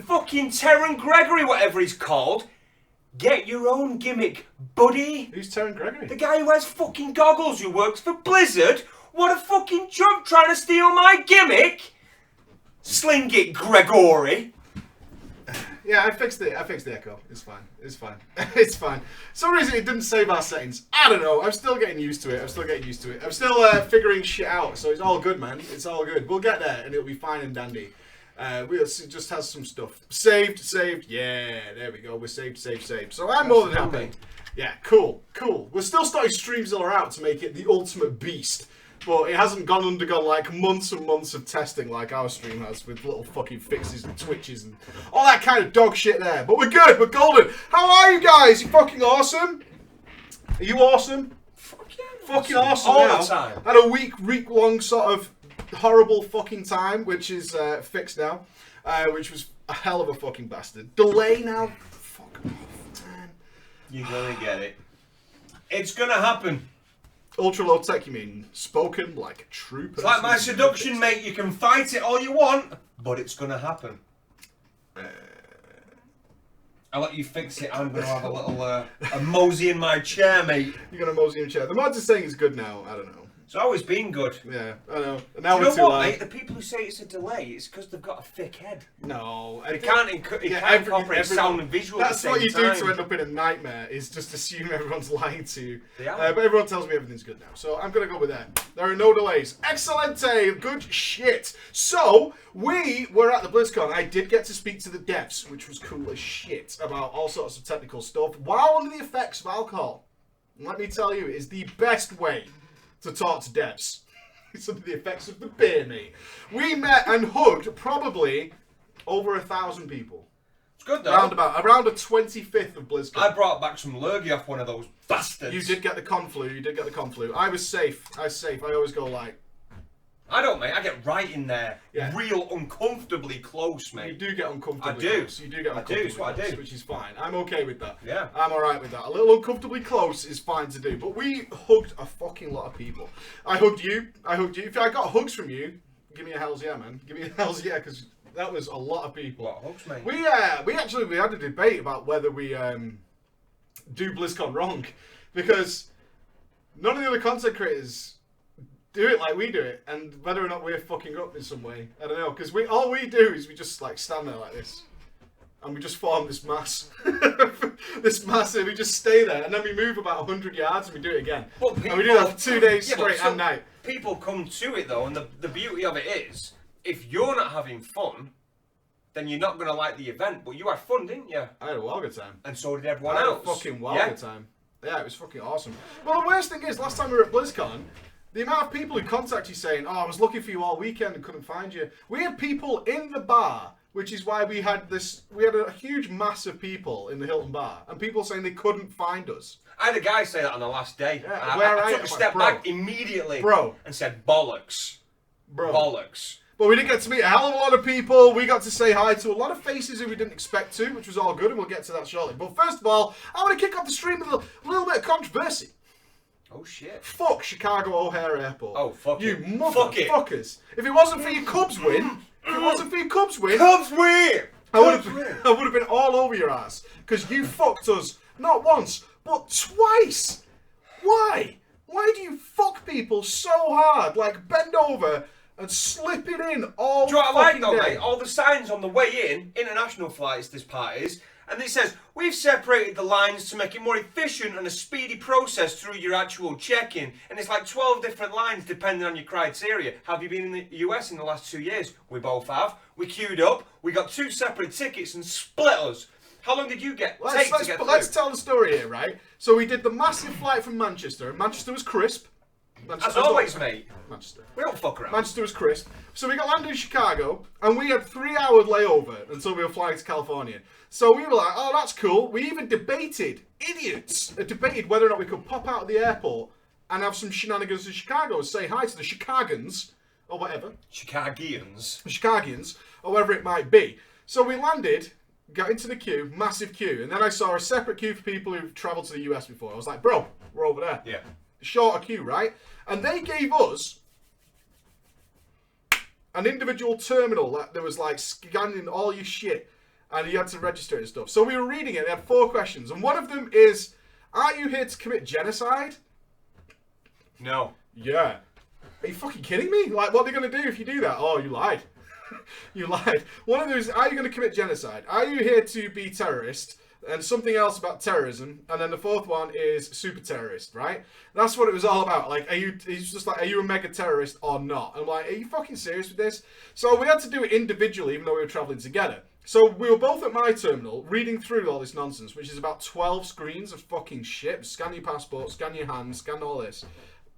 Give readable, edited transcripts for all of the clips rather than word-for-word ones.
Fucking Terran Gregory, whatever he's called. Get your own gimmick, buddy. Who's Terran Gregory? The guy who wears fucking goggles who works for Blizzard. What a fucking chump trying to steal my gimmick. Sling it, Gregory. Yeah, I fixed the echo. It's fine. It's fine. For some reason it didn't save our settings. I don't know. I'm still getting used to it. I'm still figuring shit out. So it's all good, man. It's all good. We'll get there and it'll be fine and dandy. It just has some stuff. Saved. Yeah, there we go. We're saved. So I'm more than happy. Yeah, cool. We're still starting Streamzilla out to make it the ultimate beast. But it hasn't undergone like months and months of testing like our stream has with little fucking fixes and twitches and all that kind of dog shit there. But we're good, we're golden. How are you guys? You fucking awesome? Are you awesome? Fucking awesome all now. The time. Had a week long sort of horrible fucking time, which is fixed now, which was a hell of a fucking bastard. Delay now. Fuck off, man. You're gonna get it. It's gonna happen. Ultra low tech, you mean? Spoken like a true person. It's like my seduction, mate. You can fight it all you want, but it's gonna happen. I'll let you fix it. I'm gonna have a little a mosey in my chair, mate. You're gonna mosey in your chair. The mods are saying it's good now. I don't know. It's always been good. Yeah, I know. Now Do we're you too know what, loud. mate? The people who say it's a delay, it's because they've got a thick head. No, They can't incorporate sound and visual at the That's same what you time. do to end up in a nightmare, is just assume everyone's lying to you. They are. But everyone tells me everything's good now, so I'm going to go with that. There are no delays. Excelente! Good shit! So, we were at the Blizzcon. I did get to speak to the devs, which was cool as shit, about all sorts of technical stuff, while under the effects of alcohol. And let me tell you, it is the best way to talk to devs. It's under the effects of the beer, mate. We met and hugged probably over 1,000 people. It's good though. Around the 25th of BlizzCon. I brought back some lurgy off one of those bastards. You did get the conflu. I was safe. I always go like... I don't, mate. I get right in there. Yeah. Real uncomfortably close, mate. You do get uncomfortably I do. close. You do get I do, uncomfortably it's what I close, do. which is fine. I'm okay with that. Yeah. I'm alright with that. A little uncomfortably close is fine to do. But we hugged a fucking lot of people. I hugged you. If I got hugs from you, give me a hell's yeah, man. Give me a hell's yeah, because that was a lot of people. A lot of hugs, mate. We had a debate about whether we do BlizzCon wrong, because none of the other content creators do it like we do it, and whether or not we're fucking up in some way, I don't know. Because all we do is we just like stand there like this, and we just form this mass, and we just stay there, and then we move about 100 yards and we do it again. And we do that for 2 days straight and night. People come to it though, and the beauty of it is, if you're not having fun, then you're not going to like the event. But you had fun, didn't you? I had a wild good time. And so did everyone I had else. a fucking wild good time. Yeah, it was fucking awesome. Well, the worst thing is, last time we were at BlizzCon, the amount of people who contact you saying, "Oh, I was looking for you all weekend and couldn't find you." We had people in the bar, which is why we had a huge mass of people in the Hilton bar, and people saying they couldn't find us. I had a guy say that on the last day. Yeah, I took a step back immediately, bro, and said, "Bollocks, bro, bollocks." But we did get to meet a hell of a lot of people. We got to say hi to a lot of faces who we didn't expect to, which was all good, and we'll get to that shortly. But first of all, I want to kick off the stream with a little bit of controversy. Oh shit. Fuck Chicago O'Hare Airport. Oh, fuck you it. motherfuckers. If it wasn't for your Cubs win, Cubs win! I would have been all over your ass. Because you fucked us not once, but twice. Why? Why do you fuck people so hard? Like, bend over and slip it in all Do you know what I like though, day. mate? All the signs on the way in, international flights this part is, and it says, "We've separated the lines to make it more efficient and a speedy process through your actual check-in." And it's like 12 different lines depending on your criteria. Have you been in the US in the last 2 years? We both have. We queued up, we got 2 separate tickets and split us. How long did you take to get through? Let's tell the story here, right? So we did the massive flight from Manchester, and Manchester was crisp. As always, mate. Manchester. We don't fuck around. Manchester was crisp. So we got landed in Chicago, and we had 3-hour layover until we were flying to California. So we were like, oh, that's cool. We even debated, idiots, debated whether or not we could pop out of the airport and have some shenanigans in Chicago and say hi to the Chicagans, or whatever. Chicagians, or whatever it might be. So we landed, got into the queue, massive queue, and then I saw a separate queue for people who've travelled to the US before. I was like, bro, we're over there. Yeah. Shorter queue, right? And they gave us an individual terminal that was like scanning all your shit. and you had to register it and stuff. So we were reading it. They had 4 questions, and one of them is, "Are you here to commit genocide?" No. Yeah. Are you fucking kidding me? Like, what are they going to do if you do that? Oh, you lied. You lied. One of those, are you going to commit genocide? Are you here to be terrorist? And something else about terrorism. And then the 4th one is super terrorist, right? That's what it was all about. Like, he's just like, are you a mega terrorist or not? I'm like, are you fucking serious with this? So we had to do it individually, even though we were traveling together. So we were both at my terminal, reading through all this nonsense, which is about 12 screens of fucking shit. Scan your passport, scan your hands, scan all this.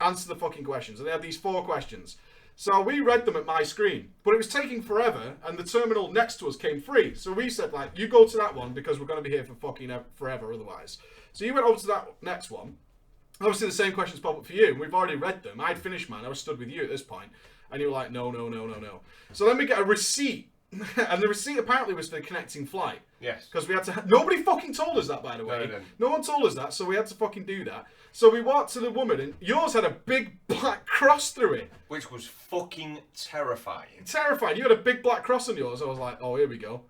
Answer the fucking questions. And they had these 4 questions. So we read them at my screen, but it was taking forever, and the terminal next to us came free. So we said, like, you go to that one because we're going to be here for fucking forever otherwise. So you went over to that next one. Obviously, the same questions pop up for you, and we've already read them. I'd finished mine. I was stood with you at this point, and you were like, no. So then we get a receipt, and the receipt apparently was for the connecting flight. Yes. Because we had to... Nobody fucking told us that, by the way. No, they didn't. No one told us that, so we had to fucking do that. So we walked to the woman, and yours had a big black cross through it. Which was fucking terrifying. Terrifying. You had a big black cross on yours. I was like, oh, here we go.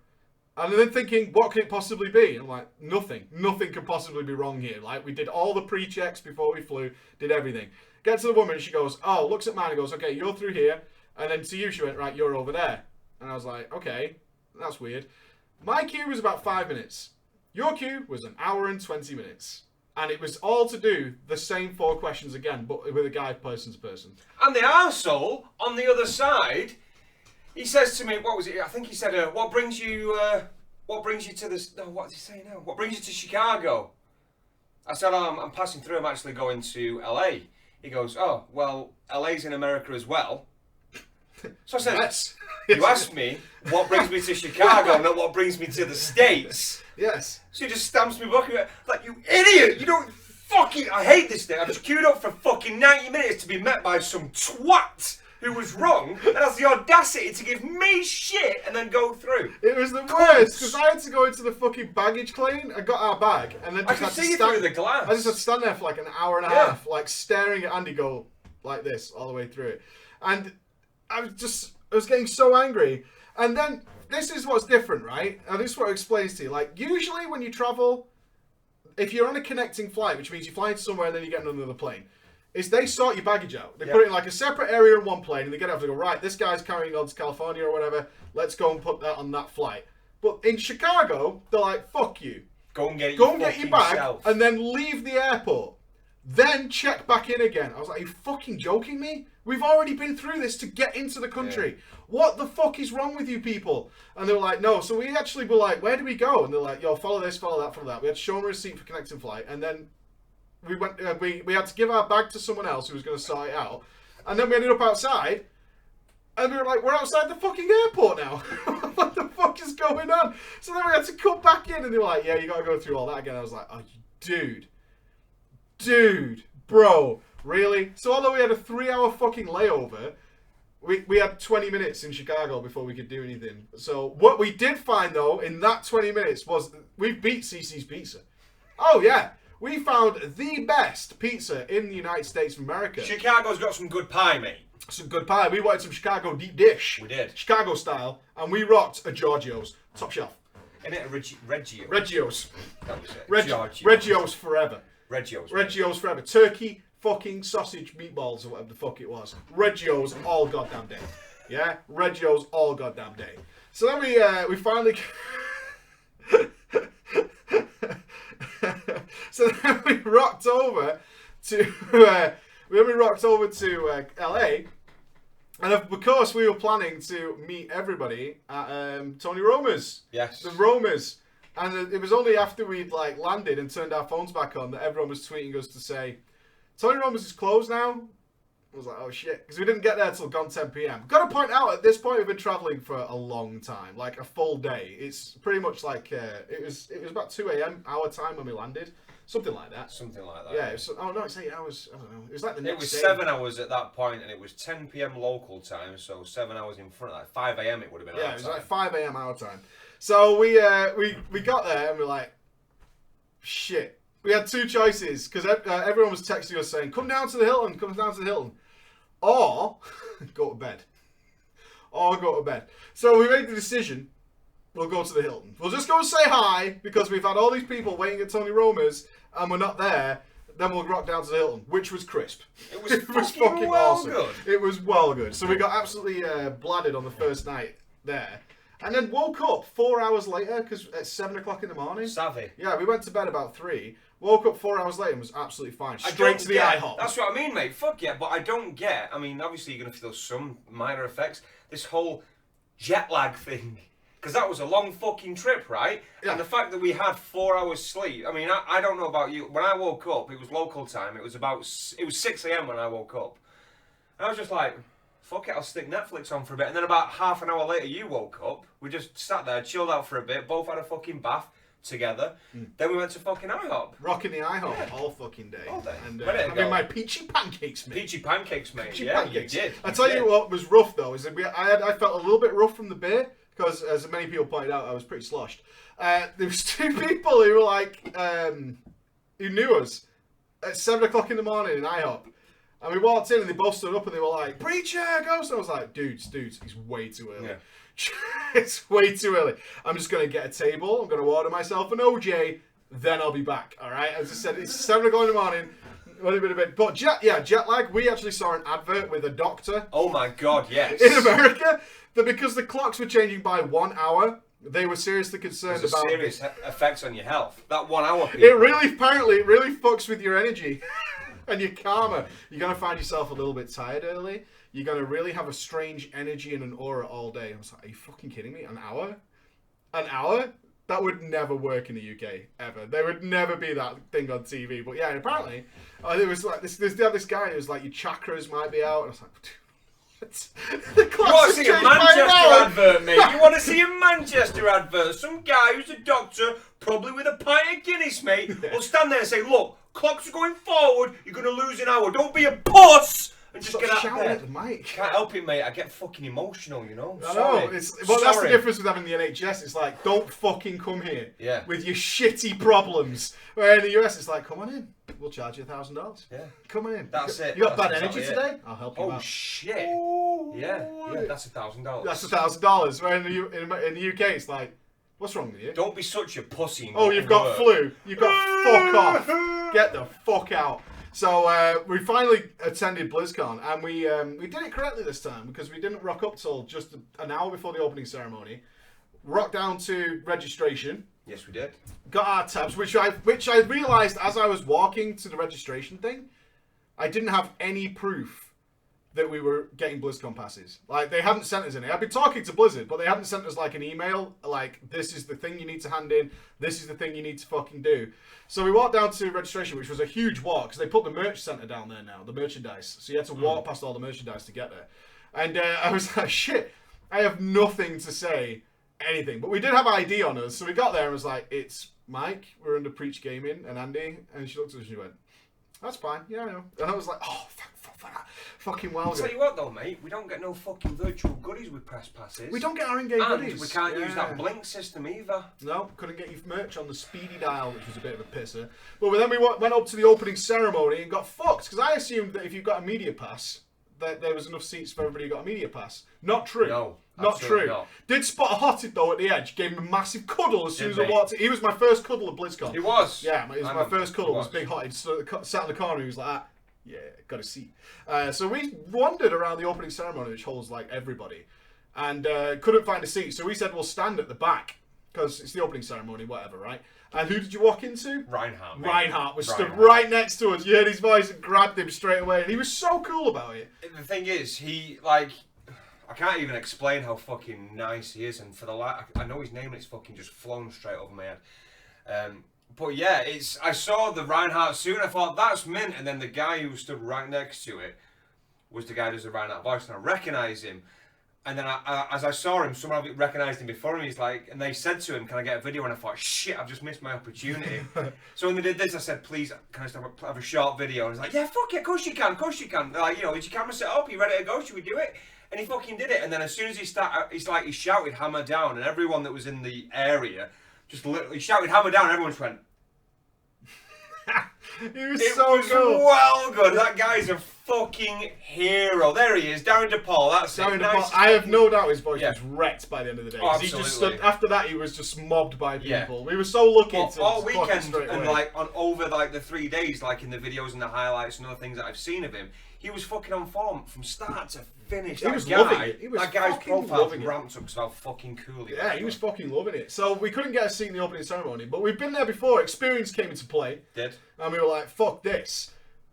And then thinking, what could it possibly be? I'm like, nothing. Nothing could possibly be wrong here. Like, we did all the pre-checks before we flew, did everything. Get to the woman, and she goes, oh, looks at mine and goes, okay, you're through here. And then to you, she went, right, you're over there. And I was like, okay, that's weird. My queue was about 5 minutes. Your queue was 1 hour and 20 minutes. And it was all to do the same 4 questions again, but with a guy person to person. And the arsehole on the other side, he says to me, what was it? I think he said, what brings you to this? No, what did he say now? What brings you to Chicago? I said, oh, I'm passing through. I'm actually going to LA. He goes, oh, well, LA's in America as well. So I said, Yes. You asked me what brings me to Chicago, not what brings me to the States. Yes. So he just stamps me back like, you idiot! You don't fucking... I hate this thing. I've just queued up for fucking 90 minutes to be met by some twat who was wrong and has the audacity to give me shit and then go through. It was the worst, because I had to go into the fucking baggage claim. I got our bag, and then I just could had to see you stand... through the glass. I just had to stand there for like an hour and a half, like staring at Andy go like this all the way through it. And I was getting so angry. And then, this is what's different, right? And this is what it explains to you. Like, usually when you travel, if you're on a connecting flight, which means you fly into somewhere and then you get on another plane, is they sort your baggage out. They put it in like a separate area in one plane, and they get out and go, right, this guy's carrying on to California or whatever, let's go and put that on that flight. But in Chicago, they're like, fuck you. Go and get it. Go and get your bag, self. and then leave the airport. Then check back in again. I was like, are you fucking joking me? We've already been through this to get into the country. Yeah. What the fuck is wrong with you people? And they were like, no. So we actually were like, where do we go? And they're like, yo, follow this, follow that, follow that. We had to show them a receipt for connecting flight. And then we went. We had to give our bag to someone else who was going to sort it out. And then we ended up outside. And we were like, we're outside the fucking airport now. What the fuck is going on? So then we had to come back in. And they were like, yeah, you got to go through all that again. I was like, oh, dude, bro, really? So although we had a 3-hour fucking layover, we had 20 minutes in Chicago before we could do anything. So what we did find, though, in that 20 minutes was we beat CC's Pizza. Oh, yeah. We found the best pizza in the United States of America. Chicago's got some good pie, mate. Some good pie. We wanted some Chicago deep dish. We did. Chicago style. And we rocked a Giorgio's. Top shelf. Isn't it a Reggio? Reggio's. That was it. Reggio's forever. Reggio's forever. Turkey, fucking sausage, meatballs, or whatever the fuck it was. Reggio's all goddamn day. Yeah? Reggio's all goddamn day. So then we finally... So then we rocked over to... LA. And of course, we were planning to meet everybody at Tony Roma's. Yes. The Roma's. And it was only after we'd like landed and turned our phones back on that everyone was tweeting us to say, Tony Roma's is closed now. I was like, oh shit, because we didn't get there till gone 10 p.m. Got to point out, at this point we've been traveling for a long time, like a full day. It's pretty much like it was about 2 a.m. our time when we landed, something like that. Yeah. It was, no, it's 8 hours. I don't know. It was like the next day. 7 hours at that point, and it was 10 p.m. local time, so 7 hours in front. Like 5 a.m. it would have been. Yeah, it was like 5 a.m. our time. So we got there and we're like, shit. We had 2 choices because everyone was texting us saying, come down to the Hilton, or go to bed. So we made the decision we'll go to the Hilton. We'll just go and say hi, because we've had all these people waiting at Tony Roma's, and we're not there. Then we'll rock down to the Hilton, which was crisp. It was fucking well awesome. good. It was well good. So we got absolutely bladdered on the first night there. And then woke up 4 hours later, because at 7 o'clock in the morning. Savvy. Yeah, we went to bed about 3. Woke up 4 hours later and was absolutely fine. Straight to the IHOP. That's what I mean, mate. Fuck yeah, but I don't get. I mean, obviously you're going to feel some minor effects. This whole jet lag thing. Because that was a long fucking trip, right? Yeah. And the fact that we had 4 hours sleep. I mean, I don't know about you. When I woke up, it was local time. It was 6 a.m. when I woke up. And I was just like, fuck it, I'll stick Netflix on for a bit. And then about half an hour later, you woke up. We just sat there, chilled out for a bit, both had a fucking bath together. Then we went to fucking IHOP. Rocking the IHOP all fucking day. All day. And having my peachy pancakes, mate. Peachy pancakes, mate. Peachy yeah, pancakes. you did. I tell you what was rough, though, is that I felt a little bit rough from the beer. Because, as many people pointed out, I was pretty sloshed. There was 2 people who were like, who knew us at 7 o'clock in the morning in IHOP. And we walked in and they both stood up and they were like, Preacher, Ghost. And I was like, dudes, it's way too early. Yeah. It's way too early. I'm just going to get a table. I'm going to order myself an OJ. Then I'll be back. All right? As I said, it's 7 o'clock in the morning. But jet lag. We actually saw an advert with a doctor. Oh my God, yes. In America. That because the clocks were changing by 1 hour, they were seriously concerned about serious effects on your health. That 1 hour. It really fucks with your energy and your karma. You're gonna find yourself a little bit tired early. You're gonna really have a strange energy and an aura all day. I was like, are you fucking kidding me? An hour? An hour? That would never work in the UK ever. There would never be that thing on TV. But yeah, apparently, it was like this guy who was like, your chakras might be out. And I was like, you want to see a Manchester advert, mate? You want to see a Manchester advert? Some guy who's a doctor, probably with a pint of Guinness, mate, will stand there and say, look, clocks are going forward, you're going to lose an hour. Don't be a puss! And just get out there. At the mic. Can't help it, mate. I get fucking emotional, you know? I know. That's the difference with having the NHS. It's like, don't fucking come here with your shitty problems. Where in the US, it's like, come on in. We'll charge you $1,000. Yeah. Come on in. That's it. You got bad energy today? I'll help you out. Oh, shit. Yeah, that's $1,000. That's $1,000. Where in the UK, it's like, what's wrong with you? Don't be such a pussy. Oh, you've got flu. You've got fuck off. Get the fuck out. So we finally attended Blizzcon, and we did it correctly this time because we didn't rock up till just an hour before the opening ceremony. Rocked down to registration. Yes, we did. Got our tabs, which I realised as I was walking to the registration thing, I didn't have any proof that we were getting BlizzCon passes. Like, they hadn't sent us any. I've been talking to Blizzard, but they hadn't sent us, like, an email, like, this is the thing you need to hand in, this is the thing you need to fucking do. So we walked down to registration, which was a huge walk, because they put the merch centre down there now, the merchandise. So you had to walk past all the merchandise to get there. And I was like, shit, I have nothing to say, anything. But we did have ID on us, so we got there and was like, it's Mike, we're under Preach Gaming, and Andy. And she looked at us and she went, that's fine, yeah, I know. And I was like, oh, fucking well. I'll tell you what though, mate, we don't get no fucking virtual goodies with press passes. We don't get our in-game goodies. And we can't use that blink system either. No, couldn't get your merch on the speedy dial, which was a bit of a pisser. But then we went up to the opening ceremony and got fucked, because I assumed that if you've got a media pass, that there was enough seats for everybody who got a media pass. Not true. No. Not true. Not. Did spot a hotted though at the edge. Gave him a massive cuddle as soon as I walked in. He was my first cuddle at BlizzCon. He was. Yeah, it was my first cuddle. It was big hotted. So sat in the corner. He was like, yeah, got a seat. So we wandered around the opening ceremony, which holds like everybody, and couldn't find a seat. So we said we'll stand at the back because it's the opening ceremony, whatever, right? And who did you walk into? Reinhardt. Reinhardt was stood right next to us. You heard his voice and grabbed him straight away. And he was so cool about it. The thing is, he, like, I can't even explain how fucking nice he is. And for the I know his name and it's fucking just flown straight over my head. But yeah, I saw the Reindheart suit and I thought, that's mint. And then the guy who stood right next to it was the guy who does the Reindheart voice. And I recognise him. And then as I saw him, someone recognised him before me. He's like, and they said to him, can I get a video? And I thought, shit, I've just missed my opportunity. So when they did this, I said, please, can I have a short video? And he's like, yeah, fuck it, of course you can, of course you can. They're like, you know, is your camera set up? Are you ready to go? Should we do it? And he fucking did it. And then as soon as he started, he shouted hammer down. And everyone that was in the area just literally shouted hammer down. And everyone just went. He was It so was good. well good. That guy's a fucking hero. There he is, Darren DePaul. That's Darren it. DePaul, Nice. I have no doubt his voice Yeah. was wrecked by the end of the day. Oh, 'Cause he just absolutely. stood, after that, he was just mobbed by Yeah. people. We were so lucky Well, to all clock him weekend straight and away. like on over like the 3 days, like in the videos and the highlights and other things that I've seen of him, he was fucking on form from start to finish. He That was guy, loving it. He was that guy's fucking profile loving it. ramped up because of how fucking cool he was. Yeah, he was fucking loving it. So we couldn't get a seat in the opening ceremony, but we've been there before. Experience came into play. Did. And we were like, fuck this.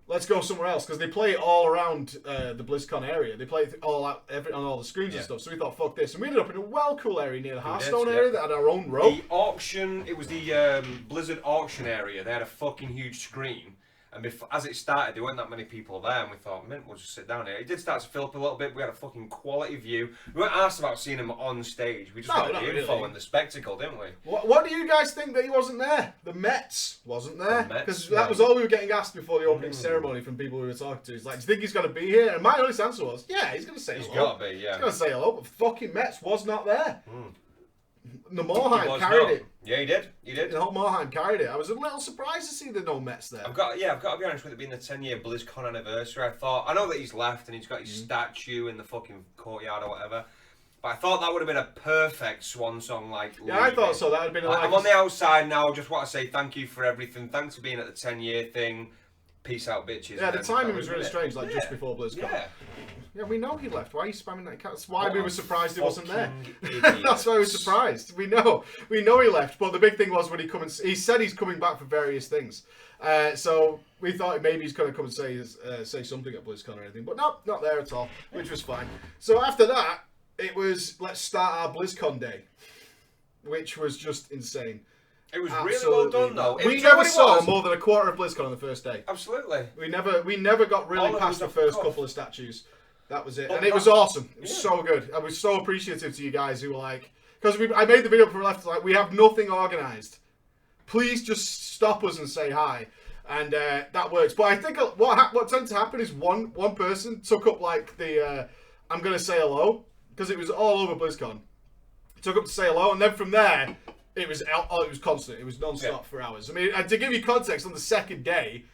Let's go somewhere else. Because they play it all around the BlizzCon area. They play it all out on all the screens and stuff. So we thought, fuck this. And we ended up in a well cool area near the Hearthstone area that had our own row. The auction, it was the Blizzard auction area. They had a fucking huge screen. And as it started, there weren't that many people there, and we thought, man, we'll just sit down here. It did start to fill up a little bit. We had a fucking quality view. We weren't asked about seeing him on stage. We just wanted the info really. and the spectacle, didn't we? What do you guys think that he wasn't there? The Mets wasn't there. The Mets, Because that was all we were getting asked before the opening ceremony from people we were talking to. He's like, do you think he's going to be here? And my honest answer was, yeah, he's going to say hello. He's got to be, yeah. He's going to say hello, but fucking Mets was not there. The He Morheim was carried not. it. Yeah, he did. He did. The whole Morheim carried it. I was a little surprised to see the no Mets there. I've got to be honest with it being the 10-year BlizzCon anniversary. I know that he's left and he's got his statue in the fucking courtyard or whatever. But I thought that would have been a perfect swan song, like. Yeah, I thought so. That would have been I'm on the outside now. Just want to say thank you for everything. Thanks for being at the 10-year thing. Peace out, bitches. Yeah, And the then timing that was really it. strange, like just before BlizzCon. Yeah. Yeah, we know he left. Why are you spamming that cat? That's why What we a were surprised he wasn't there. fucking idiot. That's why we were surprised. We know he left. But the big thing was when he said he's coming back for various things. So we thought maybe he's going to come and say something at BlizzCon or anything. But no, not there at all, which was fine. So after that, it was let's start our BlizzCon day, which was just insane. It was Absolutely. really well done, though. We Do you know never what it saw was? more than a quarter of BlizzCon on the first day. Absolutely. We never got really All of past them the was off the first cuff. couple of statues. That was it, But and it was that- awesome. It was so good. I was so appreciative to you guys who were like, because I made the video before we left, like we have nothing organised. Please just stop us and say hi, and that works. But I think what tended to happen is one person took up like the I'm gonna say hello because it was all over BlizzCon. Took up to say hello, and then from there. It was constant. It was non-stop for hours. I mean, and to give you context, on the second day,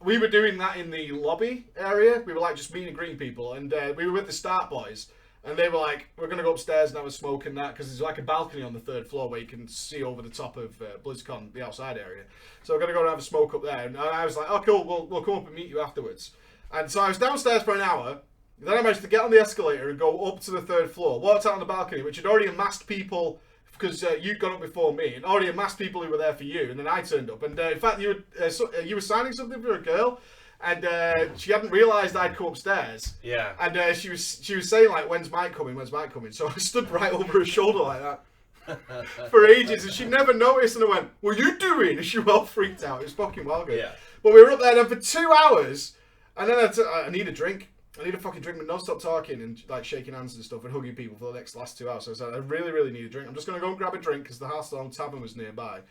we were doing that in the lobby area. We were like just meeting and greeting people, and we were with the Start Boys, and they were like, "We're gonna go upstairs and have a smoke and that," because there's like a balcony on the 3rd floor where you can see over the top of BlizzCon, the outside area. So we're gonna go and have a smoke up there, and I was like, "Oh, cool. We'll come up and meet you afterwards." And so I was downstairs for an hour. Then I managed to get on the escalator and go up to the 3rd floor. Walked out on the balcony, which had already amassed people. Because you'd gone up before me, and already amassed people who were there for you, and then I turned up. And in fact, you were signing something for a girl, and she hadn't realised I'd come upstairs. Yeah. And she was saying like, "When's Mike coming? When's Mike coming?" So I stood right over her shoulder like that for ages, and she never noticed. And I went, "What are you doing?" And she was all freaked out. It was fucking well good. Yeah. But we were up there then for 2 hours, and then I need a drink. I need a fucking drink, but non-stop talking and like shaking hands and stuff and hugging people for the last 2 hours. So I said, I really, really need a drink. I'm just going to go and grab a drink because the Hearthstone Tavern was nearby.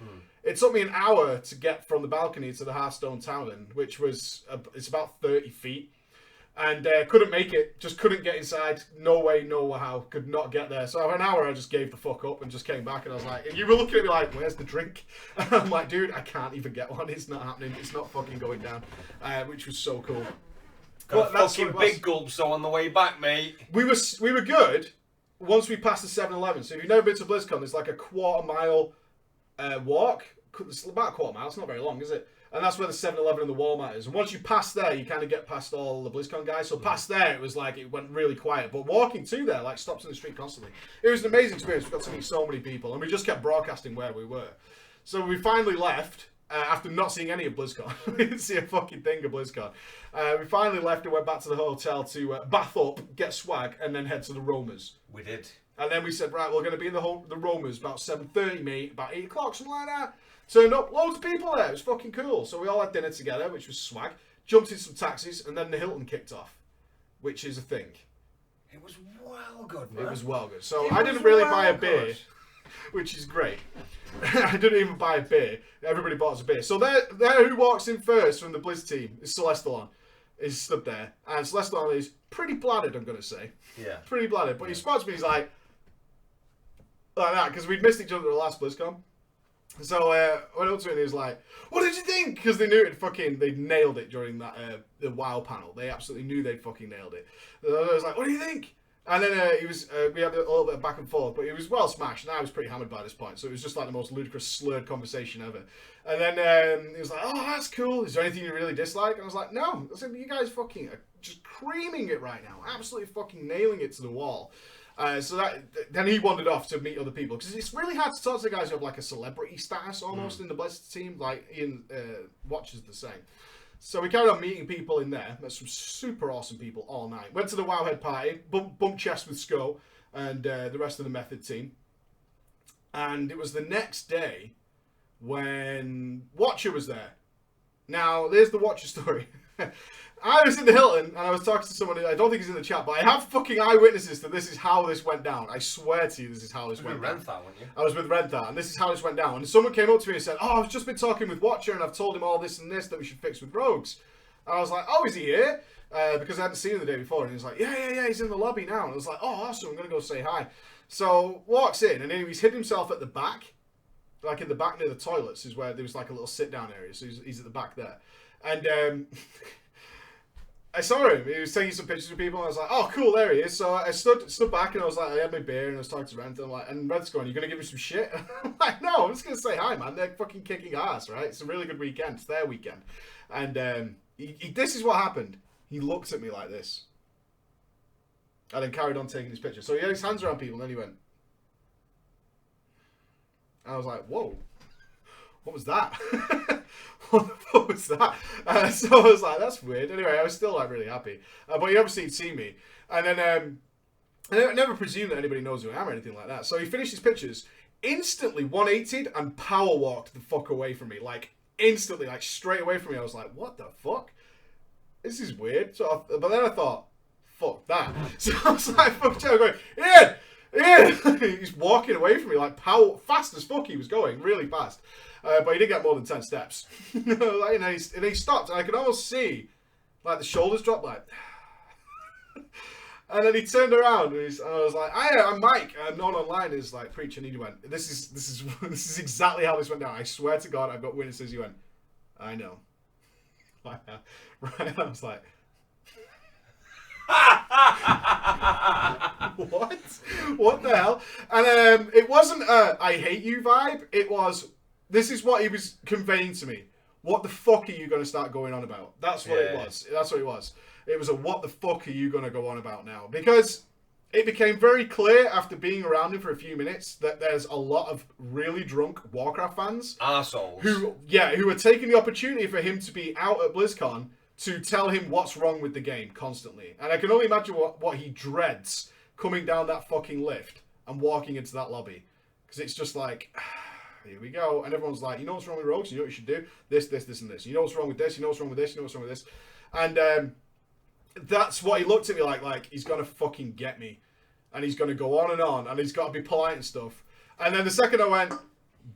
It took me an hour to get from the balcony to the Hearthstone Tavern, which was, it's about 30 feet. And couldn't make it, just couldn't get inside. No way, no how, could not get there. So after an hour, I just gave the fuck up and just came back. And I was like, and you were looking at me like, where's the drink? And I'm like, dude, I can't even get one. It's not happening. It's not fucking going down, which was so cool. Got a that's fucking what it was. big gulp so on the way back, mate. We were good once we passed the 7-Eleven. So if you've never been to BlizzCon, there's like a quarter-mile walk. It's about a quarter mile. It's not very long, is it? And that's where the 7-Eleven and the Walmart is. And once you pass there, you kind of get past all the BlizzCon guys. So past there, it went really quiet. But walking to there, like, stops in the street constantly. It was an amazing experience. We got to meet so many people. And we just kept broadcasting where we were. So we finally left. After not seeing any of BlizzCon. We didn't see a fucking thing of BlizzCon. We finally left and went back to the hotel to bath up, get swag, and then head to the Roamers. We did. And then we said, right, we're going to be in the Roamers about 7:30, mate, about 8 o'clock, something like that. Turned up, loads of people there. It was fucking cool. So we all had dinner together, which was swag. Jumped in some taxis, and then the Hilton kicked off, which is a thing. It was well good, man. It was well good. So It I was didn't really well buy a good. beer, which is great. I didn't even buy a beer. Everybody bought us a beer. So there who walks in first from the Blizz team is Celestalon. He's stood there. And Celestalon is pretty bladdered, I'm going to say. Yeah. Pretty bladdered. But he spots me, he's like that, because we'd missed each other at the last BlizzCon. So went up to it and he was like, "What did you think?" Because they knew they'd nailed it during that the WoW panel. They absolutely knew they'd fucking nailed it. So I was like, "What do you think?" And then we had a little bit of back and forth, but he was well smashed, and I was pretty hammered by this point. So it was just like the most ludicrous, slurred conversation ever. And then he was like, "Oh, that's cool. Is there anything you really dislike?" And I was like, "No." I said, "You guys fucking are just creaming it right now, absolutely fucking nailing it to the wall." Then he wandered off to meet other people because it's really hard to talk to the guys who have like a celebrity status almost in the Blizzard team. Like Ian watches the same. So we carried on meeting people in there. Met some super awesome people all night. Went to the Wowhead party, bumped chest with Sko and the rest of the Method team. And it was the next day when Watcher was there. Now, there's the Watcher story. I was in the Hilton and I was talking to someone who I don't think he's in the chat, but I have fucking eyewitnesses that this is how this went down. I swear to you, this is how this went down. Reindheart, weren't you? I was with Reindheart, and this is how this went down. And someone came up to me and said, "Oh, I've just been talking with Watcher, and I've told him all this and this that we should fix with Rogues." And I was like, "Oh, is he here?" Because I hadn't seen him the day before, and he was like, "Yeah, he's in the lobby now." And I was like, "Oh, awesome! I'm gonna go say hi." So walks in, and then he's hid himself at the back, like in the back near the toilets, is where there was like a little sit-down area. So he's at the back there, and I saw him. He was taking some pictures of people, and I was like, "Oh, cool, there he is." So I stood back, and I was like, I had my beer, and I was talking to Rent, and Red's going, "You gonna give me some shit?" And I'm like, "No, I'm just gonna say hi, man. They're fucking kicking ass, right? It's a really good weekend. It's their weekend." And this is what happened. He looked at me like this, and then carried on taking his picture. So he had his hands around people, and then he went. I was like, "Whoa, what was that?" What the fuck was that? So I was like, "That's weird." Anyway, I was still like really happy. But he obviously had seen me. And then I never presume that anybody knows who I am or anything like that. So he finished his pictures, instantly 180'd and power walked the fuck away from me. Like instantly, like straight away from me. I was like, "What the fuck? This is weird." So, but then I thought, "Fuck that." So I was like, "Fuck Joe," going, "Ian! Ian!" He's walking away from me like fast as fuck. He was going really fast. But he didn't get more than 10 steps. And he stopped, and I could almost see, like, the shoulders drop, like... And then he turned around, and I was like, I'm Mike, and no one online is like, "Preaching," and he went, this is exactly how this went down. I swear to God, I've got witnesses. He went, "I know." Right, I was like... What the hell? And it wasn't a "I hate you" vibe, it was... This is what he was conveying to me. What the fuck are you going to start going on about? That's what it was. That's what it was. It was a "what the fuck are you going to go on about now?" Because it became very clear after being around him for a few minutes that there's a lot of really drunk Warcraft fans. Arseholes. Who are taking the opportunity for him to be out at Blizzcon to tell him what's wrong with the game constantly. And I can only imagine what he dreads coming down that fucking lift and walking into that lobby. Because it's just like... Here we go. And everyone's like, "You know what's wrong with Rogues? You know what you should do? This, and this. You know what's wrong with this? You know what's wrong with this? You know what's wrong with this?" And that's what he looked at me like he's going to fucking get me. And he's going to go on, and he's got to be polite and stuff. And then the second I went,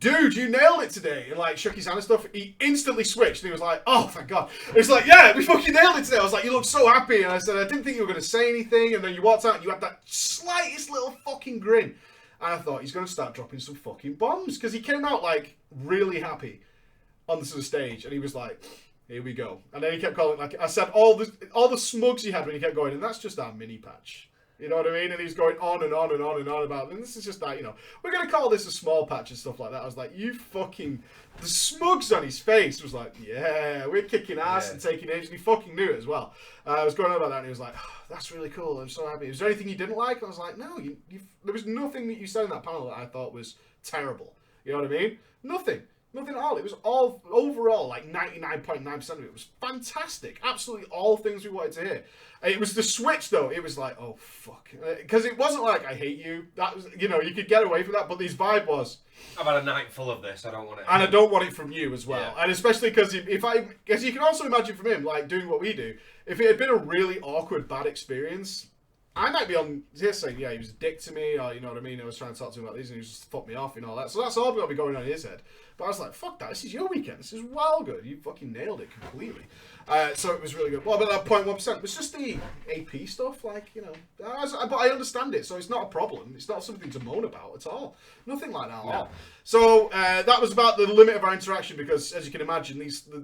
"Dude, you nailed it today," and like shook his hand and stuff, he instantly switched. And he was like, "Oh, thank God." It's like, "Yeah, we fucking nailed it today." I was like, "You look so happy." And I said, "I didn't think you were going to say anything." And then you walked out and you had that slightest little fucking grin. And I thought, he's going to start dropping some fucking bombs. Because he came out, like, really happy onto the stage. And he was like, "Here we go." And then he kept calling, like, I said, all the smugs he had when he kept going, "And that's just our mini patch." You know what I mean? And he's going on and on and on and on about, "And this is just that, we're going to call this a small patch," and stuff like that. I was like, "You fucking..." The smugs on his face was like, "Yeah, we're kicking ass and taking age." And he fucking knew it as well. I was going on about that, and he was like, "Oh, that's really cool. I'm so happy. Is there anything you didn't like?" I was like, "No, there was nothing that you said in that panel that I thought was terrible." You know what I mean? Nothing at all. It was all, overall, like 99.9% of it was fantastic. Absolutely all things we wanted to hear. It was the switch, though. It was like, "Oh, fuck." Because it wasn't like, "I hate you." That was, you could get away from that, but his vibe was, "I've had a night full of this. I don't want it." And I don't want it from you as well. Yeah. And especially because as you can also imagine from him, like, doing what we do, if it had been a really awkward, bad experience, I might be on here saying, yeah, he was a dick to me, or you know what I mean, I was trying to talk to him about these and he was just fucked me off and all that. So that's all going to be going on in his head. But I was like, fuck that, this is your weekend. This is well good. You fucking nailed it completely. So it was really good. Well, but that 0.1% was just the AP stuff, like, you know. But I understand it, so it's not a problem. It's not something to moan about at all. Nothing like that at all. So that was about the limit of our interaction because, as you can imagine,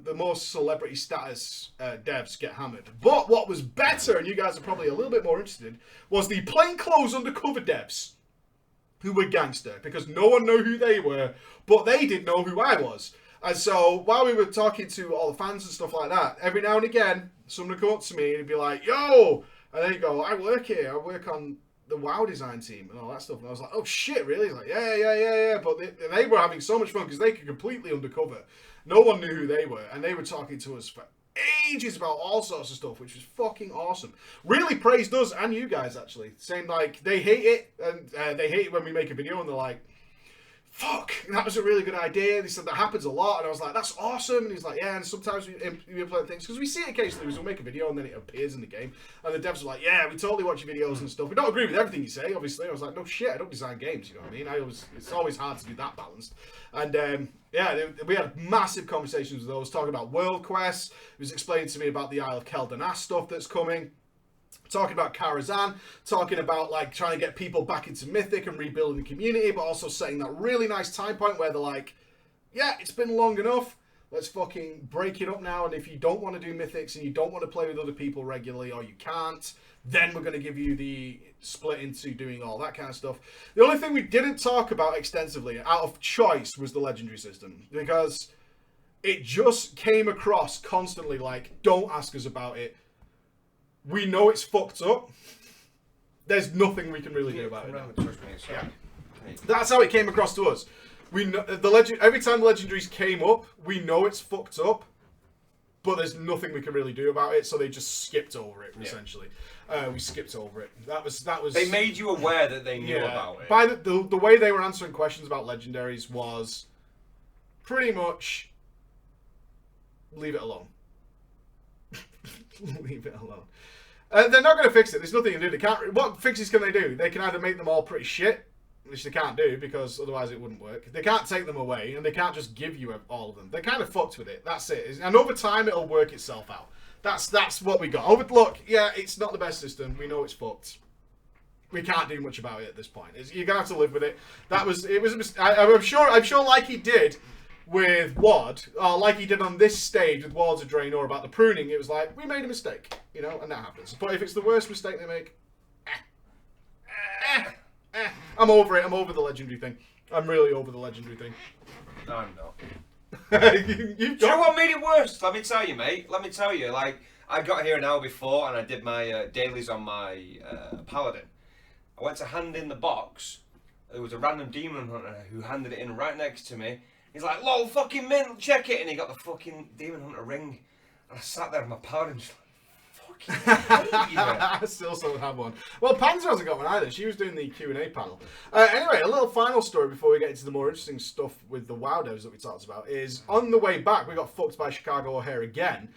the most celebrity status devs get hammered. But what was better, and you guys are probably a little bit more interested in, was the plainclothes undercover devs who were gangster because no one knew who they were, but they did know who I was. And so while we were talking to all the fans and stuff like that, every now and again, someone would come up to me and he'd be like, yo! And then he'd go, I work here. I work on the WoW design team and all that stuff. And I was like, oh shit, really? He's like, yeah. But they were having so much fun because they could completely undercover. No one knew who they were. And they were talking to us for ages about all sorts of stuff, which was fucking awesome. Really praised us and you guys, actually. Saying, like, they hate it. And they hate it when we make a video and they're like, fuck, that was a really good idea. They said that happens a lot, and I was like, that's awesome. And he's like, yeah, and sometimes we implement things because we see it occasionally. We'll make a video and then it appears in the game, and the devs are like, yeah, we totally watch your videos and stuff. We don't agree with everything you say, obviously. I was like, no shit, I don't design games. You know what I mean? It's always hard to do that balanced. And we had massive conversations with those, talking about world quests. He was explaining to me about the Isle of Keldanas stuff that's coming. Talking about Karazhan, talking about like trying to get people back into Mythic and rebuilding the community, but also setting that really nice time point where they're like, yeah, it's been long enough, let's fucking break it up now, and if you don't want to do Mythics and you don't want to play with other people regularly, or you can't, then we're going to give you the split into doing all that kind of stuff. The only thing we didn't talk about extensively, out of choice, was the Legendary system, because it just came across constantly like, don't ask us about it. We know it's fucked up. There's nothing we can really do about it. Yeah. That's how it came across to us. We know every time the legendaries came up, we know it's fucked up, but there's nothing we can really do about it. So they just skipped over it. Essentially, we skipped over it. That was. They made you aware that they knew about it. By the way they were answering questions about legendaries was pretty much leave it alone. Leave it alone. They're not going to fix it. There's nothing to do. They can't. What fixes can they do? They can either make them all pretty shit, which they can't do because otherwise it wouldn't work. They can't take them away, and they can't just give you all of them. They're kind of fucked with it. That's it. And over time, it'll work itself out. That's what we got. Look, yeah, it's not the best system. We know it's fucked. We can't do much about it at this point. You're gonna have to live with it. It was a mistake. I'm sure, like he did with WoD, like he did on this stage with Wards of Draenor about the pruning, it was like, we made a mistake, you know, and that happens. But if it's the worst mistake they make, I'm over it. I'm over the legendary thing. I'm really over the legendary thing. No, I'm not. Do you know what made it worse? Let me tell you, mate. Let me tell you. Like, I got here an hour before and I did my dailies on my Paladin. I went to hand in the box. There was a random demon hunter who handed it in right next to me. He's like, lol, fucking mint, check it. And he got the fucking Demon Hunter ring. And I sat there with my Paladin just like, fucking hate you. I still don't have one. Well, Panzer hasn't got one either. She was doing the Q&A panel. Anyway, a little final story before we get into the more interesting stuff with the WoW devs that we talked about is, on the way back, we got fucked by Chicago O'Hare again.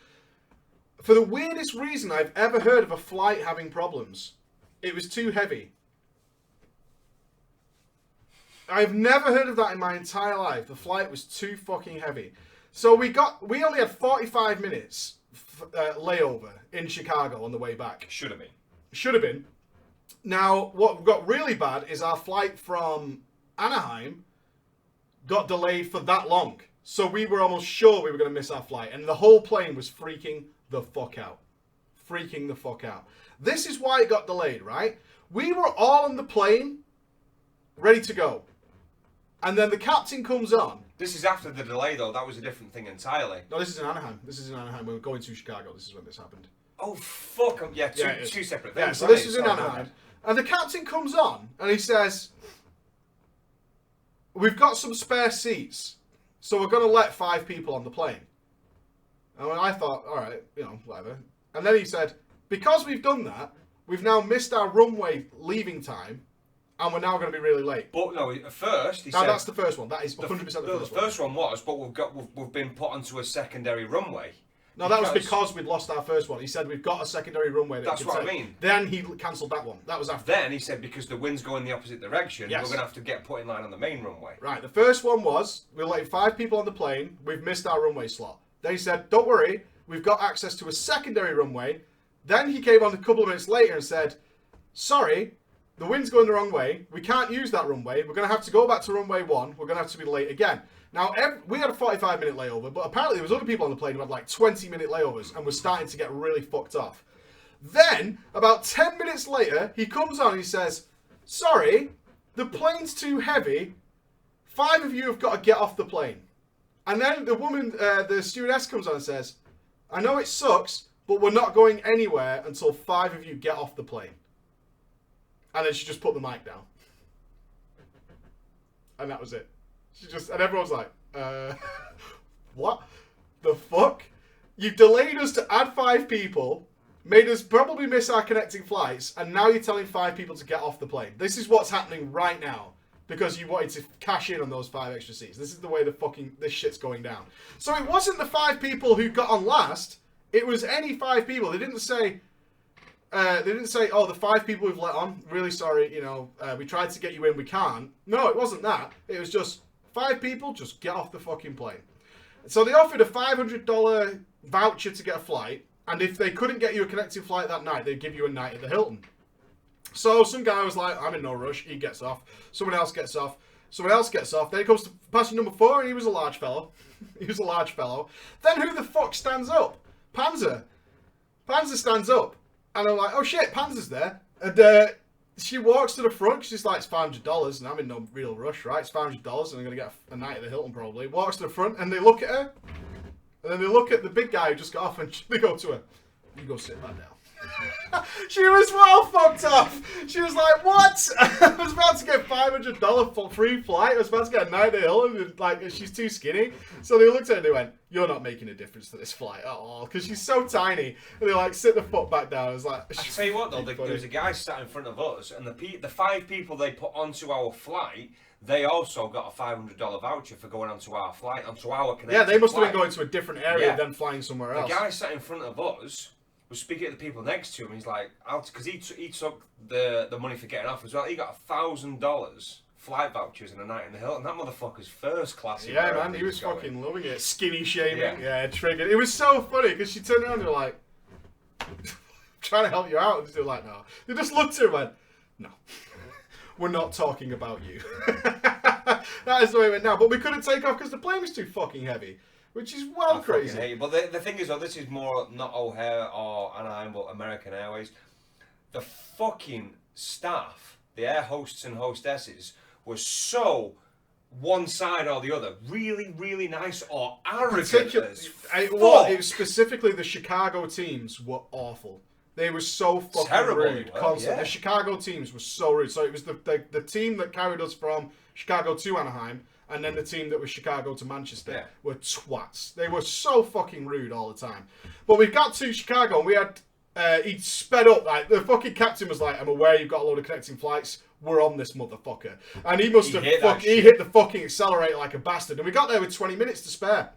For the weirdest reason I've ever heard of a flight having problems. It was too heavy. I've never heard of that in my entire life. The flight was too fucking heavy. So we only had 45 minutes layover in Chicago on the way back. Should have been. Should have been. Now, what got really bad is our flight from Anaheim got delayed for that long. So we were almost sure we were going to miss our flight. And the whole plane was freaking the fuck out. Freaking the fuck out. This is why it got delayed, right? We were all on the plane, ready to go. And then the captain comes on. This is after the delay, though. That was a different thing entirely. No, this is in Anaheim. This is in Anaheim. We were going to Chicago. This is when this happened. Oh, fuck. Yeah, two separate things. Yeah, so this is in Anaheim. And the captain comes on, and he says, we've got some spare seats, so we're going to let 5 people on the plane. And I thought, all right, you know, whatever. And then he said, because we've done that, we've now missed our runway leaving time, and we're now going to be really late. But no, at first he said... that's the first one. That is 100% the first one. The first one was, but we've been put onto a secondary runway. No, that was because we'd lost our first one. He said we've got a secondary runway. That's what I mean. Then he cancelled that one. That was after. Then he said because the wind's going the opposite direction, Yes. we're going to have to get put in line on the main runway. Right, the first one was, we're letting 5 people on the plane, we've missed our runway slot. Then he said, don't worry, we've got access to a secondary runway. Then he came on a couple of minutes later and said, sorry, the wind's going the wrong way, we can't use that runway, we're going to have to go back to runway 1, we're going to have to be late again. Now, we had a 45-minute layover, but apparently there was other people on the plane who had like 20-minute layovers and were starting to get really fucked off. Then, about 10 minutes later, he comes on and he says, sorry, the plane's too heavy, 5 of you have got to get off the plane. And then the woman, the stewardess comes on and says, I know it sucks, but we're not going anywhere until 5 of you get off the plane. And then she just put the mic down. And that was it. And everyone's like, what the fuck? You've delayed us to add 5 people, made us probably miss our connecting flights, and now you're telling 5 people to get off the plane. This is what's happening right now because you wanted to cash in on those 5 extra seats. This is the way this shit's going down. So it wasn't the 5 people who got on last. It was any 5 people. They didn't say, oh, the 5 people we've let on, really sorry, we tried to get you in, we can't. No, it wasn't that. It was just 5 people, just get off the fucking plane. So they offered a $500 voucher to get a flight, and if they couldn't get you a connecting flight that night, they'd give you a night at the Hilton. So some guy was like, I'm in no rush, he gets off. Someone else gets off. Someone else gets off. Then it comes to passenger number 4, and he was a large fellow. He was a large fellow. Then who the fuck stands up? Panzer. Panzer stands up. And I'm like, oh shit, Panzer's there. And she walks to the front, because she's like, it's $500, and I'm in no real rush, right? It's $500, and I'm going to get a night at the Hilton probably. Walks to the front, and they look at her. And then they look at the big guy who just got off, and they go to her, you go sit back down. She was well fucked off. She was like, what? I was about to get $500 for free flight. I was about to get a night at the Hilton, and like, she's too skinny. So they looked at her and they went, you're not making a difference to this flight at all, because she's so tiny. And they like, sit the foot back down. I was like, I tell you what though, there was a guy sat in front of us, and the 5 people they put onto our flight, they also got a $500 voucher for going onto our flight, onto our connecting. Yeah, they must have flight. been going to a different area than flying somewhere else. The guy sat in front of us was speaking to the people next to him. He's like, because he took the money for getting off as well. He got $1,000 flight vouchers and a night in the Hilton. That motherfucker's first class. Yeah, man, he was fucking loving it. Skinny shaming, yeah, triggered. It was so funny because she turned around and they were like, trying to help you out, and they were like, no. They just looked at her and went, no. We're not talking about you. That is the way it went now. But we couldn't take off because the plane was too fucking heavy, which is well crazy. Hate it. But the thing is, though, this is more not O'Hare or Anaheim, but American Airways. The fucking staff, the air hosts and hostesses, were so one side or the other. Really, really nice or arrogant. It was specifically the Chicago teams were awful. They were so fucking rude. Constantly. The Chicago teams were so rude. So it was the team that carried us from Chicago to Anaheim, and then the team that was Chicago to Manchester were twats. They were so fucking rude all the time. But we got to Chicago, and we had he sped up. Like the fucking captain was like, "I'm aware you've got a load of connecting flights. We're on this motherfucker." And he must have he hit the fucking accelerator like a bastard. And we got there with 20 minutes to spare.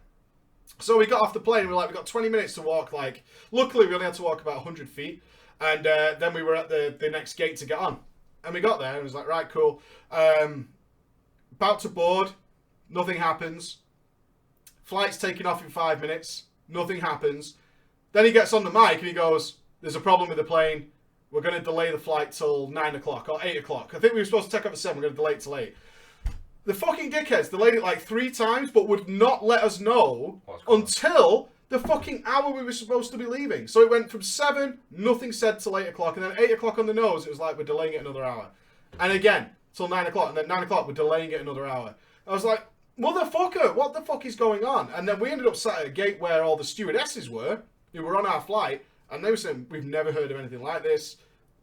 So we got off the plane, we got 20 minutes to walk, luckily we only had to walk about 100 feet, and then we were at the next gate to get on. And we got there, and it was like, right, cool. About to board, nothing happens. Flight's taking off in 5 minutes, nothing happens. Then he gets on the mic, and he goes, there's a problem with the plane, we're going to delay the flight till 9 o'clock, or 8 o'clock. I think we were supposed to take off at 7, we're going to delay it till 8. The fucking dickheads delayed it like 3 times, but would not let us know until the fucking hour we were supposed to be leaving. So it went from 7, nothing said till 8 o'clock, and then 8 o'clock on the nose, it was like, we're delaying it another hour. And again, till 9 o'clock, and then 9 o'clock, we're delaying it another hour. I was like, motherfucker, what the fuck is going on? And then we ended up sat at a gate where all the stewardesses were, who were on our flight, and they were saying, we've never heard of anything like this.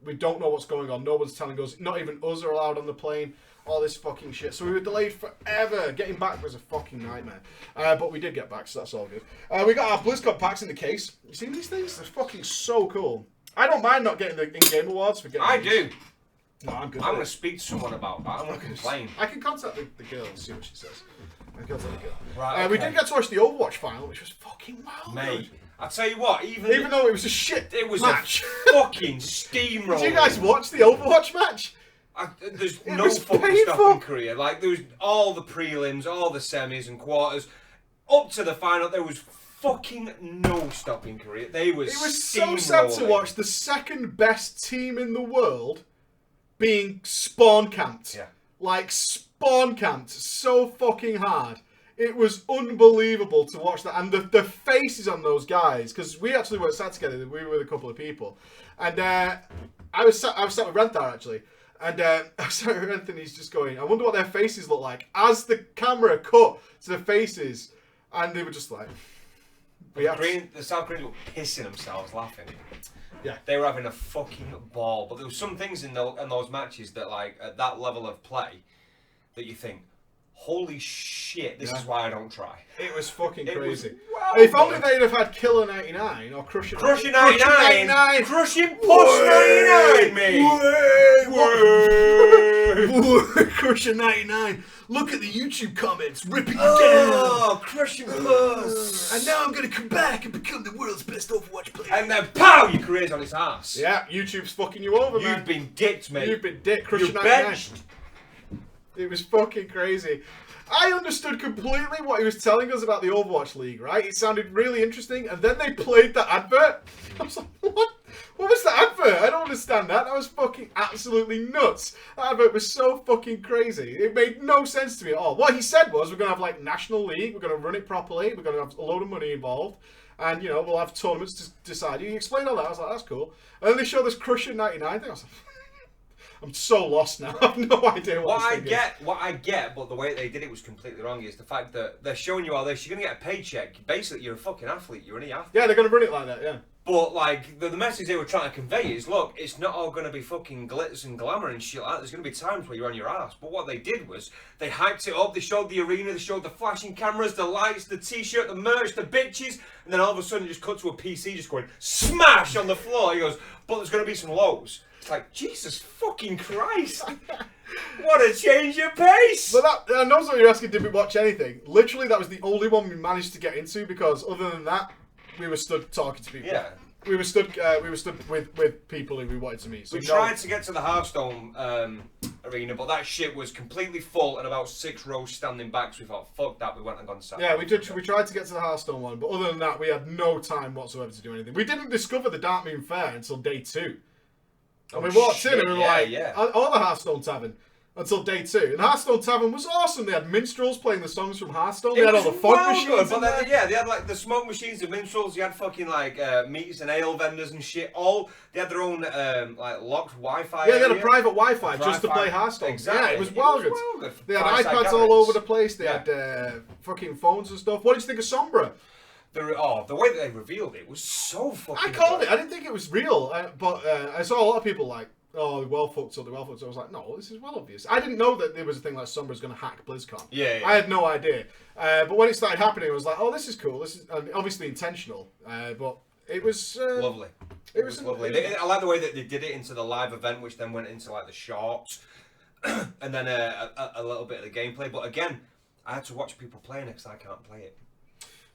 We don't know what's going on. No one's telling us. Not even us are allowed on the plane. All this fucking shit. So we were delayed forever. Getting back was a fucking nightmare. But we did get back, so that's all good. We got our Blizzcon packs in the case. You seen these things? They're fucking so cool. I don't mind not getting the in-game awards for getting these. do. No, I'm good. I'm going to speak to someone about that. I'm going to complain. I can contact the girl and see what she says. I can contact the girl. Right, We did get to watch the Overwatch final, which was fucking wild. Mate, I tell you what, even though it was a shit match. A fucking steamroller. Did you guys watch the Overwatch match? There's no fucking stopping career. Like, there was all the prelims, all the semis and quarters, up to the final. There was fucking no stopping career. It was so sad to watch the second best team in the world being spawn camped. Yeah. Like, spawn camped so fucking hard. It was unbelievable to watch that. And the faces on those guys, because we actually were sat together, we were with a couple of people. And I was sat with Reindheart, actually. And I was sat with Reindheart, and he's just going, I wonder what their faces look like. As the camera cut to the faces, and they were just like... The South Koreans were pissing themselves laughing. Yeah. They were having a fucking ball. But there were some things in those matches that, like, at that level of play, that you think, holy shit, this is why I don't try. It was fucking crazy. If only they'd have had Killer 99 or Crusher 99. Crushing Push 99, mate. Crusher 99. Look at the YouTube comments ripping you down. Oh, Crushing Push. And now I'm going to come back and become the world's best Overwatch player. And then pow, your career's on its ass. Yeah, YouTube's fucking you over, man. You've been dicked, mate. You've been dicked. Crusher 99. Benched. It was fucking crazy. I understood completely what he was telling us about the Overwatch League, right? It sounded really interesting, and then they played that advert. I was like, what? What was that advert? I don't understand that. That was fucking absolutely nuts. That advert was so fucking crazy. It made no sense to me at all. What he said was, we're going to have, like, National League, we're going to run it properly, we're going to have a load of money involved, and, you know, we'll have tournaments to decide. He explained all that. I was like, that's cool. And then they showed this Crusher 99 thing. I was like... I'm so lost now. I have no idea what I get, but the way they did it was completely wrong, is the fact that they're showing you all this, you're going to get a paycheck. Basically, you're a fucking athlete. You're an e-athlete. Yeah, they're going to run it like that, yeah. But, like, the message they were trying to convey is, look, it's not all going to be fucking glitz and glamour and shit like that. There's going to be times where you're on your ass. But what they did was, they hyped it up, they showed the arena, they showed the flashing cameras, the lights, the t-shirt, the merch, the bitches, and then all of a sudden it just cut to a PC just going, smash on the floor. He goes, but there's going to be some lows. It's like, Jesus fucking Christ. What a change of pace. But that, and also you're asking, did we watch anything? Literally, that was the only one we managed to get into, because other than that, we were stood talking to people. Yeah. We were stood with people who we wanted to meet. So we tried to get to the Hearthstone arena, but that shit was completely full and about 6 rows standing back, so we thought, fuck that, we went and gone south. Yeah, we tried to get to the Hearthstone one, but other than that, we had no time whatsoever to do anything. We didn't discover the Dark Moon Fair until day 2. And we walked in and we were like, oh, the Hearthstone Tavern. Until day 2. And Hearthstone Tavern was awesome. They had minstrels playing the songs from Hearthstone. They had all the fog machines in there. Yeah, they had like the smoke machines, the minstrels. You had fucking like meats and ale vendors and shit. They had their own like locked Wi-Fi. Yeah, they had a private Wi-Fi just to play Hearthstone. Exactly. Yeah, it was well good. They had iPads all over the place. They had fucking phones and stuff. What did you think of Sombra? The way that they revealed it was so fucking... I called it. I didn't think it was real. But I saw a lot of people like, oh, they're well fucked up, they're well fucked up. I was like, no, this is well obvious. I didn't know that there was a thing like Sombra's going to hack BlizzCon. Yeah. I had no idea. But when it started happening, I was like, oh, this is cool. This is obviously intentional. But it was... lovely. It was lovely. I like the way that they did it into the live event, which then went into like the shorts. And then a little bit of the gameplay. But again, I had to watch people playing it because I can't play it.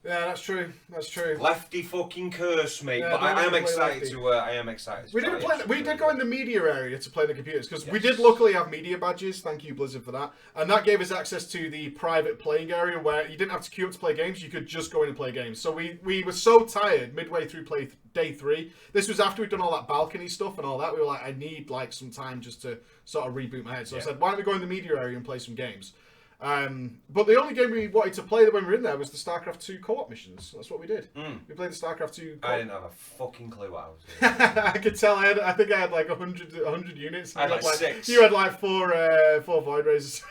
Yeah, that's true. That's true. Lefty fucking curse, mate. Yeah, but I am excited to. I am excited. We didn't play. We did go in the media area to play the computers because we did luckily have media badges. Thank you, Blizzard, for that. And that gave us access to the private playing area where you didn't have to queue up to play games. You could just go in and play games. So we were so tired midway through day 3. This was after we'd done all that balcony stuff and all that. We were like, I need like some time just to sort of reboot my head. So I said, why don't we go in the media area and play some games? But the only game we wanted to play when we were in there was the StarCraft 2 co-op missions. That's what we did. We played the StarCraft 2 co-op. I didn't have a fucking clue what I was doing. I could tell. I think I had like 100 units. I had like 6. You had like 4 Void Raisers.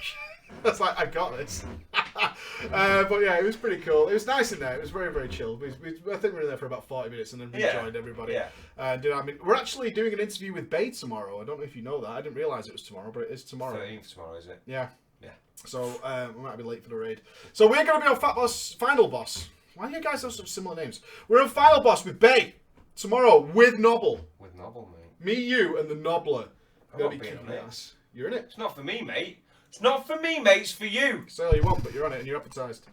That's like, I got this. But yeah, it was pretty cool. It was nice in there. It was very, very chill. I think we were in there for about 40 minutes and then we joined everybody. Yeah. I mean, we're actually doing an interview with Bay tomorrow. I don't know if you know that. I didn't realise it was tomorrow, but it is tomorrow. 13th tomorrow, is it? Yeah. Yeah. So we might be late for the raid. So we're going to be on Fat Boss, Final Boss. Why do you guys have such similar names? We're on Final Boss with Bay tomorrow with Nobble. With Nobble, mate. Me, you, and the Nobbler. I'm not being on it. You're in it. It's not for me, mate. It's not for me, mate. It's for you. Say all you want, but you're on it and you're advertised.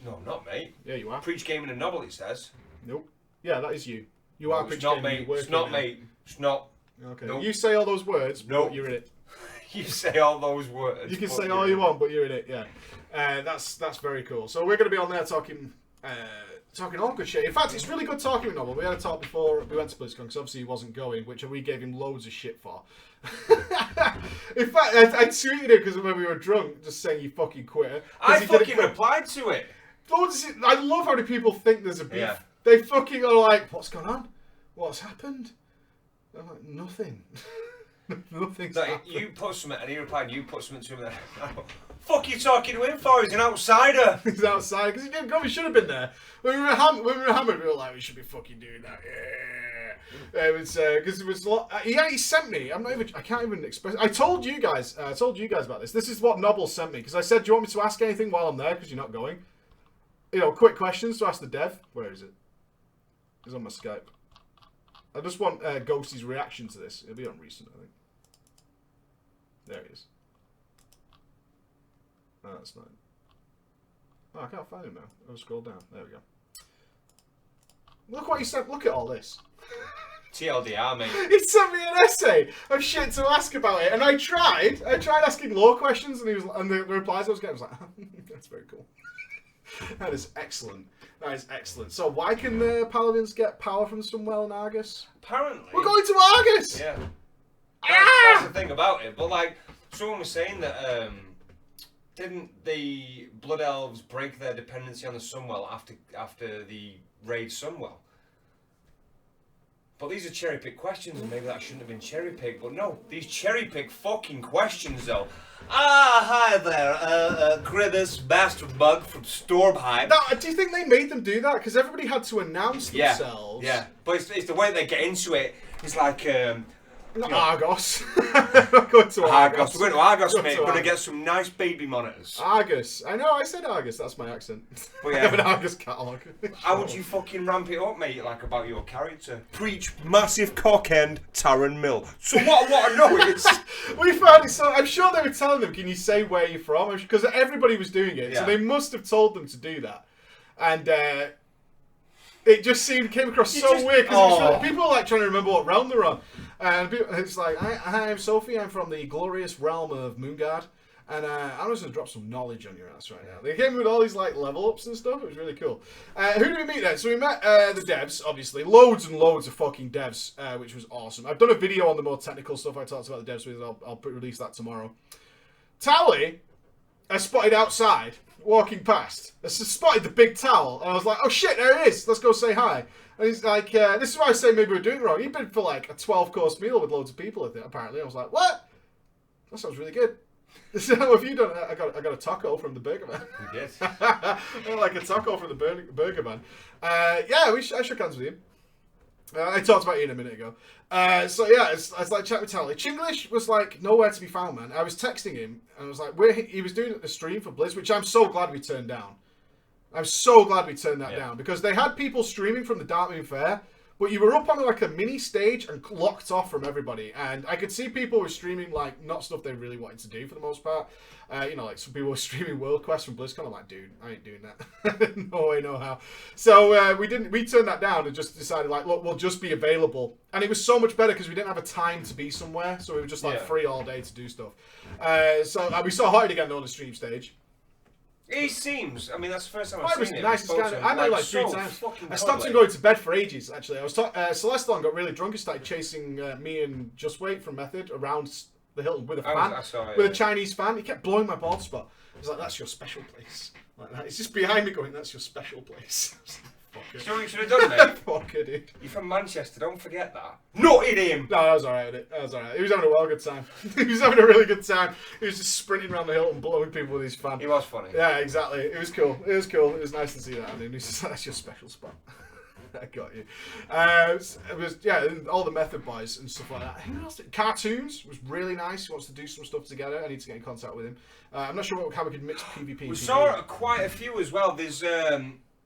No, I'm not, mate. Yeah, you are. Preach gaming and Nobble, it says. Nope. Yeah, that is you. You are It's not me. It's not me. It's not. Okay. Nope. You say all those words, Nope. but you're in it. You say all those words. You can say all you want, but you're in it. Yeah. That's very cool. So we're going to be on there talking all good shit. In fact, it's really good talking with Noble. We had a talk before we went to BlizzCon because obviously he wasn't going, which we gave him loads of shit for. In fact, I tweeted him because when we were drunk, just saying you fucking quitter. I fucking replied to it. I love how many people think there's a beef. Yeah. They fucking are like, what's going on? What's happened? I'm like, nothing. Nothing's happened. You put something, and he replied, and you put something to him. And fuck you talking to him for? He's an outsider. He's outside because he didn't come. He should have been there. When we were hammered, we were like, we should be fucking doing that. Yeah. It was because it was a lot. He sent me. I can't even express. I told you guys about this. This is what Nobble sent me because I said, do you want me to ask anything while I'm there because you're not going? You know, quick questions to ask the dev. Where is it? It's on my Skype. I just want Ghosty's reaction to this. It'll be on recent, I think. There he is. Oh, that's not. Oh, I can't find him now. I'll scroll down. There we go. Look what he sent. Look at all this. TLDR, mate. He sent me an essay of shit to ask about it, and I tried asking lore questions, and the replies I was getting was like, that's very cool. That is excellent. That is excellent. So why can the paladins get power from Sunwell and Argus? Apparently. We're going to Argus! Yeah. That's the thing about it. But like, someone was saying that didn't the Blood Elves break their dependency on the Sunwell after the raid Sunwell? But these are cherry-picked questions, and maybe that shouldn't have been cherry-picked. But no, these cherry-picked fucking questions, though. Hi there, Grievous Bastard Bug from Stormheim. Now, do you think they made them do that? Because everybody had to announce themselves. Yeah, but it's the way they get into it. It's like, Argos. We're going to Argos. We're going to Argos, mate. We're going to get some nice baby monitors. Argus. I know, I said Argus. That's my accent. But yeah. I have an Argus catalogue. How would you fucking ramp it up, mate, like about your character? Preach massive cock-end Taran Mill. So what I know is... We found it, so I'm sure they were telling them, can you say where you're from? Because everybody was doing it, so they must have told them to do that. And it just came across so weird, because people were like trying to remember what realm they're on. And it's like, hi, I'm Sophie, I'm from the glorious realm of Moonguard, and I'm just going to drop some knowledge on your ass right now. They came with all these like level ups and stuff, it was really cool. Who did we meet then? So we met the devs, obviously, loads and loads of fucking devs, which was awesome. I've done a video on the more technical stuff I talked about the devs with, I'll release that tomorrow. Tally, I spotted outside, walking past. I spotted the big towel, and I was like, oh shit, there it is, let's go say hi. And he's like, this is why I say maybe we're doing it wrong. He'd been for like a 12-course meal with loads of people, I think, apparently. I was like, what? That sounds really good. So what have you done? I got a taco from the Burger Man. You did? I got like a taco from the Burger Man. Yeah, I shook hands with him. I talked about you in a minute ago. So yeah, I was like chatting with Tally. Chinglish was like nowhere to be found, man. I was texting him, and I was like, he was doing a stream for Blizz, which I'm so glad we turned down. I'm so glad we turned that down, because they had people streaming from the Darkmoon Fair, but you were up on like a mini stage and locked off from everybody, and I could see people were streaming like not stuff they really wanted to do for the most part. You know, like some people were streaming World Quest from BlizzCon. I'm like, dude, I ain't doing that. No way, no how. So we turned that down and just decided like, look, we'll just be available, and it was so much better because we didn't have a time to be somewhere, so we were just like free all day to do stuff. So we saw Hottie again on the stream stage. He seems. I mean, that's the first time I've seen him. He was nice guy. I met him like 3 times. I stopped him going to bed for ages, actually. I was Celestalon got really drunk and started chasing me and Just Wait from Method around the Hilton with a fan, with a Chinese fan. He kept blowing my bald spot. I was like, that's your special place. Like that. It's just behind me going, that's your special place. Fucker. So you should have done it. Fucker, dude. You're from Manchester, don't forget that. Nutted him! No, that was alright with it. That was alright. He was having a good time. He was having a really good time. He was just sprinting around the hill and blowing people with his fan. He was funny. Yeah, exactly. It was cool. It was cool. It was nice to see that. And he was just like, that's your special spot. I got you. It was, yeah, all the Method boys and stuff like that. Who else? Cartoons was really nice. He wants to do some stuff together. I need to get in contact with him. I'm not sure how we could mix PvP and PvE. We saw quite a few as well. There's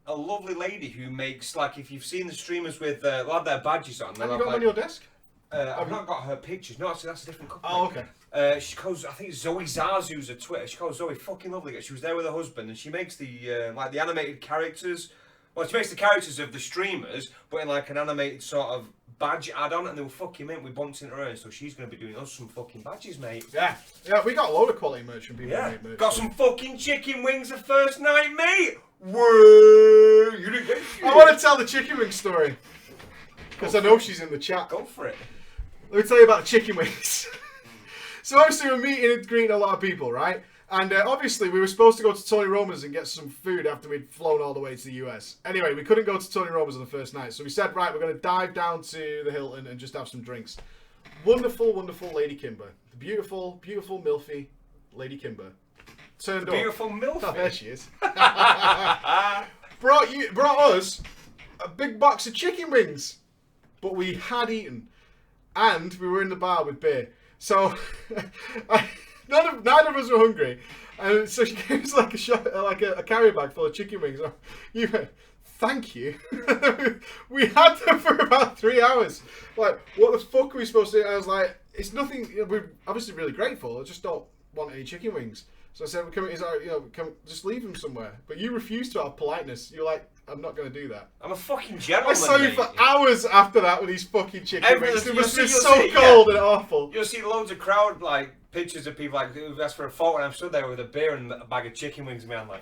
a lovely lady who makes, like, if you've seen the streamers with, they'll have their badges on. Have you got them on your desk? I've not got her pictures. No, actually, that's a different couple. Oh, okay. She calls, I think Zoe Zazu's a Twitter. She calls Zoe fucking lovely. She was there with her husband, and she makes the like the animated characters Well, she makes the characters of the streamers, but in like an animated sort of badge add-on, and they were fucking mint. We bumped into her, and so she's going to be doing us some fucking badges, mate. Yeah, we got a load of quality merch from people who Yeah, make merch. got some fucking chicken wings the first night, mate. Whoa! You didn't get shit. I want to tell the chicken wing story because I know she's in the chat. Go for it. Let me tell you about the chicken wings. So obviously we're meeting and greeting a lot of people, right? And obviously we were supposed to go to Tony Roma's and get some food after we'd flown all the way to the US. Anyway, we couldn't go to Tony Roma's on the first night. So we said, right, we're going to dive down to the Hilton and just have some drinks. Wonderful, wonderful Lady Kimber. The beautiful, beautiful, milfy Lady Kimber. Turned up. Beautiful milfy. Oh, there she is. brought us a big box of chicken wings. But we had eaten. And we were in the bar with beer. So... Neither of us were hungry, and so she gave us like a carrier bag full of chicken wings. You went, thank you. We had them for about 3 hours. Like, what the fuck are we supposed to do? I was like, it's nothing. We're obviously really grateful. I just don't want any chicken wings. So I said, can we just leave them somewhere? But you refused to out of politeness. You're like, I'm not going to do that. I'm a fucking gentleman. I saw you for hours after that with these fucking chicken wings. It must be so see, cold and awful. You'll see loads of crowd like pictures of people like who've asked for a photo, and I'm stood there with a beer and a bag of chicken wings, and I'm like,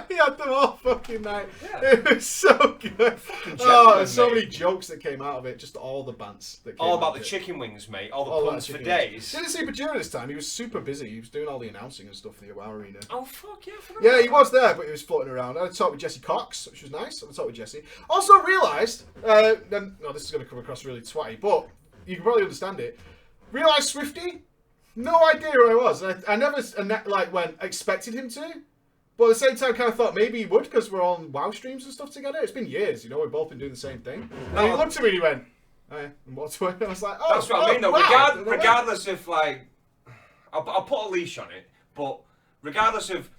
he had them all fucking night. Yeah. It was so good. Oh, there's so many jokes that came out of it. Just all the bants that came all out about of the it. chicken wings, mate. All the All puns that for chicken days. wings. Didn't see Bajura this time. He was super busy. He was doing all the announcing and stuff for the WoW Arena. Oh fuck yeah! Yeah, he was there, but he was floating around. I talked with Jesse Cox, which was nice. I talked with Jesse. Also realised, this is going to come across really twatty, but you can probably understand it. Realised Swifty, no idea who I was. I never expected him to. But at the same time, kind of thought maybe he would because we're on WoW streams and stuff together. It's been years, we've both been doing the same thing. And he looked at me and he went, oh, yeah, and what's away? I was like, oh, that's what I mean, though. Wow. Regardless of like, I'll put a leash on it, but regardless of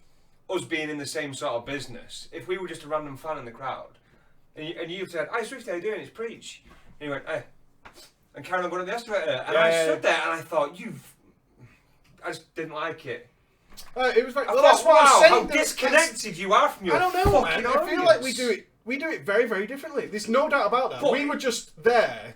us being in the same sort of business, if we were just a random fan in the crowd, and you said, "Hi, Swifty, how you doing? It's Preach," and he went, "Hey," and Karen got on the estimator, and I stood there and I thought, I just didn't like it. It was like, I well, thought, that's what wow, I'm saying. how disconnected you are from your I don't know, fucking man. I feel like we do it very, very differently. There's no doubt about that. But, we were just there,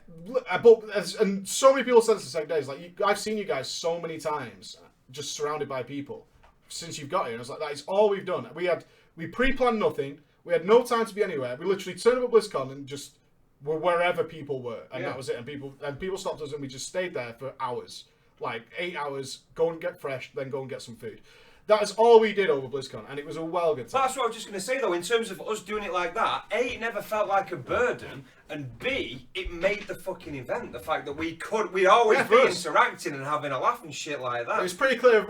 and so many people said this the same days. Like, I've seen you guys so many times, just surrounded by people since you've got here. And I was like, that is all we've done. We pre-planned nothing. We had no time to be anywhere. We literally turned up at BlizzCon and just were wherever people were, and that was it. And people stopped us, and we just stayed there for hours. Like 8 hours, go and get fresh, then go and get some food. That is all we did over BlizzCon, and it was a well good time. That's what I was just going to say, though. In terms of us doing it like that, A, it never felt like a burden, and B, it made the fucking event. The fact that we'd always be interacting and having a laugh and shit like that. It was pretty clear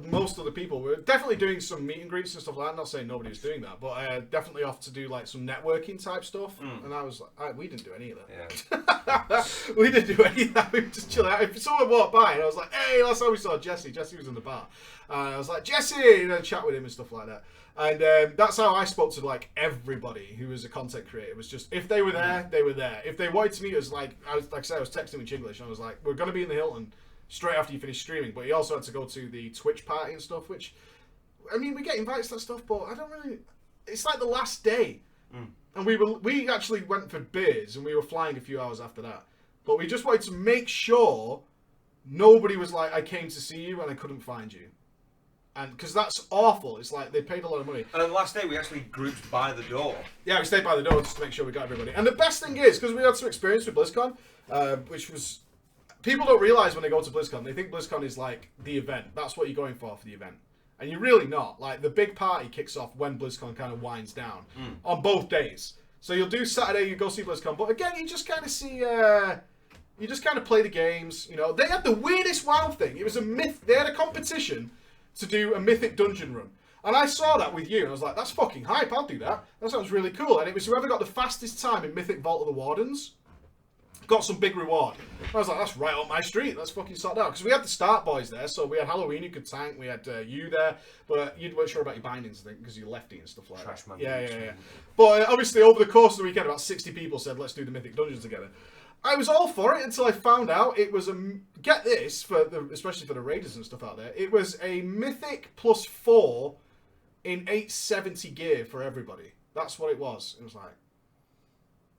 most of the people were definitely doing some meet and greets and stuff like that. I'm not saying nobody was doing that, but definitely off to do like some networking type stuff. And I was like, we didn't do any of that. Yeah. We didn't do any of that. We were just chilling out. If someone walked by and I was like, hey, last time we saw Jesse. Jesse was in the bar. I was like, Jesse, chat with him and stuff like that. And that's how I spoke to like everybody who was a content creator. It was just, if they were there, they were there. If they wanted to meet us, like I was texting with Chinglish, and I was like, we're going to be in the Hilton straight after you finish streaming. But he also had to go to the Twitch party and stuff, which, I mean, we get invited to that stuff, but I don't really, it's like the last day. And we actually went for beers, and we were flying a few hours after that. But we just wanted to make sure nobody was like, I came to see you and I couldn't find you. And because that's awful. It's like they paid a lot of money. And then the last day we actually grouped by the door. Yeah, we stayed by the door just to make sure we got everybody. And the best thing is, because we had some experience with BlizzCon, which was... People don't realise when they go to BlizzCon, they think BlizzCon is like the event. That's what you're going for the event. And you're really not. Like, the big party kicks off when BlizzCon kind of winds down. On both days. So you'll do Saturday, you go see BlizzCon. But again, you just kind of see... you just kind of play the games. You know, they had the weirdest WoW thing. It was a myth. They had a competition to do a mythic dungeon run. And I saw that with you, and I was like, that's fucking hype, I'll do that. That sounds really cool. And it was whoever got the fastest time in Mythic Vault of the Wardens got some big reward. And I was like, that's right up my street, let's fucking sort out. Because we had the Start Boys there, so we had Halloween who could tank, we had you there, but you weren't sure about your bindings, I think, because you're lefty and stuff like Trash that. man. Yeah. But obviously, over the course of the weekend, about 60 people said, let's do the Mythic Dungeons together. I was all for it until I found out it was get this, especially for the Raiders and stuff out there, it was a Mythic +4 in 870 gear for everybody. That's what it was. It was like,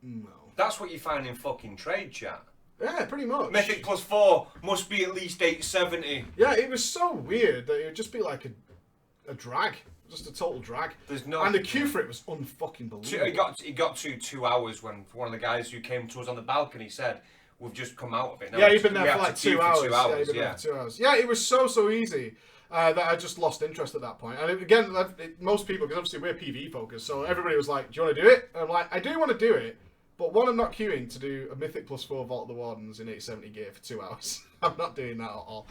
no. That's what you find in fucking trade chat. Yeah, pretty much. Mythic +4 must be at least 870. Yeah, it was so weird that it would just be like a drag. Just a total drag. There's no... And the queue for it was unfucking believable. It got to 2 hours when one of the guys who came to us on the balcony said, we've just come out of it. Now yeah, he'd been there for like 2 hours. Yeah, he'd been there for 2 hours. Yeah, it was so easy that I just lost interest at that point. And again, most people, because obviously we're PvE focused, so everybody was like, do you want to do it? And I'm like, I do want to do it, but one, I'm not queuing to do a Mythic +4 Vault of the Wardens in 870 gear for 2 hours. I'm not doing that at all.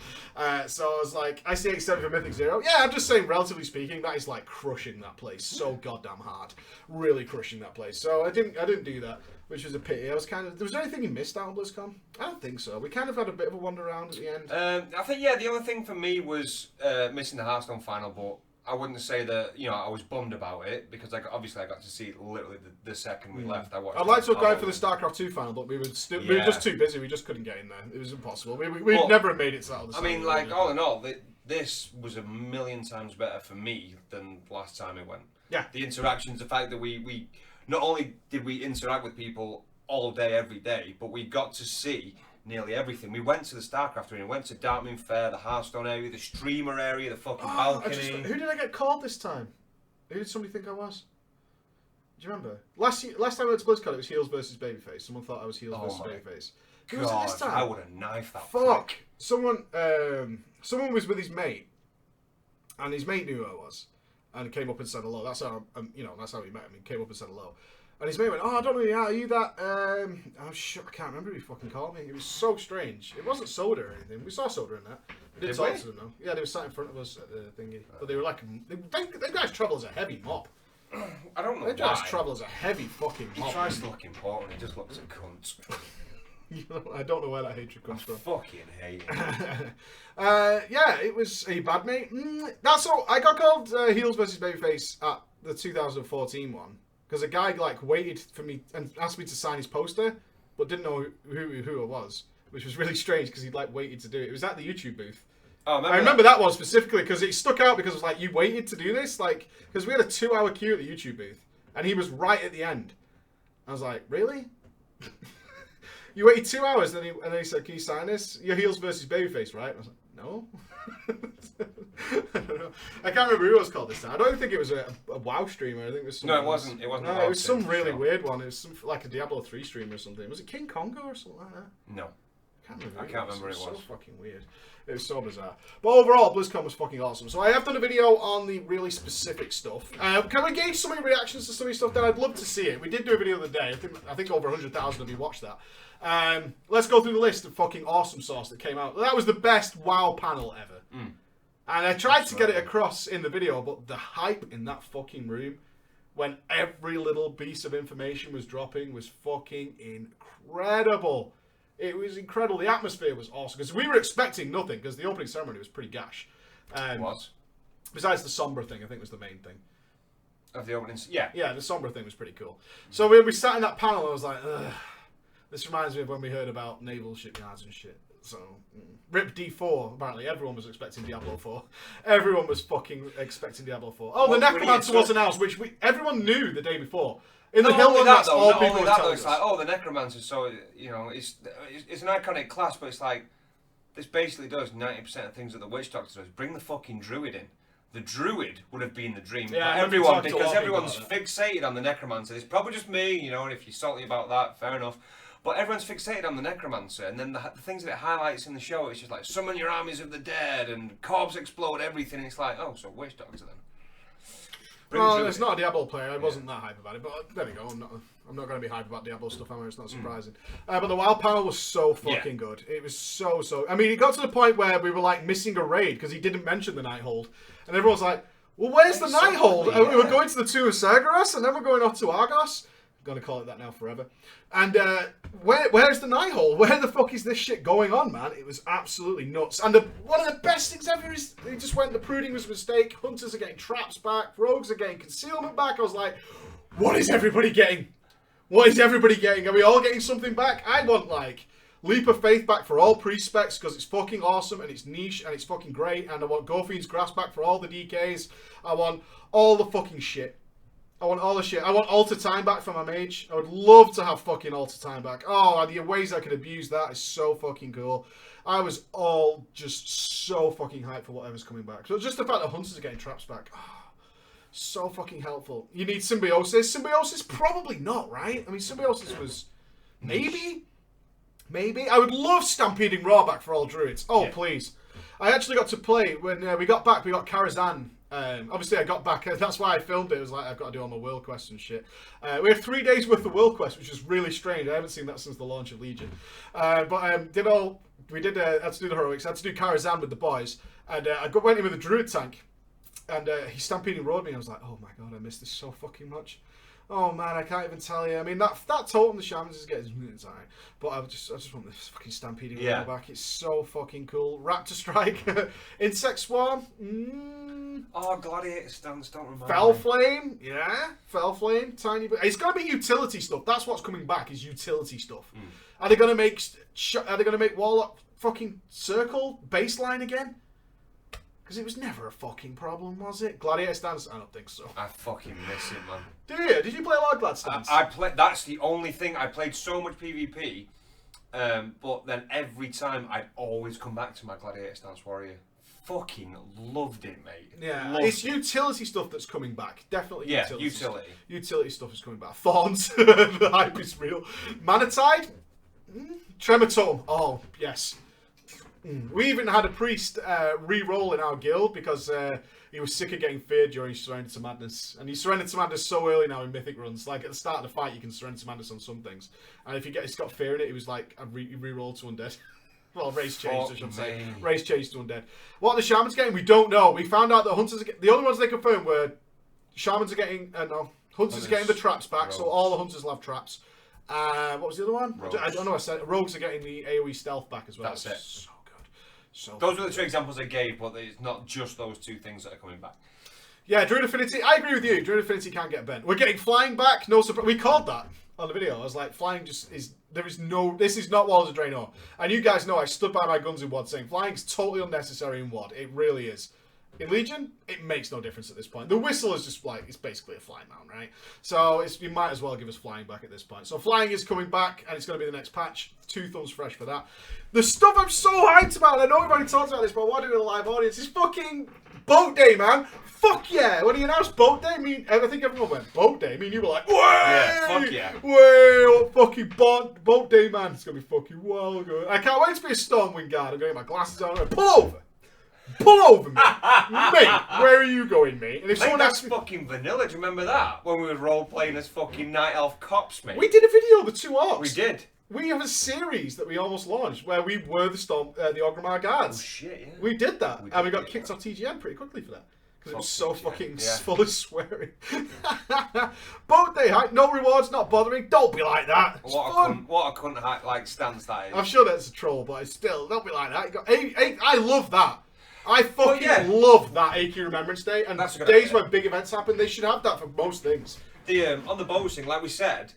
So I was like, I see 870 for Mythic 0. Yeah, I'm just saying, relatively speaking, that is like crushing that place so goddamn hard. Really crushing that place. So I didn't do that, which was a pity. I was kind of... Was there anything you missed out on BlizzCon? I don't think so. We kind of had a bit of a wander around at the end. I think, yeah, the only thing for me was missing the Hearthstone final, but I wouldn't say that, I was bummed about it, because obviously I got to see it literally the second we left. I'd like to have gone for the StarCraft 2 final, but we were just too busy. We just couldn't get in there. It was impossible. We'd never have made it to that. I mean, like, all in all, this was a million times better for me than last time we went. Yeah. The interactions, the fact that we not only did we interact with people all day, every day, but we got to see nearly everything. We went to the StarCraft arena, went to Dartmoor Fair, the Hearthstone area, the streamer area, the fucking balcony. Who did I get called this time? Who did somebody think I was? Do you remember? Last time I went to BlizzCon, it was Heels versus Babyface. Someone thought I was Heels versus Babyface. Who was it this time? I would have knifed that. Fuck! Someone was with his mate, and his mate knew who I was, and came up and said hello. That's how that's how we met him. He came up and said hello. And his mate went, "Oh, I don't know who you are. Are you that?" I'm sure, I can't remember who he fucking called me. It was so strange. It wasn't Soda or anything. We saw Soda in that. We did talk to them though. Yeah, they were sat in front of us at the thingy. But they were like, they guys travel as a heavy mob. I don't know They guys travel as a heavy fucking mob. He tries to look important. He just looks a cunt. I don't know where that hatred comes from. Fucking hate him. Yeah, it was a bad mate. That's all. I got called Heels versus Babyface at the 2014 one. Because a guy like waited for me and asked me to sign his poster, but didn't know who it was, which was really strange because he'd like waited to do it. It was at the YouTube booth. Oh, I remember that one specifically because it stuck out because it was like, you waited to do this, like because we had a 2-hour queue at the YouTube booth and he was right at the end. I was like, really? You waited 2 hours and then he said, "Can you sign this? Your Heels versus Babyface, right?" I was like, "No." I don't know. I can't remember who it was called this time. I don't think it was a WoW streamer. I think it was some. No, it wasn't. It wasn't. No, it was some really weird one. It was some like a Diablo 3 streamer or something. Was it King Congo or something like that? No. I can't remember. It was so fucking weird. It was so bizarre. But overall, BlizzCon was fucking awesome. So I have done a video on the really specific stuff. Can we gauge some of your reactions to some of your stuff? Then I'd love to see it. We did do a video the other day. I think over 100,000 of you watched that. Let's go through the list of fucking awesome sauce that came out. That was the best WoW panel ever. And I tried to get it across in the video, but the hype in that fucking room, when every little piece of information was dropping, was fucking incredible. It was incredible. The atmosphere was awesome, because we were expecting nothing, because the opening ceremony was pretty gash. What? Besides the Sombra thing, I think was the main thing. Of the opening? Yeah. Yeah, the Sombra thing was pretty cool. So we sat in that panel, and I was like, ugh. This reminds me of when we heard about naval shipyards and shit. So, RIP D4, apparently. Everyone was expecting Diablo 4. Everyone was fucking expecting Diablo 4. Oh, the Necromancer was announced, which everyone knew the day before. In the Hill, that's all people were telling us. It's like, oh, the Necromancer, so, it's an iconic class, but it's like, this basically does 90% of things that the Witch Doctor does. Bring the fucking Druid in. The Druid would have been the dream for everyone, because everyone's fixated on the Necromancer. It's probably just me, and if you're salty about that, fair enough. But everyone's fixated on the Necromancer, and then the things that it highlights in the show, it's just like, summon your armies of the dead, and corpse explode everything, and it's like, oh, so Witch Doctor then. Well, it's not a Diablo player, I wasn't that hype about it, but there we go, I'm not going to be hype about Diablo stuff, am I? It's not surprising. But the WoW panel was so fucking good. It was so... I mean, it got to the point where we were, like, missing a raid, because he didn't mention the Nighthold, and everyone's like, well, where's the Nighthold? We were going to the Tomb of Sargeras, and then we're going off to Argos. Gonna call it that now forever. And where's the Nighthold? Where the fuck is this shit going on, man? It was absolutely nuts. And one of the best things ever is they just went, the Prooding was a mistake. Hunters are getting traps back. Rogues are getting concealment back. I was like, what is everybody getting? What is everybody getting? Are we all getting something back? I want like Leap of Faith back for all pre-specs because it's fucking awesome and it's niche and it's fucking great. And I want Gofiend's Grasp back for all the DKs. I want all the fucking shit. I want all the shit. I want alter time back for my mage. I would love to have fucking alter time back. Oh, the ways I could abuse that is so fucking cool. I was all just so fucking hyped for whatever's coming back. So just the fact that hunters are getting traps back. Oh, so fucking helpful. You need symbiosis. Symbiosis? Probably not, right? I mean, symbiosis was maybe. Maybe. I would love stampeding raw back for all druids. Oh, yeah. Please. I actually got to play when we got back. We got Karazhan. Obviously, I got back. That's why I filmed it. It was like, I've got to do all my world quests and shit. We had 3 days worth of world quests, which is really strange. I haven't seen that since the launch of Legion. We had to do the heroics. I had to do Karazhan with the boys. And I went in with a druid tank. And he stampeding rode me. I was like, oh my god, I missed this so fucking much. Oh man, I can't even tell you. I mean, that totem the shamans is getting alright, but I just want this fucking stampeding back. It's so fucking cool. Raptor strike, insect swarm. Oh, gladiator stance. Don't remember. Fell flame, yeah, fell flame. Tiny bit. It's gonna be utility stuff. That's what's coming back is utility stuff. Are they gonna make? Are they gonna make warlock fucking circle baseline again? Because it was never a fucking problem, was it? Gladiator stance? I don't think so. I fucking miss it, man. Do you? Did you play a lot of Glad stance? I played. That's the only thing. I played so much PvP, but then every time I'd always come back to my Gladiator stance warrior. Fucking loved it, mate. Yeah, it's utility stuff that's coming back. Definitely utility. Utility. Utility stuff is coming back. Thorns. The hype is real. Manatide? Tremor Tome. Oh, yes. We even had a priest re-roll in our guild because he was sick of getting feared during Surrender to Madness. And he surrendered to Madness so early now in Mythic runs. Like at the start of the fight, you can surrender to Madness on some things. And if it's got fear in it, he was like, re-rolled to Undead. Well, race changed, I should say. Race changed to Undead. What are the Shamans getting? We don't know. We found out that Hunters are getting... The only ones they confirmed were Shamans are getting... Hunters are getting the traps back, rogues. So all the Hunters will have traps. What was the other one? Rogues. I don't know. I said Rogues are getting the AoE stealth back as well. That's it. So So those were the two examples I gave, but it's not just those two things that are coming back. Yeah, Druid Affinity, I agree with you. Druid Affinity can't get bent. We're getting flying back, no surprise. We called that on the video. I was like, flying just is, there is no, this is not Walls of Draenor. And you guys know I stood by my guns in WoD saying flying is totally unnecessary in WoD. It really is. In Legion, it makes no difference at this point. The whistle is just like, it's basically a flying mount, right? So you might as well give us flying back at this point. So flying is coming back, and it's going to be the next patch. 2 thumbs fresh for that. The stuff I'm so hyped about, I know we've already talked about this, but I want to do it in a live audience, is fucking Boat Day, man. Fuck yeah. When he announced Boat Day, I think everyone went, Boat Day? I mean, you were like, way! Yeah, fuck yeah. Way! What fucking Boat Day, man. It's going to be fucking well good. I can't wait to be a Stormwind guard. I'm going to get my glasses on. I'm going to pull over. Pull over, mate. Mate, where are you going, mate? And if someone that's asks me... fucking vanilla. Do you remember that? When we were role-playing as fucking Night Elf cops, mate. We did a video of the 2 orcs. We did. We have a series that we almost launched where we were the Orgrimmar guards. Oh, shit, yeah. We did that. And we got kicked off TGN pretty quickly for that. Because it was so fucking full of swearing. Boat Day hype, no rewards, not bothering. Don't be like that. It's fun. What a cunt like stance that is. I'm sure that's a troll, but it's still, don't be like that. You got I love that. I fucking love that Aching Remembrance Day, and days when big events happen, they should have that for most things. On the boasting, like we said,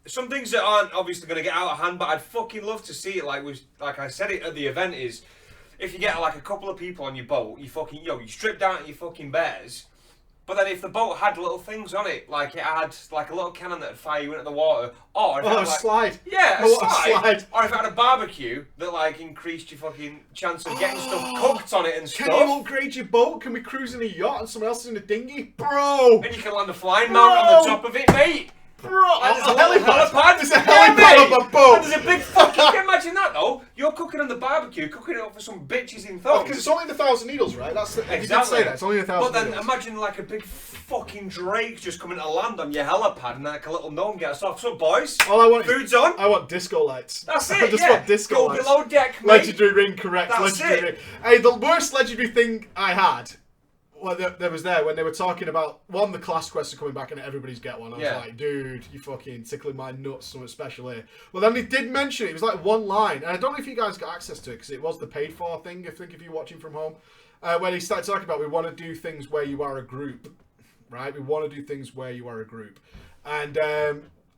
some things that aren't obviously going to get out of hand, but I'd fucking love to see it. Like I said it at the event, is if you get like a couple of people on your boat, you fucking you strip down to your fucking bears. But then if the boat had little things on it, like it had like a little cannon that'd fire you into the water, or if it had, a slide. Yeah, a slide. Or if it had a barbecue that like increased your fucking chance of getting stuff cooked on it and stuff. Can you upgrade your boat? Can we cruise in a yacht and someone else is in a dinghy? Bro! And you can land a flying mount on the top of it, mate! Bro! There's a helipad. There's a helipad on my boat! And there's a big fucking... Can you imagine that though? You're cooking on the barbecue, cooking it up for some bitches in thongs. Because it's only the 1,000 needles, right? That's the, exactly. You did say that. It's only 1,000 needles. But then imagine like a big fucking drake just coming to land on your helipad and like a little gnome gets off. So boys, all I want food's on. I want disco lights. That's it, I just want disco lights. Go below deck, mate. Legendary ring, correct. That's legendary ring. Hey, the worst legendary thing I had... Well, there was when they were talking about, the class quests are coming back and everybody's get one. I was like, dude, you fucking tickling my nuts, something special here. Well, then they did mention it was like one line, and I don't know if you guys got access to it because it was the paid for thing, I think, if you're watching from home, where they started talking about we want to do things where you are a group, right? We want to do things where you are a group. And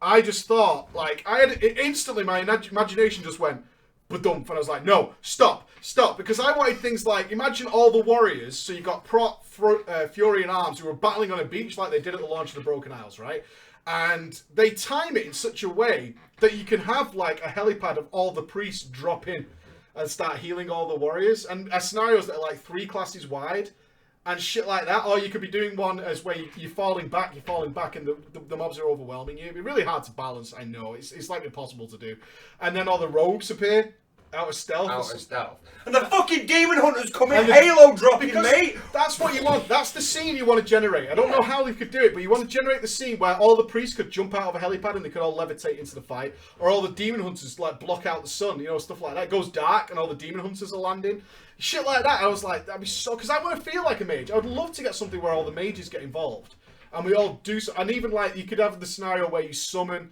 I just thought, like, instantly my imagination just went, ba-dump, and I was like, no, stop. Stop, because I wanted things like, imagine all the warriors, so you've got Prot, Fury and Arms who were battling on a beach like they did at the launch of the Broken Isles, right? And they time it in such a way that you can have like a helipad of all the priests drop in and start healing all the warriors. And scenarios that are like 3 classes wide and shit like that. Or you could be doing one as where you're falling back and the mobs are overwhelming you. It'd be really hard to balance, I know. It's like impossible to do. And then all the rogues appear. Out of stealth. And the fucking demon hunters come in Halo dropping, mate. That's what you want. That's the scene you want to generate. I don't know how they could do it, but you want to generate the scene where all the priests could jump out of a helipad and they could all levitate into the fight, or all the demon hunters like block out the sun, you know, stuff like that. It goes dark and all the demon hunters are landing. Shit like that. I was like, that'd be so, because I want to feel like a mage. I would love to get something where all the mages get involved and we all do so. And even like you could have the scenario where you summon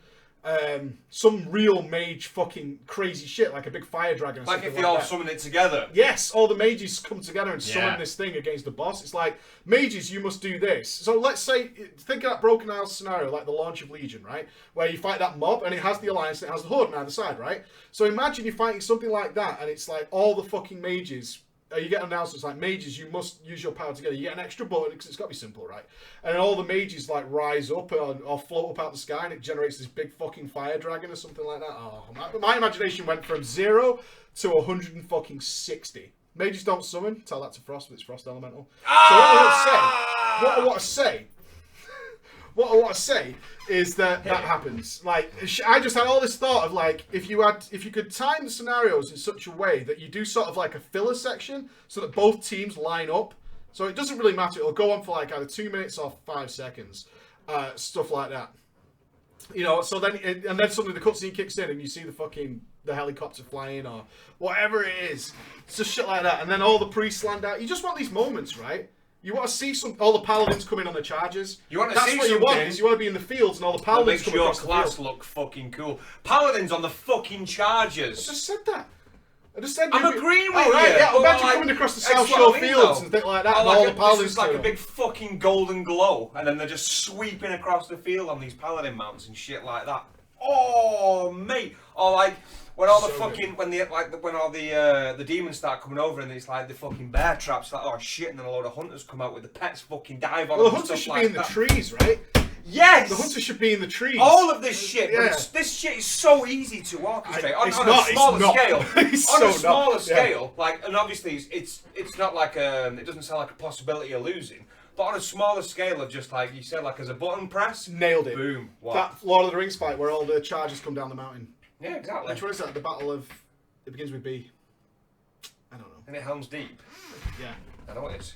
some real mage fucking crazy shit, like a big fire dragon or like something if you all summon it together. Yes, all the mages come together and summon this thing against the boss. It's like, mages, you must do this. So let's say, think of that Broken Isles scenario, like the launch of Legion, right? Where you fight that mob and it has the Alliance and it has the Horde on either side, right? So imagine you're fighting something like that and it's like all the fucking mages. You get announcements like, mages, you must use your power together. You get an extra button, because it's got to be simple, right? And all the mages, like, rise up or float up out the sky, and it generates this big fucking fire dragon or something like that. Oh, my imagination went from 0 to 160. Mages don't summon. Tell that to Frost with its Frost Elemental. So what I want to say is that happens. Like, I just had all this thought of like, if you could time the scenarios in such a way that you do sort of like a filler section so that both teams line up. So it doesn't really matter. It'll go on for like either 2 minutes or 5 seconds, stuff like that. You know. So then, and then suddenly the cutscene kicks in and you see the helicopter flying or whatever it is. It's just shit like that. And then all the priests land out. You just want these moments, right? You want to see all the paladins come in on the charges. You want to That's see what you want. Is you want to be in the fields and all the paladins come across the field. Makes your class look fucking cool. Paladins on the fucking charges. I just said that. I'm agreeing with you. Right, yeah, imagine like, coming across the South Shore fields and things like that, and all the paladins. It's like a big fucking golden glow, and then they're just sweeping across the field on these paladin mounts and shit like that. Oh, mate. Or like when all the fucking when all the demons start coming over and it's like the fucking bear traps, like, oh shit, and then a load of hunters come out with the pets fucking dive on them. Well, the hunters should be in the trees, right? Yes! The hunters should be in the trees. All of this shit, but this shit is so easy to orchestrate on a smaller scale. On a smaller scale, like, and obviously it's not like it doesn't sound like a possibility of losing. But on a smaller scale of just like you said, like as a button press, nailed it. Boom. What? That Lord of the Rings fight where all the charges come down the mountain. Yeah, exactly. Which one is that? The Battle of... It begins with B. I don't know. And it Helm's Deep. Yeah. I know it is.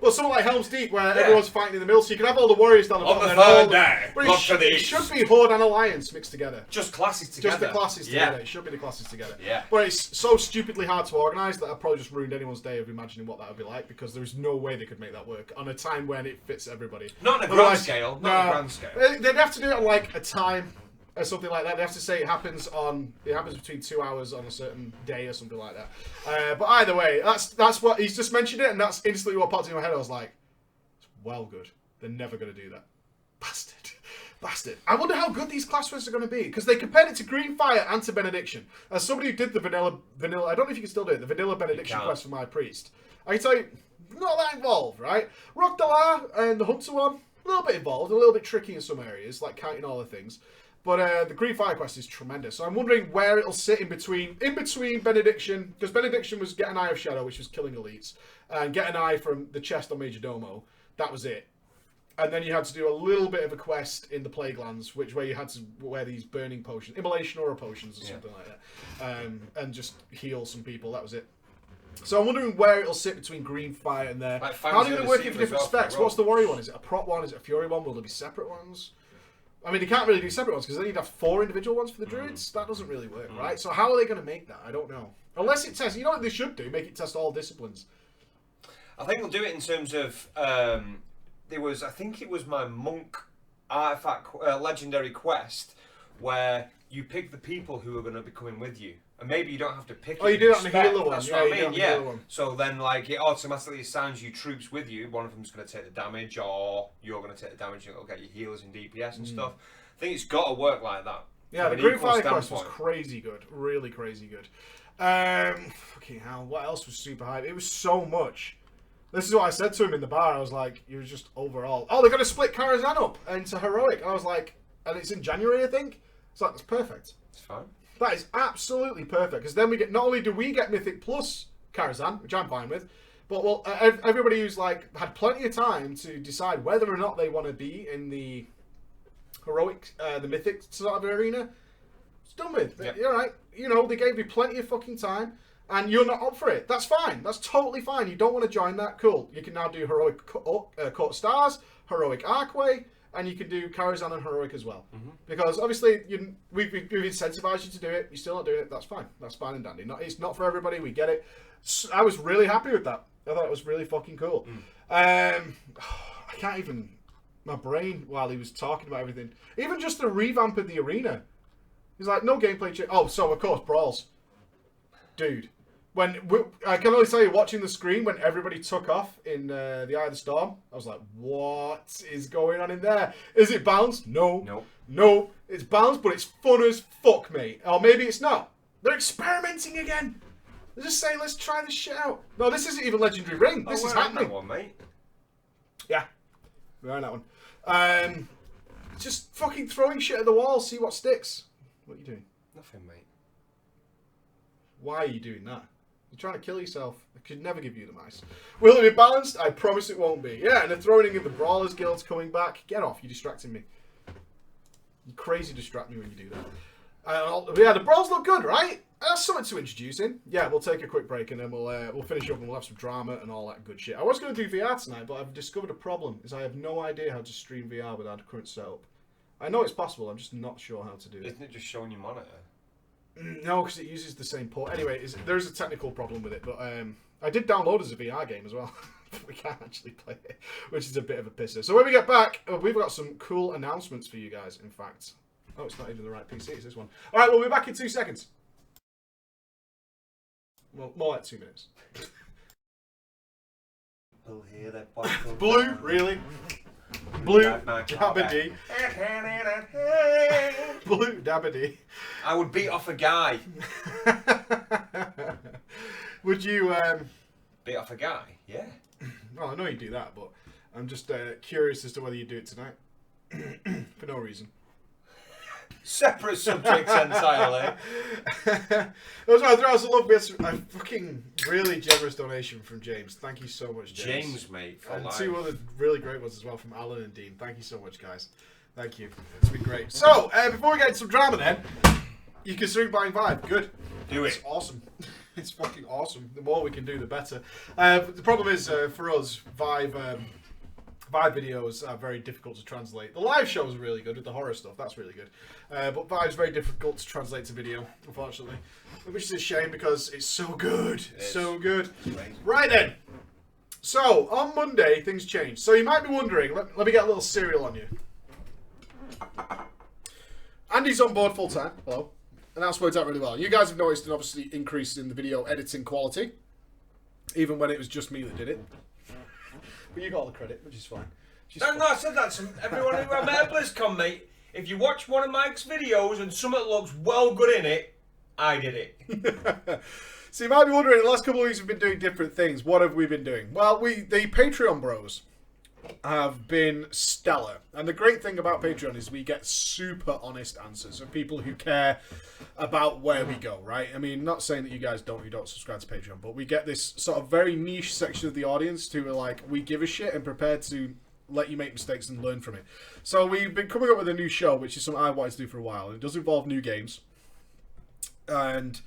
Well, something like Helm's Deep where everyone's fighting in the middle, so you can have all the warriors down the bottom. On the third day, but it should be Horde and Alliance mixed together. Just classes together. Just the classes together. It should be the classes together. Yeah. But it's so stupidly hard to organise that I've probably just ruined anyone's day of imagining what that would be like, because there's no way they could make that work on a time when it fits everybody. Not on a grand scale. Not on a grand scale. They'd have to do it on like a time or something like that. They have to say it happens between 2 hours on a certain day or something like that. But either way, that's what he's just mentioned it, and that's instantly what popped in my head. I was like, it's well good. They're never going to do that. Bastard. I wonder how good these class quests are going to be, because they compared it to Green Fire and to Benediction. As somebody who did the vanilla, I don't know if you can still do it, the vanilla Benediction quest for my priest. I can tell you, not that involved, right? Rock Dalar and the Hunter one, a little bit involved, a little bit tricky in some areas, like counting all the things. But the Green Fire quest is tremendous. So I'm wondering where it'll sit in between Benediction, because Benediction was get an Eye of Shadow, which was killing elites, and get an eye from the chest on Major Domo. That was it. And then you had to do a little bit of a quest in the Plaguelands, where you had to wear these burning potions, immolation aura potions or something like that, and just heal some people. That was it. So I'm wondering where it'll sit between Green Fire and there. Like, how do they work in different specs? What's the Warrior one? Is it a prop one? Is it a Fury one? Will there be separate ones? I mean, they can't really do separate ones because then you'd have 4 individual ones for the druids. That doesn't really work, right? So how are they going to make that? I don't know. Unless it tests, you know what they should do? Make it test all disciplines. I think they'll do it in terms of I think it was my monk artifact legendary quest where you pick the people who are going to be coming with you. And maybe you don't have to pick it. Oh, you do that on the healer one. That's what I mean, yeah. So then, like, it automatically assigns you troops with you. One of them's going to take the damage, or you're going to take the damage and it'll get your healers and DPS and stuff. I think it's got to work like that. Yeah, the Green Fire quest was crazy good. Really crazy good. Fucking hell, what else was super hype? It was so much. This is what I said to him in the bar. I was like, you're just overall. Oh, they're going to split Karazhan up into Heroic. I was like, and it's in January, I think. It's like, that's perfect. It's fine. That is absolutely perfect. Because then we get, not only do we get Mythic Plus Karazhan, which I'm fine with, but well, everybody who's like had plenty of time to decide whether or not they want to be in the Heroic, the Mythic sort of arena, it's done with. Yep. You're right. You know, they gave you plenty of fucking time. And you're not up for it. That's fine. That's totally fine. You don't want to join that. Cool. You can now do Heroic Court Stars, Heroic Archway, and you can do Karazhan and Heroic as well. Mm-hmm. Because obviously we've incentivized you to do it. You're still not doing it. That's fine. That's fine and dandy. It's not for everybody. We get it. So I was really happy with that. I thought it was really fucking cool. I can't even... My brain, while he was talking about everything. Even just the revamp of the arena. He's like, no gameplay change. Oh, so of course, brawls. Dude. I can only tell you, watching the screen when everybody took off in the Eye of the Storm, I was like, what is going on in there? Is it balanced? No. No, it's balanced, but it's fun as fuck, mate. Or maybe it's not. They're experimenting again. They're just saying, let's try this shit out. No, this isn't even Legendary Ring. This is happening. That one, mate. Yeah, we're on that one. Just fucking throwing shit at the wall, see what sticks. What are you doing? Nothing, mate. Why are you doing that? You're trying to kill yourself. I could never give you the mice. Will it be balanced? I promise it won't be. Yeah, and the throwing in the Brawlers Guild's coming back. Get off, you're distracting me. You crazy distract me when you do that. Yeah, the Brawls look good, right? That's something to introduce in. Yeah, we'll take a quick break and then we'll finish up and we'll have some drama and all that good shit. I was going to do VR tonight, but I've discovered a problem, is I have no idea how to stream VR with our current setup. I know it's possible, I'm just not sure how to do it. Isn't it just showing your monitor? No, because it uses the same port. Anyway, there's a technical problem with it, but I did download it as a VR game as well. We can't actually play it, which is a bit of a pisser. So when we get back, we've got some cool announcements for you guys, in fact. Oh, it's not even the right PC, it's this one. All right, we'll be back in 2 seconds. Well, more like 2 minutes. We'll hear that Blue, really? Blue Dabbity. Blue Dabbity. I would beat off a guy. Would you... Beat off a guy? Yeah. Well, I know you do that, but I'm just curious as to whether you do it tonight. For no reason. Separate subjects entirely. That was my throw. I love this. A fucking really generous donation from James. Thank you so much, James. James, mate. For and life. 2 other really great ones as well from Alan and Dean. Thank you so much, guys. Thank you. It's been great. So, before we get into some drama then, you can swing buying Vive. Good. Do it. It's awesome. It's fucking awesome. The more we can do, the better. The problem is, for us, Vive videos are very difficult to translate. The live shows are really good with the horror stuff. That's really good. But Vive's very difficult to translate to video, unfortunately. Which is a shame because it's so good. So good. Right then. So, on Monday, things changed. So you might be wondering, let me get a little cereal on you. Andy's on board full time. Hello. And that's worked out really well. You guys have noticed an obviously increase in the video editing quality. Even when it was just me that did it. But you got all the credit, which is fine. No, I said that to everyone who I met at Blizzcon, mate. If you watch one of Mike's videos and something looks well good in it, I did it. So you might be wondering, the last couple of weeks we've been doing different things. What have we been doing? Well, the Patreon bros have been stellar. And the great thing about Patreon is we get super honest answers of people who care about where we go, right? I mean, not saying that you guys don't subscribe to Patreon, but we get this sort of very niche section of the audience who are like, we give a shit and prepared to let you make mistakes and learn from it. So we've been coming up with a new show, which is something I wanted to do for a while. It does involve new games. And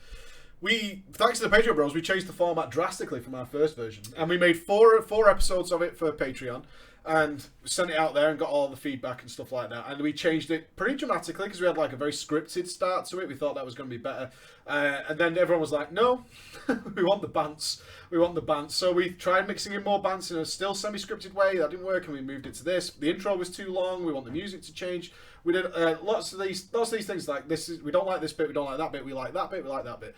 thanks to the Patreon bros, we changed the format drastically from our first version. And we made four episodes of it for Patreon. And sent it out there and got all the feedback and stuff like that. And we changed it pretty dramatically because we had like a very scripted start to it. We thought that was going to be better. And then everyone was like, no, we want the Bants. We want the Bants. So we tried mixing in more Bants in a still semi-scripted way. That didn't work and we moved it to this. The intro was too long. We want the music to change. We did lots of these things like this. We don't like this bit. We don't like that bit. We like that bit. We like that bit.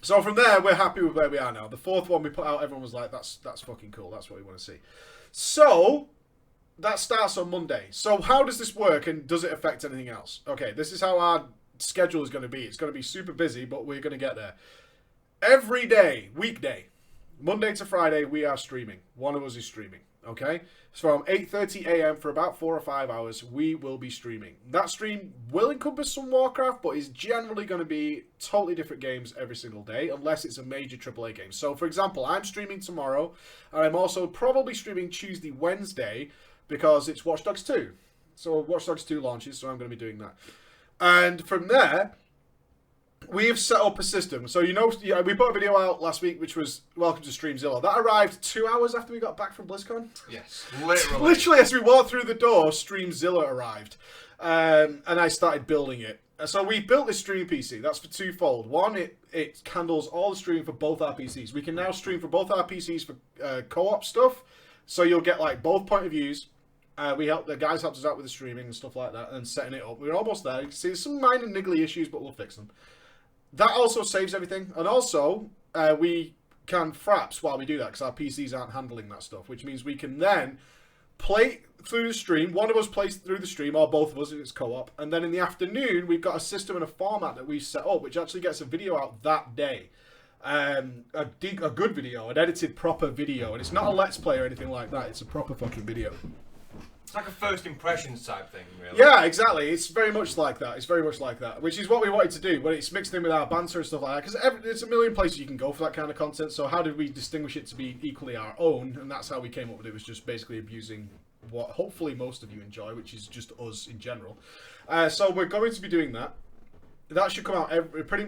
So from there, we're happy with where we are now. The 4th one we put out, everyone was like, that's fucking cool. That's what we want to see. So, that starts on Monday. So how does this work and does it affect anything else? Okay, this is how our schedule is going to be. It's going to be super busy, but we're going to get there. Every day, weekday, Monday to Friday, we are streaming. One of us is streaming, okay? So from 8:30 a.m. for about 4 or 5 hours, we will be streaming. That stream will encompass some Warcraft, but is generally going to be totally different games every single day, unless it's a major AAA game. So, for example, I'm streaming tomorrow, and I'm also probably streaming Tuesday, Wednesday, because it's Watch Dogs 2. So Watch Dogs 2 launches, so I'm going to be doing that. And from there, we have set up a system. So, you know, we put a video out last week, which was Welcome to Streamzilla. That arrived 2 hours after we got back from Blizzcon. Yes, literally. Literally, as we walked through the door, Streamzilla arrived. And I started building it. So we built this streaming PC. That's for twofold. One, it handles all the streaming for both our PCs. We can now stream for both our PCs for co-op stuff. So you'll get like both point of views. The guys helped us out with the streaming and stuff like that and setting it up. We're almost there. You can see there's some minor niggly issues, but we'll fix them. That also saves everything. And also, we can fraps while we do that because our PCs aren't handling that stuff, which means we can then play through the stream. One of us plays through the stream, or both of us if it's co-op. And then in the afternoon, we've got a system and a format that we've set up, which actually gets a video out that day. A good video, an edited proper video. And it's not a Let's Play or anything like that. It's a proper fucking video. It's like a first impressions type thing, really. Yeah, exactly. It's very much like that. It's very much like that, which is what we wanted to do, but it's mixed in with our banter and stuff like that, because there's a million places you can go for that kind of content, so how did we distinguish it to be equally our own? And that's how we came up with it, was just basically abusing what hopefully most of you enjoy, which is just us in general. So we're going to be doing that. That should come out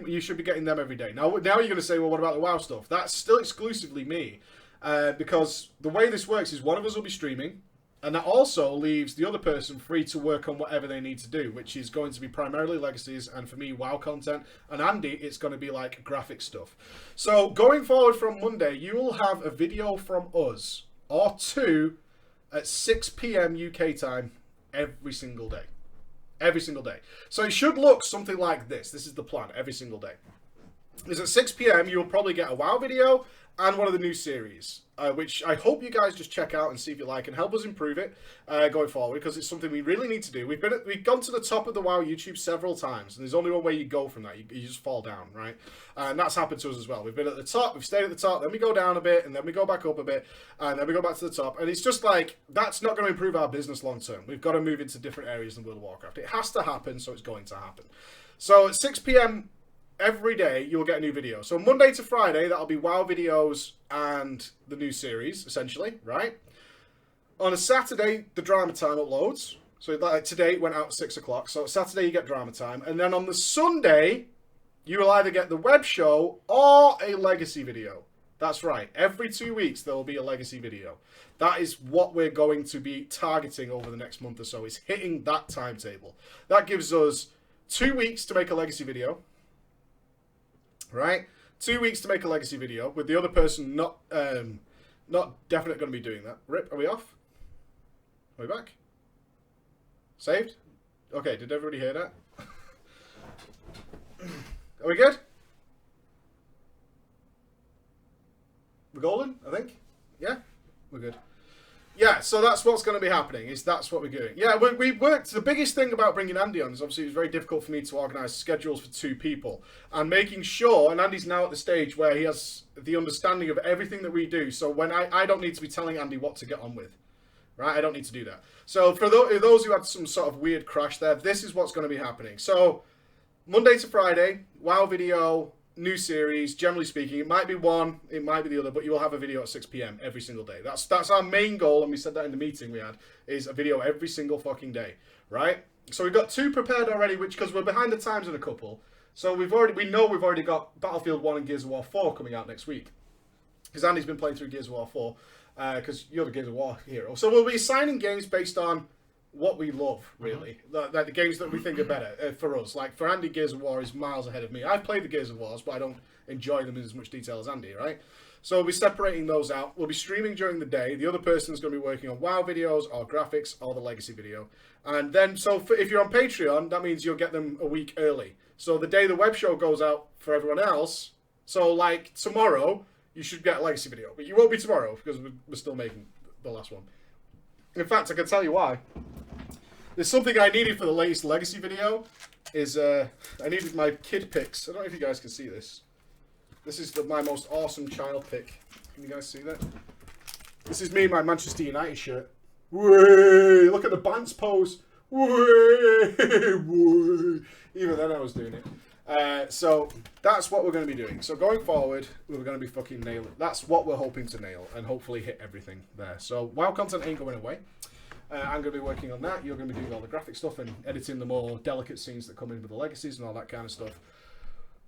you should be getting them every day. Now you're going to say, well, what about the WoW stuff? That's still exclusively me, because the way this works is one of us will be streaming, and that also leaves the other person free to work on whatever they need to do, which is going to be primarily legacies, and for me, WoW content. And Andy, it's going to be like graphic stuff. So going forward from Monday, you will have a video from us, or two, at 6 p.m. UK time every single day. Every single day. So it should look something like this. This is the plan every single day. Is at 6 p.m. you'll probably get a WoW video and one of the new series, which I hope you guys just check out and see if you like and help us improve it going forward, because it's something we really need to do. We've gone to the top of the WoW YouTube several times, and there's only one way you go from that. You just fall down, right? And that's happened to us as well. We've been at the top, we've stayed at the top, then we go down a bit, and then we go back up a bit, and then we go back to the top. And it's just like, that's not going to improve our business long term. We've got to move into different areas in World of Warcraft. It has to happen, so it's going to happen. So at 6 p.m. every day, you'll get a new video. So Monday to Friday, that'll be WoW videos and the new series, essentially, right? On a Saturday, the Drama Time uploads. So like today, it went out at 6 o'clock. So Saturday, you get Drama Time. And then on the Sunday, you will either get the web show or a legacy video. That's right. Every 2 weeks, there will be a legacy video. That is what we're going to be targeting over the next month or so, is hitting that timetable. That gives us 2 weeks to make a legacy video. Right? 2 weeks to make a legacy video, with the other person not definitely going to be doing that. Rip, are we off? Are we back? Saved? Okay, did everybody hear that? Are we good? We're golden, I think? Yeah? We're good. Yeah, so that's what's going to be happening, that's what we're doing. Yeah, we worked, the biggest thing about bringing Andy on is obviously it was very difficult for me to organise schedules for two people. And making sure, and Andy's now at the stage where he has the understanding of everything that we do, so when I don't need to be telling Andy what to get on with. Right, I don't need to do that. So for those who had some sort of weird crash there, this is what's going to be happening. So, Monday to Friday, WoW video, new series, generally speaking. It might be one, it might be the other, but you will have a video at 6 p.m. every single day. That's our main goal, and we said that in the meeting we had, is a video every single fucking day, right? So we've got two prepared already, which, because we're behind the times in a couple, so we know we've already got Battlefield 1 and Gears of War 4 coming out next week. Because Andy's been playing through Gears of War 4, because you're the Gears of War hero. So we'll be assigning games based on what we love, really. The games that we think are better for us. Like, for Andy, Gears of War is miles ahead of me. I've played the Gears of Wars, but I don't enjoy them in as much detail as Andy, right? So we'll be separating those out. We'll be streaming during the day. The other person's going to be working on WoW videos, or graphics, or the legacy video. And then, so if you're on Patreon, that means you'll get them a week early. So the day the web show goes out for everyone else, so like tomorrow, you should get a legacy video. But you won't be tomorrow, because we're still making the last one. In fact, I can tell you why. There's something I needed for the latest Legacy video. Is I needed my kid pics. I don't know if you guys can see this. This is my most awesome child pic. Can you guys see that? This is me in my Manchester United shirt. Whey! Look at the Bants pose. Whey! Whey! Even then I was doing it. So that's what we're going to be doing. So going forward, we're going to be fucking nailing. That's what we're hoping to nail and hopefully hit everything there. So WoW content ain't going away. I'm going to be working on that. You're going to be doing all the graphic stuff and editing the more delicate scenes that come in with the legacies and all that kind of stuff.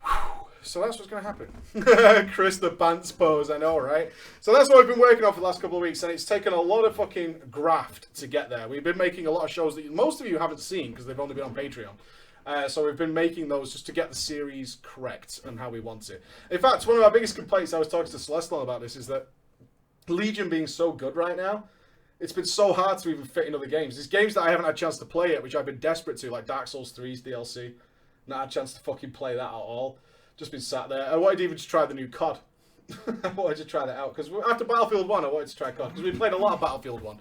Whew. So that's what's going to happen. Chris, the Bants pose, I know, right? So that's what we've been working on for the last couple of weeks, and it's taken a lot of fucking graft to get there. We've been making a lot of shows that most of you haven't seen because they've only been on Patreon. So we've been making those just to get the series correct and how we want it. In fact, one of our biggest complaints, I was talking to Celestalon about this, is that Legion being so good right now, it's been so hard to even fit in other games. There's games that I haven't had a chance to play yet, which I've been desperate to, like Dark Souls 3's DLC. Not had a chance to fucking play that at all. Just been sat there. I wanted even to try the new COD. I wanted to try that out. Because after Battlefield 1, I wanted to try COD. Because we played a lot of Battlefield 1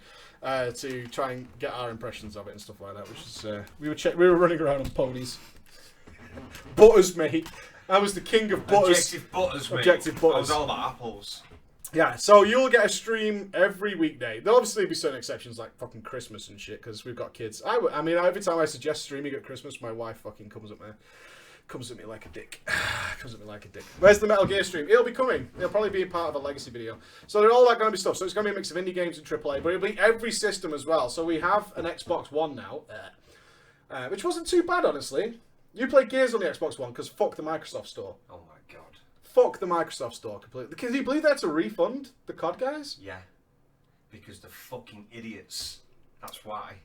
to try and get our impressions of it and stuff like that. Which is, we were running around on ponies. Butters, mate. I was the king of butters. Objective butters, mate. Objective butters. I was all about apples. Yeah, so you'll get a stream every weekday. There'll obviously be certain exceptions like fucking Christmas and shit because we've got kids. I mean, every time I suggest streaming at Christmas, my wife fucking comes at me like a dick. Comes at me like a dick. Where's the Metal Gear stream? It'll be coming. It'll probably be a part of a Legacy video. So they're all that going to be stuff. So it's going to be a mix of indie games and AAA, but it'll be every system as well. So we have an Xbox One now, which wasn't too bad, honestly. You play Gears on the Xbox One because fuck the Microsoft Store. Oh my god. Fuck the Microsoft Store completely. Can you believe they had to refund the COD guys? Yeah. Because they're fucking idiots. That's why.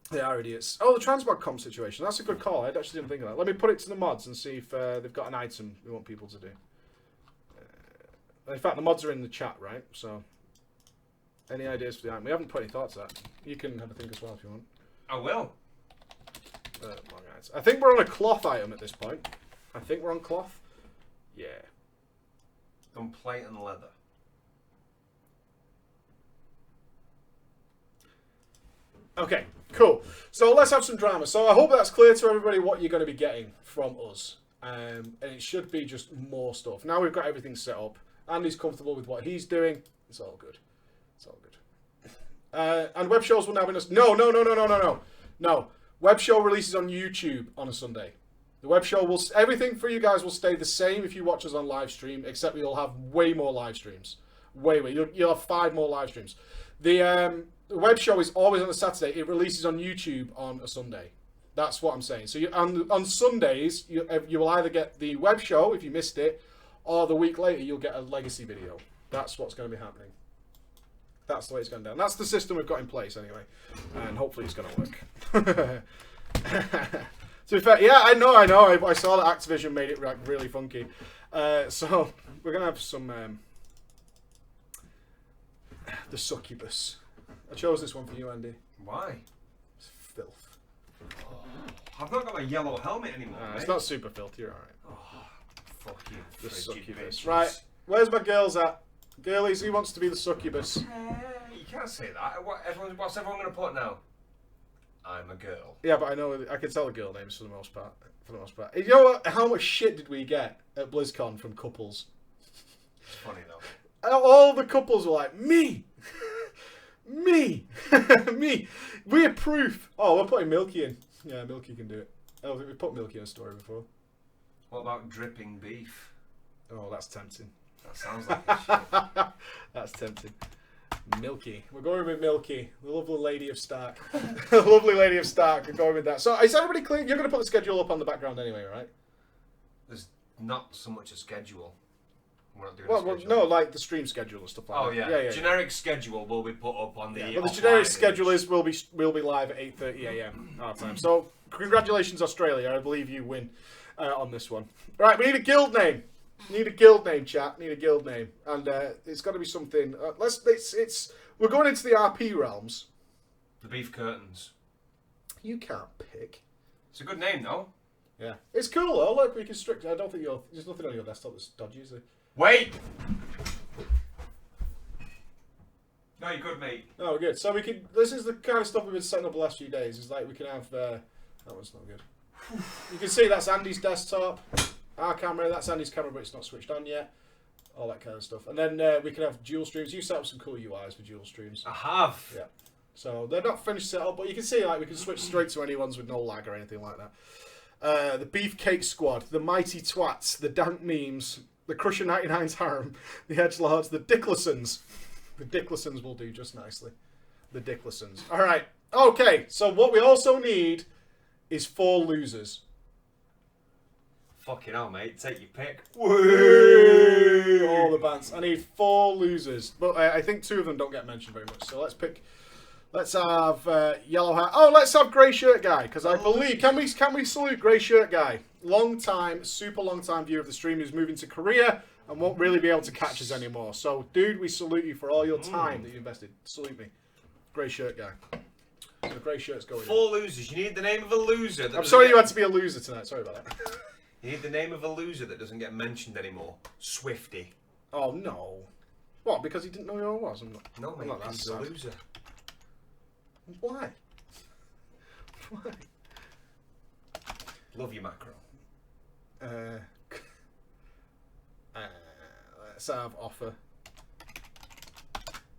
They are idiots. Oh, the Transmog comp situation. That's a good call. I actually didn't think of that. Let me put it to the mods and see if they've got an item we want people to do. In fact, the mods are in the chat, right? So, any ideas for the item? We haven't put any thoughts at. You can have a think as well if you want. I will. I think we're on a cloth item at this point. I think we're on cloth. Yeah. On plate and leather. Okay, cool. So let's have some drama. So I hope that's clear to everybody what you're going to be getting from us. And it should be just more stuff. Now we've got everything set up. Andy's comfortable with what he's doing. It's all good. It's all good. And web shows will now be... No. Web show releases on YouTube on a Sunday. The web show will... Everything for you guys will stay the same if you watch us on live stream, except we'll have way more live streams. Way. You'll have 5 more live streams. The web show is always on a Saturday. It releases on YouTube on a Sunday. That's what I'm saying. So on Sundays, you will either get the web show, if you missed it, or the week later, you'll get a Legacy video. That's what's going to be happening. That's the way it's going down. That's the system we've got in place, anyway. And hopefully it's going to work. To be fair, yeah, I know. I saw that Activision made it really funky. So we're going to have some... the Succubus. I chose this one for you, Andy. Why? It's filth. Oh, I've not got my yellow helmet anymore. It's not super filth, you're alright. Oh, fuck you, The frigid Succubus. bitches. Right, where's my girls at? Girlies, who wants to be the Succubus? You can't say that. What's everyone going to put now? I'm a girl. Yeah, but I can tell the girl names for the most part. You know what? How much shit did we get at BlizzCon from couples? It's funny though. All the couples were like, me! Me! Me! We approve! Oh, we're putting Milky in. Yeah, Milky can do it. I don't think we put Milky in a story before. What about dripping beef? Oh, that's tempting. That sounds like a shit. That's tempting. Milky. We're going with Milky. The lovely lady of Stark. The lovely lady of Stark. We're going with that. So, is everybody clear? You're going to put the schedule up on the background anyway, right? There's not so much a schedule. We're not doing Well, a schedule. no, like the stream schedule and stuff like that. Oh yeah. Generic schedule will be put up on the. Yeah, but the generic schedule is we'll be live at 8:30 a.m. our time. So congratulations, Australia! I believe you win on this one. Right, we need a guild name. Need a guild name, chat. Need a guild name, and it's got to be something. We're going into the RP realms. The beef curtains. You can't pick. It's a good name though. Yeah, it's cool though. Look, we can strict. I don't think there's nothing on your desktop that's dodgy, is there? Wait! No, you're good, mate. No, we're good. So we can. This is the kind of stuff we've been setting up the last few days. Is like we can have. That one's not good. You can see that's Andy's desktop. Our camera. That's Andy's camera, but it's not switched on yet. All that kind of stuff. And then we can have dual streams. You set up some cool UIs for dual streams. I have. Yeah. So they're not finished set up, but you can see like we can switch straight to any ones with no lag or anything like that. The Beefcake Squad, the Mighty Twats, the Dank Memes, the Crusher 99's Harem, the Edgelords, the Dicklersons. The Dicklersons will do just nicely. The Dicklersons. Alright. Okay, so what we also need is 4 losers. Fucking hell, mate. Take your pick. Woo! All the Bants. I need 4 losers. But I think 2 of them don't get mentioned very much. So let's pick... Let's have Yellow Hat. Oh, let's have Grey Shirt Guy. Because I believe... Can we salute Grey Shirt Guy? Long time, super long time viewer of the stream who's moving to Korea and won't really be able to catch us anymore. So, dude, we salute you for all your time that you invested. Salute me. Grey Shirt Guy. So the grey shirt's going 4 losers. You need the name of a loser. I'm sorry you had to be a loser tonight. Sorry about that. You need the name of a loser that doesn't get mentioned anymore. Swifty. Oh, no. What, because he didn't know who I was? No, mate, he's a loser. Why? Why? Love you, macro. Let's have Offer.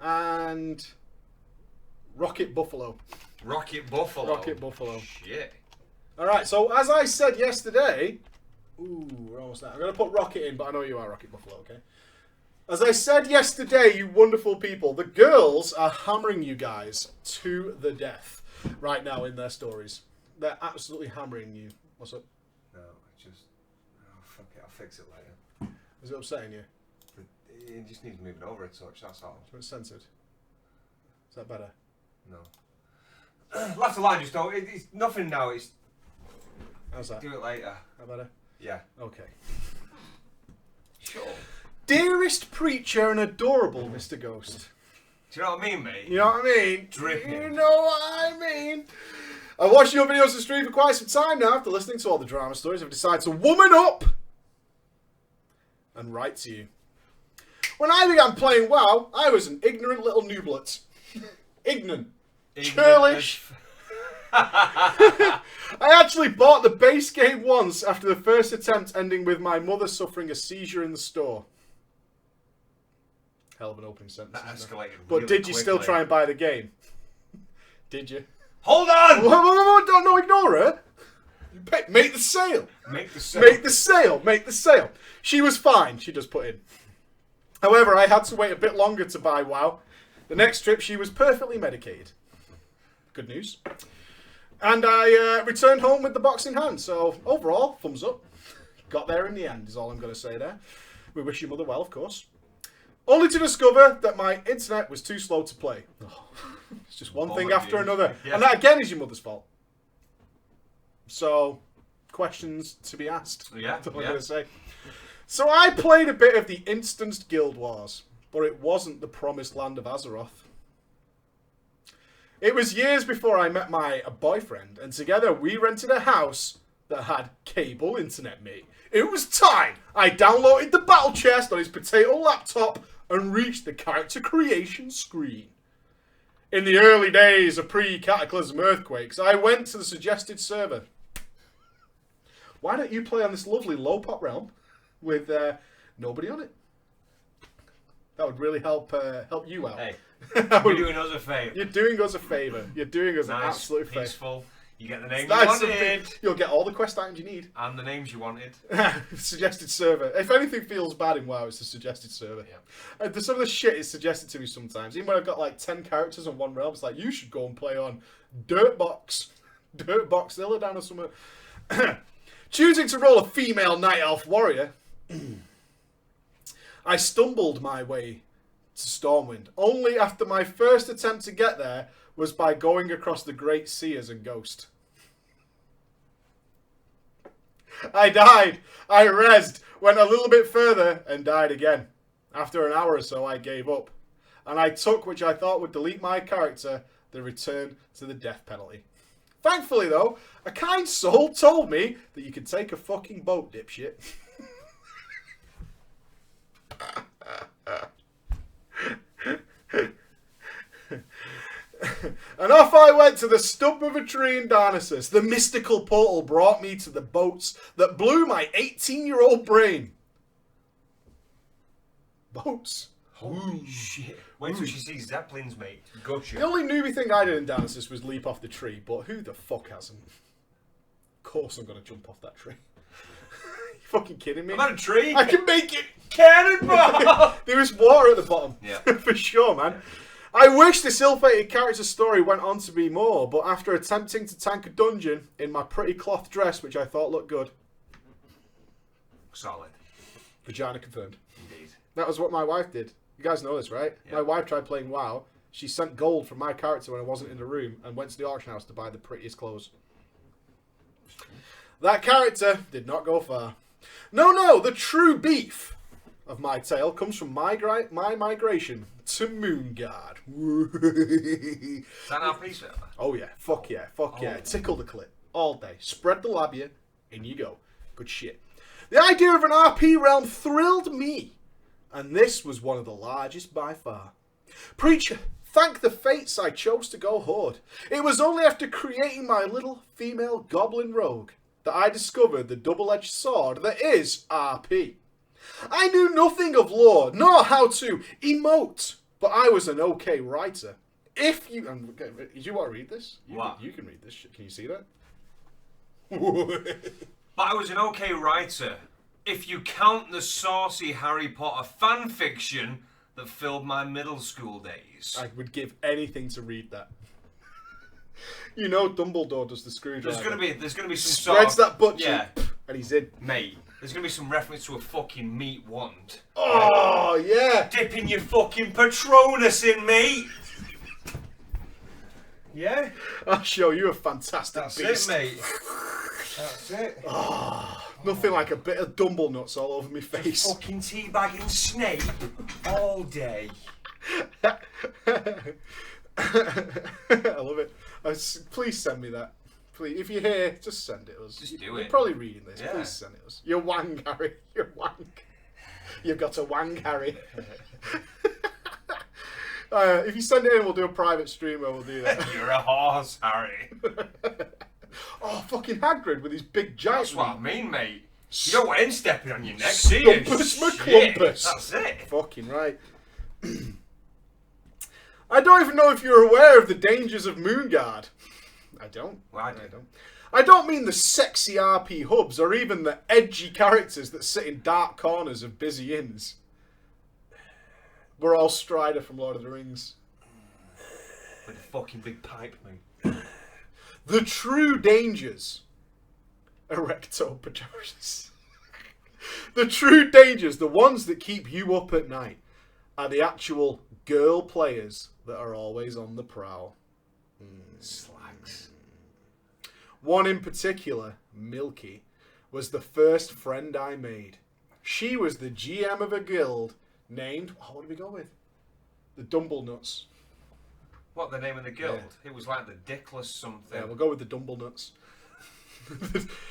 And... Rocket Buffalo. Rocket Buffalo. Rocket Buffalo. Shit. Alright, so as I said yesterday... Ooh, we're almost there. I'm going to put Rocket in, but I know you are Rocket Buffalo, okay? As I said yesterday, you wonderful people, the girls are hammering you guys to the death right now in their stories. They're absolutely hammering you. What's up? No, just... Oh, fuck it, I'll fix it later. Is it upsetting you? It just needs moving over a touch, that's all. So it's censored. Is that better? No. Last line, just don't... It's nothing now, it's... How's that? Do it later. That better? Yeah. Okay. Sure. Dearest preacher and adorable Mr. Ghost. Do you know what I mean, mate? You know what I mean? Dripping. You know what I mean? I've watched your videos on stream for quite some time now. After listening to all the drama stories, I've decided to woman up and write to you. When I began playing WoW, I was an ignorant little nooblet. Ignorant. Churlish. I actually bought the base game once after the first attempt ending with my mother suffering a seizure in the store. Hell of an opening sentence. That escalated But really did you still quickly. try and buy the game? Did you? Hold on! Whoa, don't ignore her. Make the sale. Make the sale. Make the sale. Make the sale. She was fine. She just put in. However, I had to wait a bit longer to buy WoW. The next trip, she was perfectly medicated. Good news. And I returned home with the box in hand. So, overall, thumbs up. Got there in the end, is all I'm going to say there. We wish your mother well, of course. Only to discover that my internet was too slow to play. Oh, it's just one thing after another. Yeah. And that, again, is your mother's fault. So, questions to be asked. Yeah, That's what I'm going to say. So, I played a bit of the Instanced Guild Wars. But it wasn't the promised land of Azeroth. It was years before I met my boyfriend, and together we rented a house that had cable internet, mate. It was time! I downloaded the battle chest on his potato laptop and reached the character creation screen. In the early days of pre-Cataclysm Earthquakes, I went to the suggested server. Why don't you play on this lovely low-pop realm with nobody on it? That would really help you out. Hey, you're doing us a favour. You're doing us a favour. You're doing us an absolute favour. Peaceful. You get the names Nice you wanted. You'll get all the quest items you need. And the names you wanted. Suggested server. If anything feels bad in WoW, it's the suggested server. Yeah. Some of the shit is suggested to me sometimes. Even when I've got like 10 characters on one realm, it's like, you should go and play on Dirtbox. Dirtbox Illidan or something. Choosing to roll a female night elf warrior. I stumbled my way to Stormwind, only after my first attempt to get there was by going across the Great Sea as a ghost. I died, I rezzed, went a little bit further, and died again. After an hour or so, I gave up. And I took, which I thought would delete my character, the return to the death penalty. Thankfully, though, a kind soul told me that you could take a fucking boat, dipshit. And off I went to the stump of a tree in Darnassus. The mystical portal brought me to the boats that blew my 18-year-old brain. Boats? Holy shit. Wait till she sees Zeppelins, mate. Gotcha. The only newbie thing I did in Darnassus was leap off the tree, but who the fuck hasn't? Of course I'm going to jump off that tree. You fucking kidding me? I'm on a tree. I can make it! Cannonball! There was water at the bottom. Yeah. For sure, man. I wish this ill-fated character's story went on to be more, but after attempting to tank a dungeon in my pretty cloth dress, which I thought looked good. Solid. Vagina confirmed. Indeed. That was what my wife did. You guys know this, right? Yeah. My wife tried playing WoW. She sent gold from my character when I wasn't in the room and went to the auction house to buy the prettiest clothes. That character did not go far. No, the true beef of my tale comes from my migration to Moonguard. Is that our piece server? Oh yeah, fuck yeah. Tickle the clit all day. Spread the labia, in you go. Good shit. The idea of an RP realm thrilled me, and this was one of the largest by far. Preacher, thank the fates I chose to go horde. It was only after creating my little female goblin rogue that I discovered the double-edged sword that is RP. I knew nothing of lore, nor how to emote, but I was an okay writer. If you... do you want to read this? What? You can read this shit. Can you see that? But I was an okay writer. If you count the saucy Harry Potter fan fiction that filled my middle school days. I would give anything to read that. You know Dumbledore does the screwdriver. There's gonna be some Spreads sort of, that butcher, yeah, and he's in. mate. There's gonna be some reference to a fucking meat wand. Oh, yeah. Dipping your fucking Patronus in, mate. Yeah? I'll show you a fantastic That's beast. it, mate. That's it. Oh, nothing like a bit of Dumble nuts all over my face. Fucking teabagging Snape all day. I love it. Please send me that. Please, if you're here, just send it us. Just do You're it. probably reading this. Yeah. Please send it us. You're wang, Harry. You're wang. You've got a wang, Harry. If you send it in, we'll do a private stream where we'll do that. You're a horse, Harry. Oh, fucking Hagrid with his big giant. That's what I mean, mate. You don't want him stepping on your neck, do you? Stumpus Shit, McClumpus. That's it. Fucking right. I don't even know if you're aware of the dangers of Moonguard. I don't. Well, I don't. don't. I don't mean the sexy RP hubs or even the edgy characters that sit in dark corners of busy inns. We're all Strider from Lord of the Rings. With a fucking big pipe, mate. The true dangers. Erectopators. The true dangers, the ones that keep you up at night, are the actual girl players that are always on the prowl. Slags. One in particular, Milky, was the first friend I made. She was the GM of a guild named... what did we go with? The Dumblenuts. What, the name of the guild? Yeah. It was like the Dickless something. Yeah, we'll go with the Dumblenuts.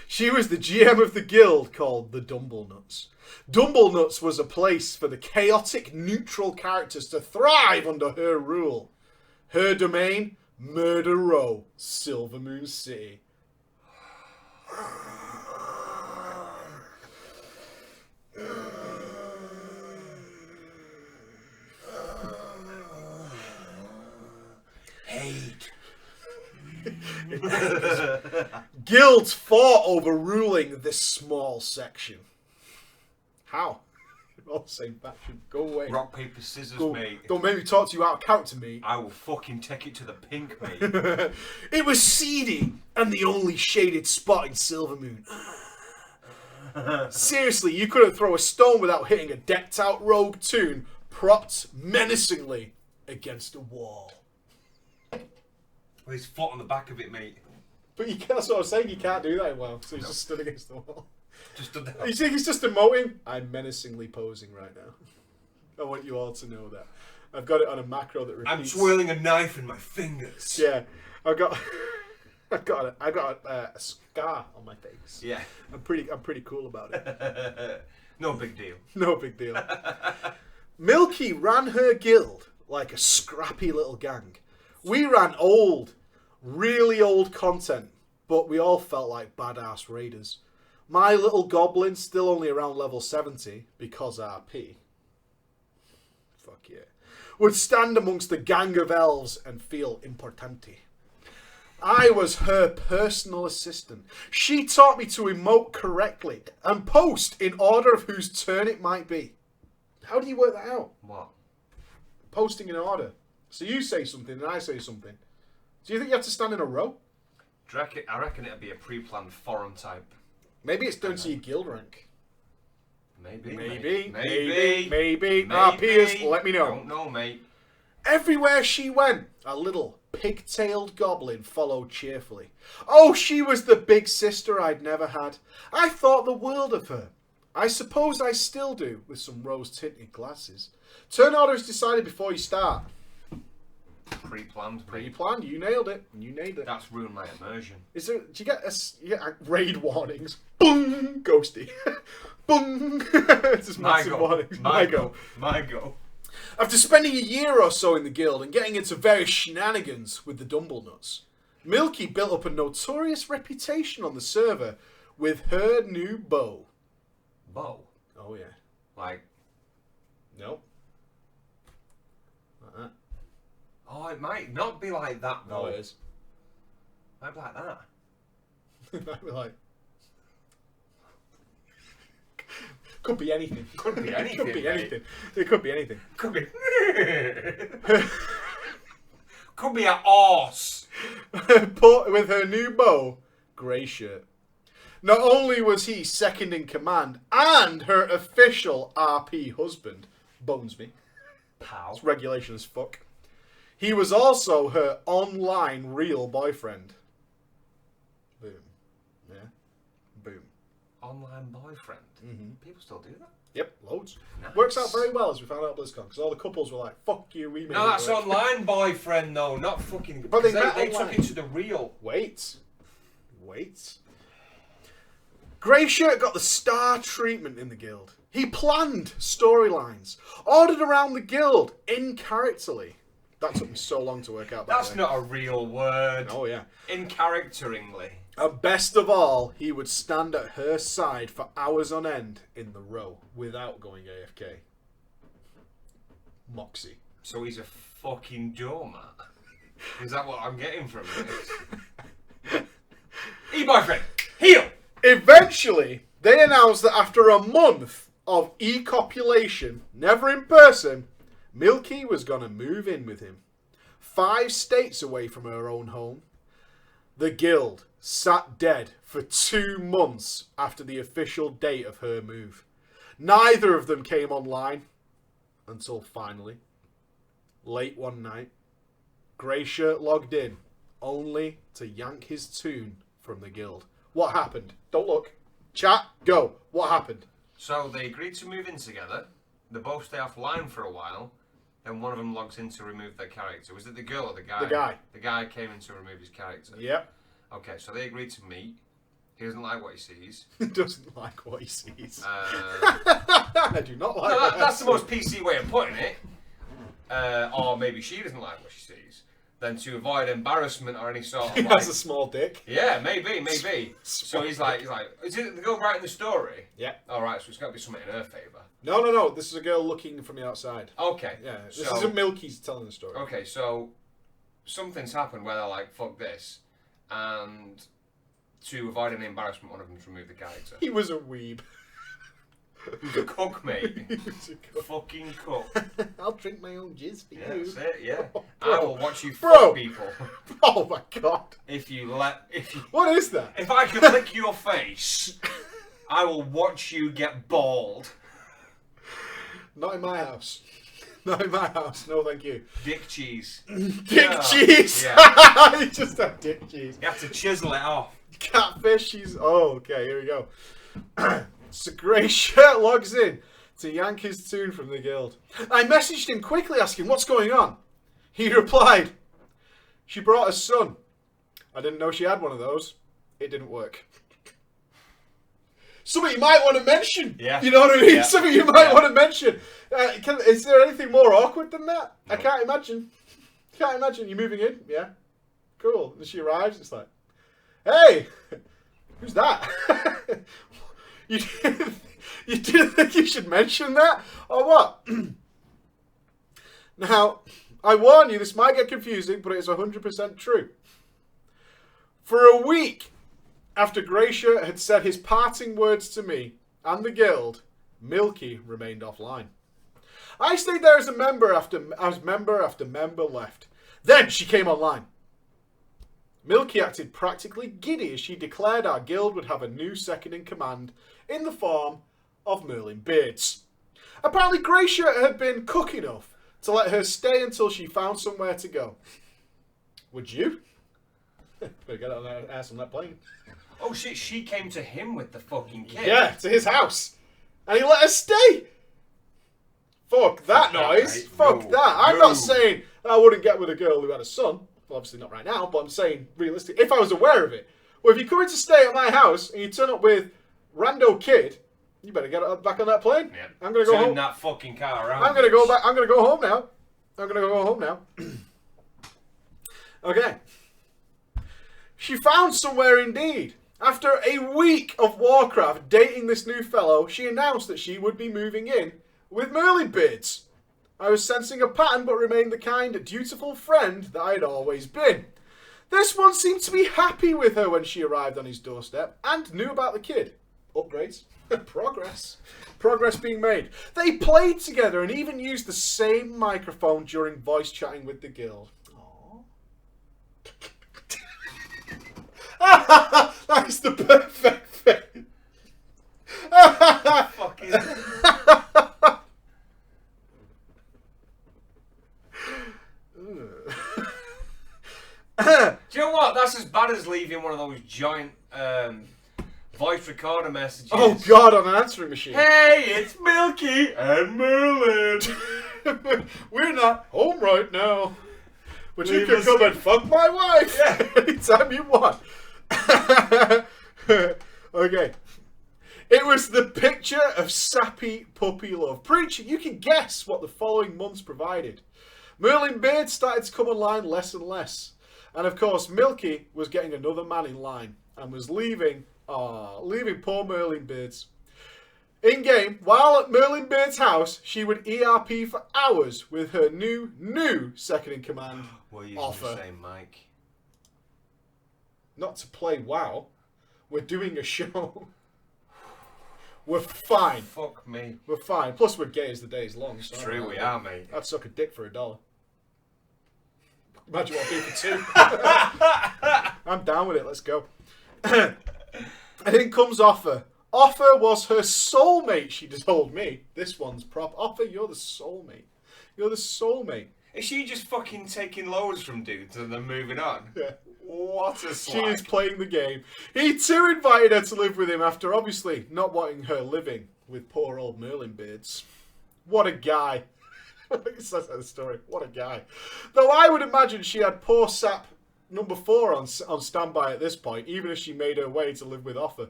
She was the GM of the guild called the Dumblenuts. Dumblenuts was a place for the chaotic neutral characters to thrive under her rule. Her domain, Murder Row, Silvermoon City. Hate. Guilds fought over ruling this small section. How? All the same faction. Go away. Rock, paper, scissors, Go. mate. Don't make me talk to you out of character, mate. I will fucking take it to the pink, mate. It was seedy and the only shaded spot in Silvermoon. Seriously, you couldn't throw a stone without hitting a decked out rogue toon propped menacingly against a wall. With his foot on the back of it, mate. But you can't, that's what I was saying, you can't do that in WoW, so he's just stood against the wall. Just done that. You think he's just emoting? I'm menacingly posing right now. I want you all to know that. I've got it on a macro that repeats. I'm twirling a knife in my fingers. Yeah, I've got a scar on my face. Yeah. I'm pretty cool about it. No big deal. No big deal. Milky ran her guild like a scrappy little gang. We ran old, really old content, but we all felt like badass raiders. My little goblin still only around level 70 because RP. Fuck yeah. Would stand amongst the gang of elves and feel importante. I was her personal assistant. She taught me to emote correctly and post in order of whose turn it might be. How do you work that out? What? Posting in order. So you say something and I say something. Do you think you have to stand in a row? I reckon it'd be a pre-planned forum type. Maybe it's down to your guild rank. Maybe. RPers, let me know. Don't know, mate. Everywhere she went, a little pig-tailed goblin followed cheerfully. Oh, she was the big sister I'd never had. I thought the world of her. I suppose I still do, with some rose-tinted glasses. Turn order is decided before you start. Pre-planned. Pre-planned, you nailed it. That's ruined my immersion. Do you get raid warnings? Boom! Ghosty. Boom! It's just massive warnings. My go. After spending a year or so in the guild and getting into various shenanigans with the Dumblenuts, Milky built up a notorious reputation on the server with her new bow. Bow? Oh, yeah. Like? Nope. Like that. Oh, it might not be like that, though. No, it is. It might be like that. It might be like... Could be anything. Could be anything. Could be anything. It could be anything. Could be. Could be an arse. But with her new bow, grey shirt. Not only was he second in command and her official RP husband, bones me. Pal. It's regulation as fuck. He was also her online real boyfriend. Boom. Yeah. Boom. Online boyfriend. Mm-hmm. People still do that? Yep, loads. Nice. Works out very well as we found out at Blizzcon because all the couples were like, "Fuck you, we made No, it that's work." online boyfriend though, not fucking. But they took online. it to the real. Wait. Grey Shirt got the star treatment in the guild. He planned storylines, ordered around the guild in characterly. That took me so long to work out. That's not a real word. Oh yeah. In characteringly. And best of all, he would stand at her side for hours on end in the row without going AFK. Moxie. So he's a fucking doormat. Is that what I'm getting from this? E-boyfriend, heal! Eventually, they announced that after a month of e-copulation, never in person, Milky was gonna move in with him. 5 states away from her own home. The guild sat dead for 2 months after the official date of her move. Neither of them came online until finally, late one night, Grey Shirt logged in, only to yank his tune from the guild. What happened? Don't look. Chat, go. What happened? So they agreed to move in together. They both stay offline for a while. Then one of them logs in to remove their character. Was it the girl or the guy? The guy. The guy came in to remove his character. Yep. Okay, so they agreed to meet. He doesn't like what he sees. He doesn't like what he sees. I do not like no, that. that's the most PC way of putting it. Or maybe she doesn't like what she sees. Then to avoid embarrassment or any sort of He has a small dick. Yeah, maybe. So he's like, is it the girl writing the story? Yeah. Alright, so it's got to be something in her favour. No. This is a girl looking from the outside. Okay. Yeah, this isn't Milky's telling the story. Okay, so something's happened where they're like, fuck this. And to avoid any embarrassment, one of them's removed the character. He was a weeb. He's a cook, mate. He was a cook. Fucking cook. I'll drink my own jizz for Yeah, you. that's it, yeah. Oh, I will watch you Bro. fuck people. Oh my god. If you What is that? If I can lick your face, I will watch you get bald. Not in my house. Not in my house. No, thank you. Dick cheese. Dick cheese. Yeah. You just have dick cheese. You have to chisel it off. Catfish. She's. Oh, okay. Here we go. So Grey Shirt logs in to yank his tune from the guild. I messaged him quickly asking what's going on. He replied, "She brought a son. I didn't know she had one of those. It didn't work." Something you might want to mention. Yeah. You know what I mean? Yeah. Something you might want to mention. Is there anything more awkward than that? No. I can't imagine. Can't imagine you moving in. Yeah. Cool. And she arrives. It's like, hey, who's that? you didn't think you should mention that? Or what? Now, I warn you, this might get confusing, but it is 100% true. For a week after Gracia had said his parting words to me and the guild, Milky remained offline. I stayed there as member after member left. Then she came online. Milky acted practically giddy as she declared our guild would have a new second in command in the form of Merlin Beards. Apparently Gracia had been cook enough to let her stay until she found somewhere to go. Would you? Better get on that ass on that plane. Oh shit, she came to him with the fucking kid. Yeah, to his house. And he let her stay. Fuck that noise. Fuck that. I'm not saying I wouldn't get with a girl who had a son. Well, obviously not right now, but I'm saying realistically, if I was aware of it. Well, if you come in to stay at my house and you turn up with rando kid, you better get back on that plane. Yeah. I'm gonna go home. Turn that fucking car around. I'm gonna go back. I'm gonna go home now. I'm gonna go home now. Okay. She found somewhere indeed. After a week of Warcraft dating this new fellow, she announced that she would be moving in with Merlin Beards. I was sensing a pattern but remained the kind, dutiful friend that I had always been. This one seemed to be happy with her when she arrived on his doorstep and knew about the kid. Upgrades. Progress. Progress being made. They played together and even used the same microphone during voice chatting with the guild. Aww. That's the perfect thing. Fucking. Do you know what? That's as bad as leaving one of those giant voice recorder messages. Oh God, on an answering machine. Hey, it's Milky and Merlin. We're not home right now, but you Leave can us- come and fuck my wife anytime you want. Okay. It was the picture of sappy puppy love. Preacher, you can guess what the following months provided. Merlin Beard started to come online less and less. And of course, Milky was getting another man in line and was leaving poor Merlin Beards. In-game, while at Merlin Beard's house, she would ERP for hours with her new second-in-command offer. The same mic. Not to play WoW. We're doing a show. We're fine. Fuck me. We're fine. Plus, we're gay as the day's long. So True, we are, mate. I'd suck a dick for $1. Imagine what I do for $2. I'm down with it. Let's go. And in comes Offer. Offer was her soulmate, she told me. This one's prop. Offer, you're the soulmate. You're the soulmate. Is she just fucking taking loads from dudes and then moving on? Yeah. What a She slag. is playing the game. He too invited her to live with him after obviously not wanting her living with poor old Merlin Beards. What a guy. It says that in the story. What a guy. Though I would imagine she had poor sap number 4 on standby at this point, even if she made her way to live with Offer.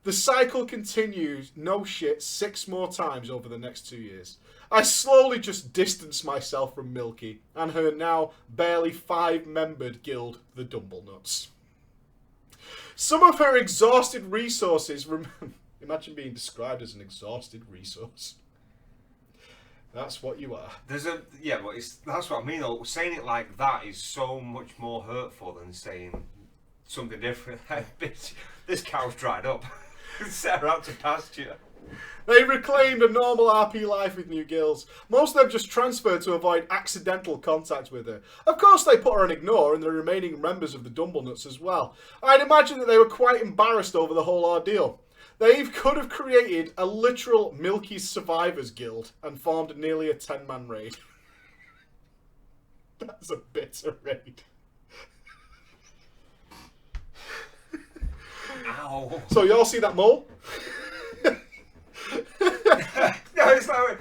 The cycle continues, no shit, 6 more times over the next 2 years. I slowly just distanced myself from Milky and her now barely 5-membered guild, the Dumblenuts. Some of her exhausted resources... Imagine being described as an exhausted resource. That's what you are. But that's what I mean though. Saying it like that is so much more hurtful than saying something different. Like, bitch, this cow's dried up. Set her out to pasture. They reclaimed a normal RP life with new guilds. Most of them just transferred to avoid accidental contact with her. Of course they put her on ignore and the remaining members of the Dumblenuts as well. I'd imagine that they were quite embarrassed over the whole ordeal. They could have created a literal Milky Survivors Guild and formed nearly a 10-man raid. That's a bitter raid. Ow. So y'all see that mole? No, it's like...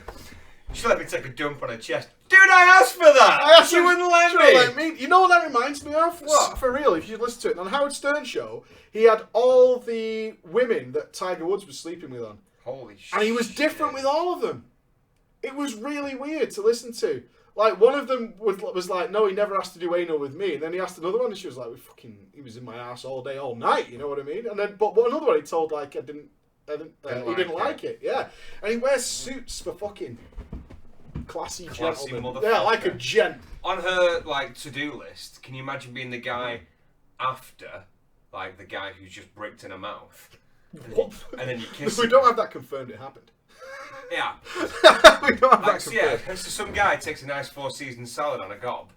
She let me take a dump on her chest. Dude, I asked for that! She wouldn't let me! You know what that reminds me of? What? For real, if you listen to it. On Howard Stern show, he had all the women that Tiger Woods was sleeping with on. Holy shit. And he was different with all of them. It was really weird to listen to. Like, one of them was like, no, he never asked to do anal with me. And then he asked another one, and she was like, he was in my ass all day, all night. You know what I mean? And then, but another one he told, like, he didn't like it. Yeah. And he wears suits for fucking classy gentlemen. Yeah, like a gent. On her, like, to-do list, can you imagine being the guy after, like, the guy who's just bricked in her mouth? And then you kiss him. We don't have that confirmed, it happened. Yeah. We don't have that confirmed. Yeah, so some guy takes a nice 4-season salad on a gob,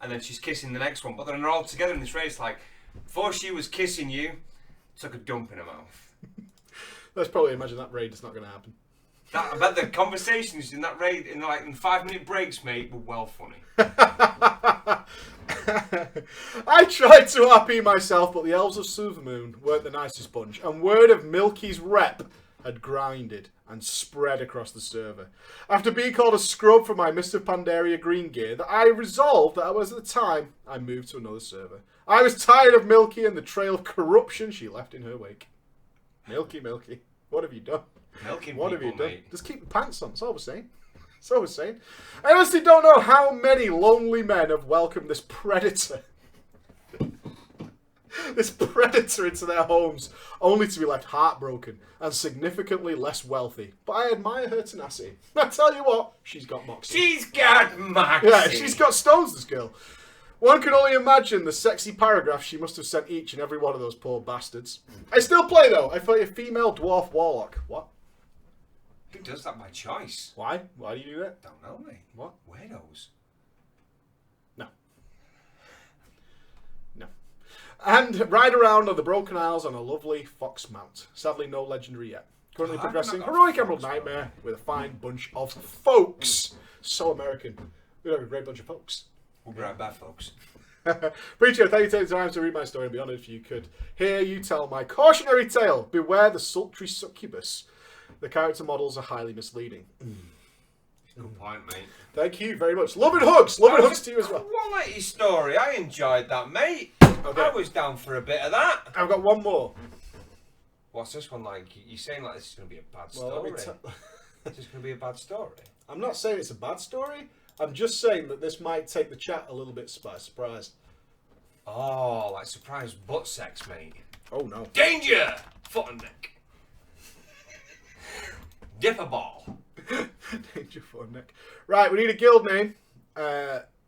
and then she's kissing the next one, but then they're all together in this race, like, before she was kissing you, took a dump in her mouth. Let's probably imagine that raid is not going to happen. I bet the conversations in that raid, in 5-minute breaks, mate, were well funny. I tried to RP myself, but the Elves of Silvermoon weren't the nicest bunch, and word of Milky's rep had grinded and spread across the server. After being called a scrub for my Mist of Pandaria green gear, that I resolved that I was at the time I moved to another server. I was tired of Milky and the trail of corruption she left in her wake. Milky, what have you done? Milking what people, have you done? mate. Just keep the pants on. That's all we're saying. That's all we're saying. I honestly don't know how many lonely men have welcomed this predator. This predator into their homes, only to be left heartbroken and significantly less wealthy. But I admire her tenacity. I tell you what, she's got moxie. She's got moxie. Yeah, she's got stones, this girl. One can only imagine the sexy paragraphs she must have sent each and every one of those poor bastards. I still play, though. I play a female dwarf warlock. What? Who does that by choice? Why? Why do you do that? Don't know, mate. What? Weirdos. No. And ride around on the Broken Isles on a lovely fox mount. Sadly, no legendary yet. Currently progressing Heroic Emerald Nightmare with a fine bunch of folks. So American. We have a great bunch of folks. We'll be right back, folks. Preacher, thank you for taking the time to read my story and be honoured if you could hear you tell my cautionary tale. Beware the sultry succubus. The character models are highly misleading. Good point, mate. Thank you very much. Love and hugs. Love and hugs to you as well. Quality story. I enjoyed that, mate. Okay. I was down for a bit of that. I've got one more. What's this one like? You're saying like this is going to be a bad Well, story. let me This is going to be a bad story. I'm not saying it's a bad story. I'm just saying that this might take the chat a little bit by surprise. Oh, like surprise butt sex, mate. Oh no. Danger! Foot and neck. Dipper ball. Danger for neck. Right, we need a guild name.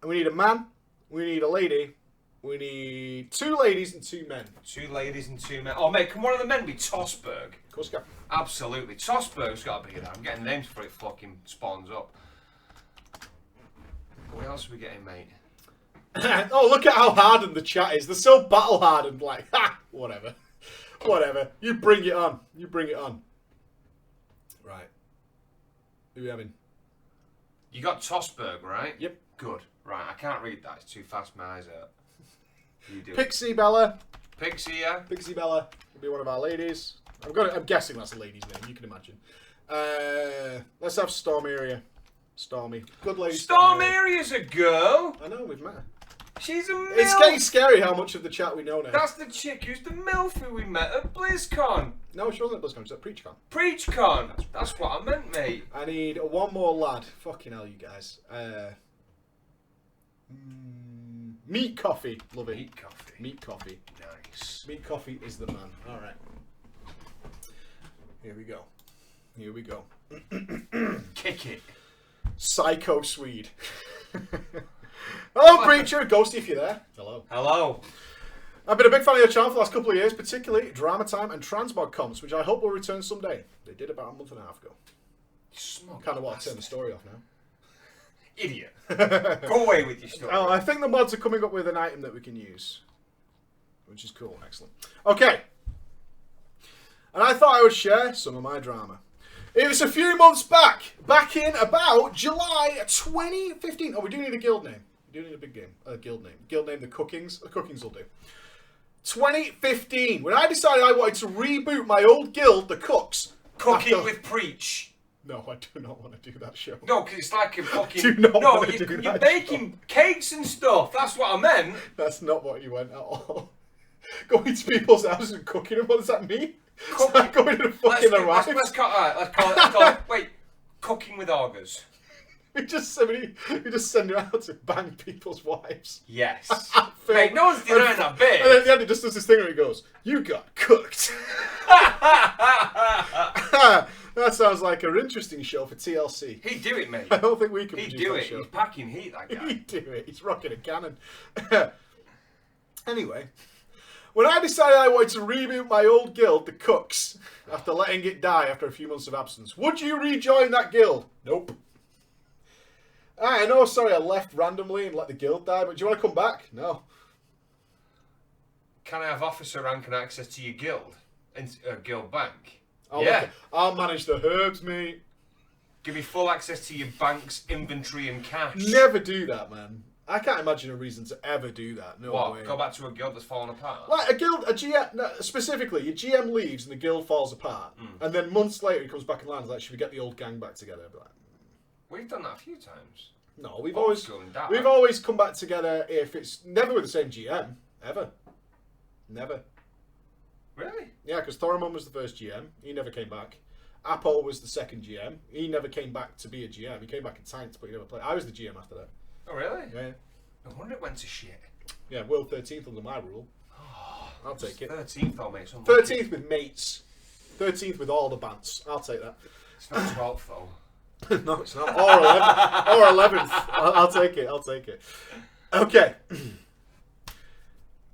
We need a man. We need a lady. We need 2 ladies and 2 men. 2 ladies and 2 men. Oh, mate, can one of the men be Tossberg? Of course you can. Absolutely. Tossberg's got to be there. I'm getting names before it fucking spawns up. What else are we getting, mate? Oh, look at how hardened the chat is. They're so battle hardened. Like, ha, whatever. Whatever. You bring it on. You bring it on. Right. Who are we having? You got Tossberg, right? Yep. Good. Right, I can't read that. It's too fast. My eyes hurt. You do. Pixie Bella. Pixie, yeah? Pixie Bella will be one of our ladies. I'm guessing that's a lady's name. You can imagine. Let's have Stormeria. Stormy. Good lady. Stormeria's a girl. I know, we've met her. She's a MILF. It's getting scary how much of the chat we know now. That's the chick who's the MILF who we met at Blizzcon. No, she wasn't at BlizzCon. She was at PreachCon. PreachCon. That's what I meant, mate. I need one more lad. Fucking hell, you guys. Meat Coffee. Love it. Meat coffee. Meat Coffee. Nice. Meat Coffee is the man. All right. Here we go. Here we go. Kick it. Psycho Swede. Hello, Preacher. Ghosty, if you're there. Hello. Hello. I've been a big fan of your channel for the last couple of years, particularly Drama Time and Transmog comps, which I hope will return someday. They did about a month and a half ago. Kind of want to turn the story off now. Idiot. Go away with your story. Oh, I think the mods are coming up with an item that we can use, which is cool. Excellent. Okay. And I thought I would share some of my drama. It was a few months back in about July 2015. Oh, we do need a guild name. We do need a big game, a guild name. Guild name, the Cookings. The Cookings will do. 2015, when I decided I wanted to reboot my old guild, the Cooks. Cooking with Preach. No, I do not want to do that show. No, because it's like a fucking... Do not no, want to do you're that baking cakes and stuff. That's what I meant. That's not what you went at all. Going to people's houses and cooking them, what does that mean? Cook- It's like going to fucking arrive. Let's call it, wait, cooking with augers. We just send it out to bang people's wives. Yes. Mate, no one's denying that bit. And then at the end, it just does this thing where he goes, "You got cooked." That sounds like an interesting show for TLC. He'd do it, mate. I don't think we can He'd produce do that it. show. He's packing heat, that guy. He'd do it. He's rocking a cannon. Anyway, when I decided I wanted to reboot my old guild, the Cooks, after letting it die after a few months of absence, would you rejoin that guild? Nope. I know, sorry, I left randomly and let the guild die, but do you want to come back? No. Can I have officer rank and access to your guild? And guild bank? I'll manage the herbs, mate. Give me full access to your bank's inventory and cash. Never do that, man. I can't imagine a reason to ever do that. No way. Go back to a guild that's fallen apart? Like a GM, no, specifically, your GM leaves and the guild falls apart, and then months later he comes back and lands like, should we get the old gang back together? I'd be like, we've done that a few times. no, we've always come back together if it's never with the same GM ever, never. Really? Yeah, because Thoramon was the first GM. He never came back. Apo was the second GM. He never came back to be a GM. He came back in Tanks, but he never played. I was the GM after that. Oh, really? Yeah. No wonder it went to shit. Yeah, world 13th under my rule. I'll take it. 13th, though, mate. 13th with mates. 13th with all the Bants. I'll take that. It's not 12th, though. No, it's not. Or 11th. I'll take it. I'll take it. Okay.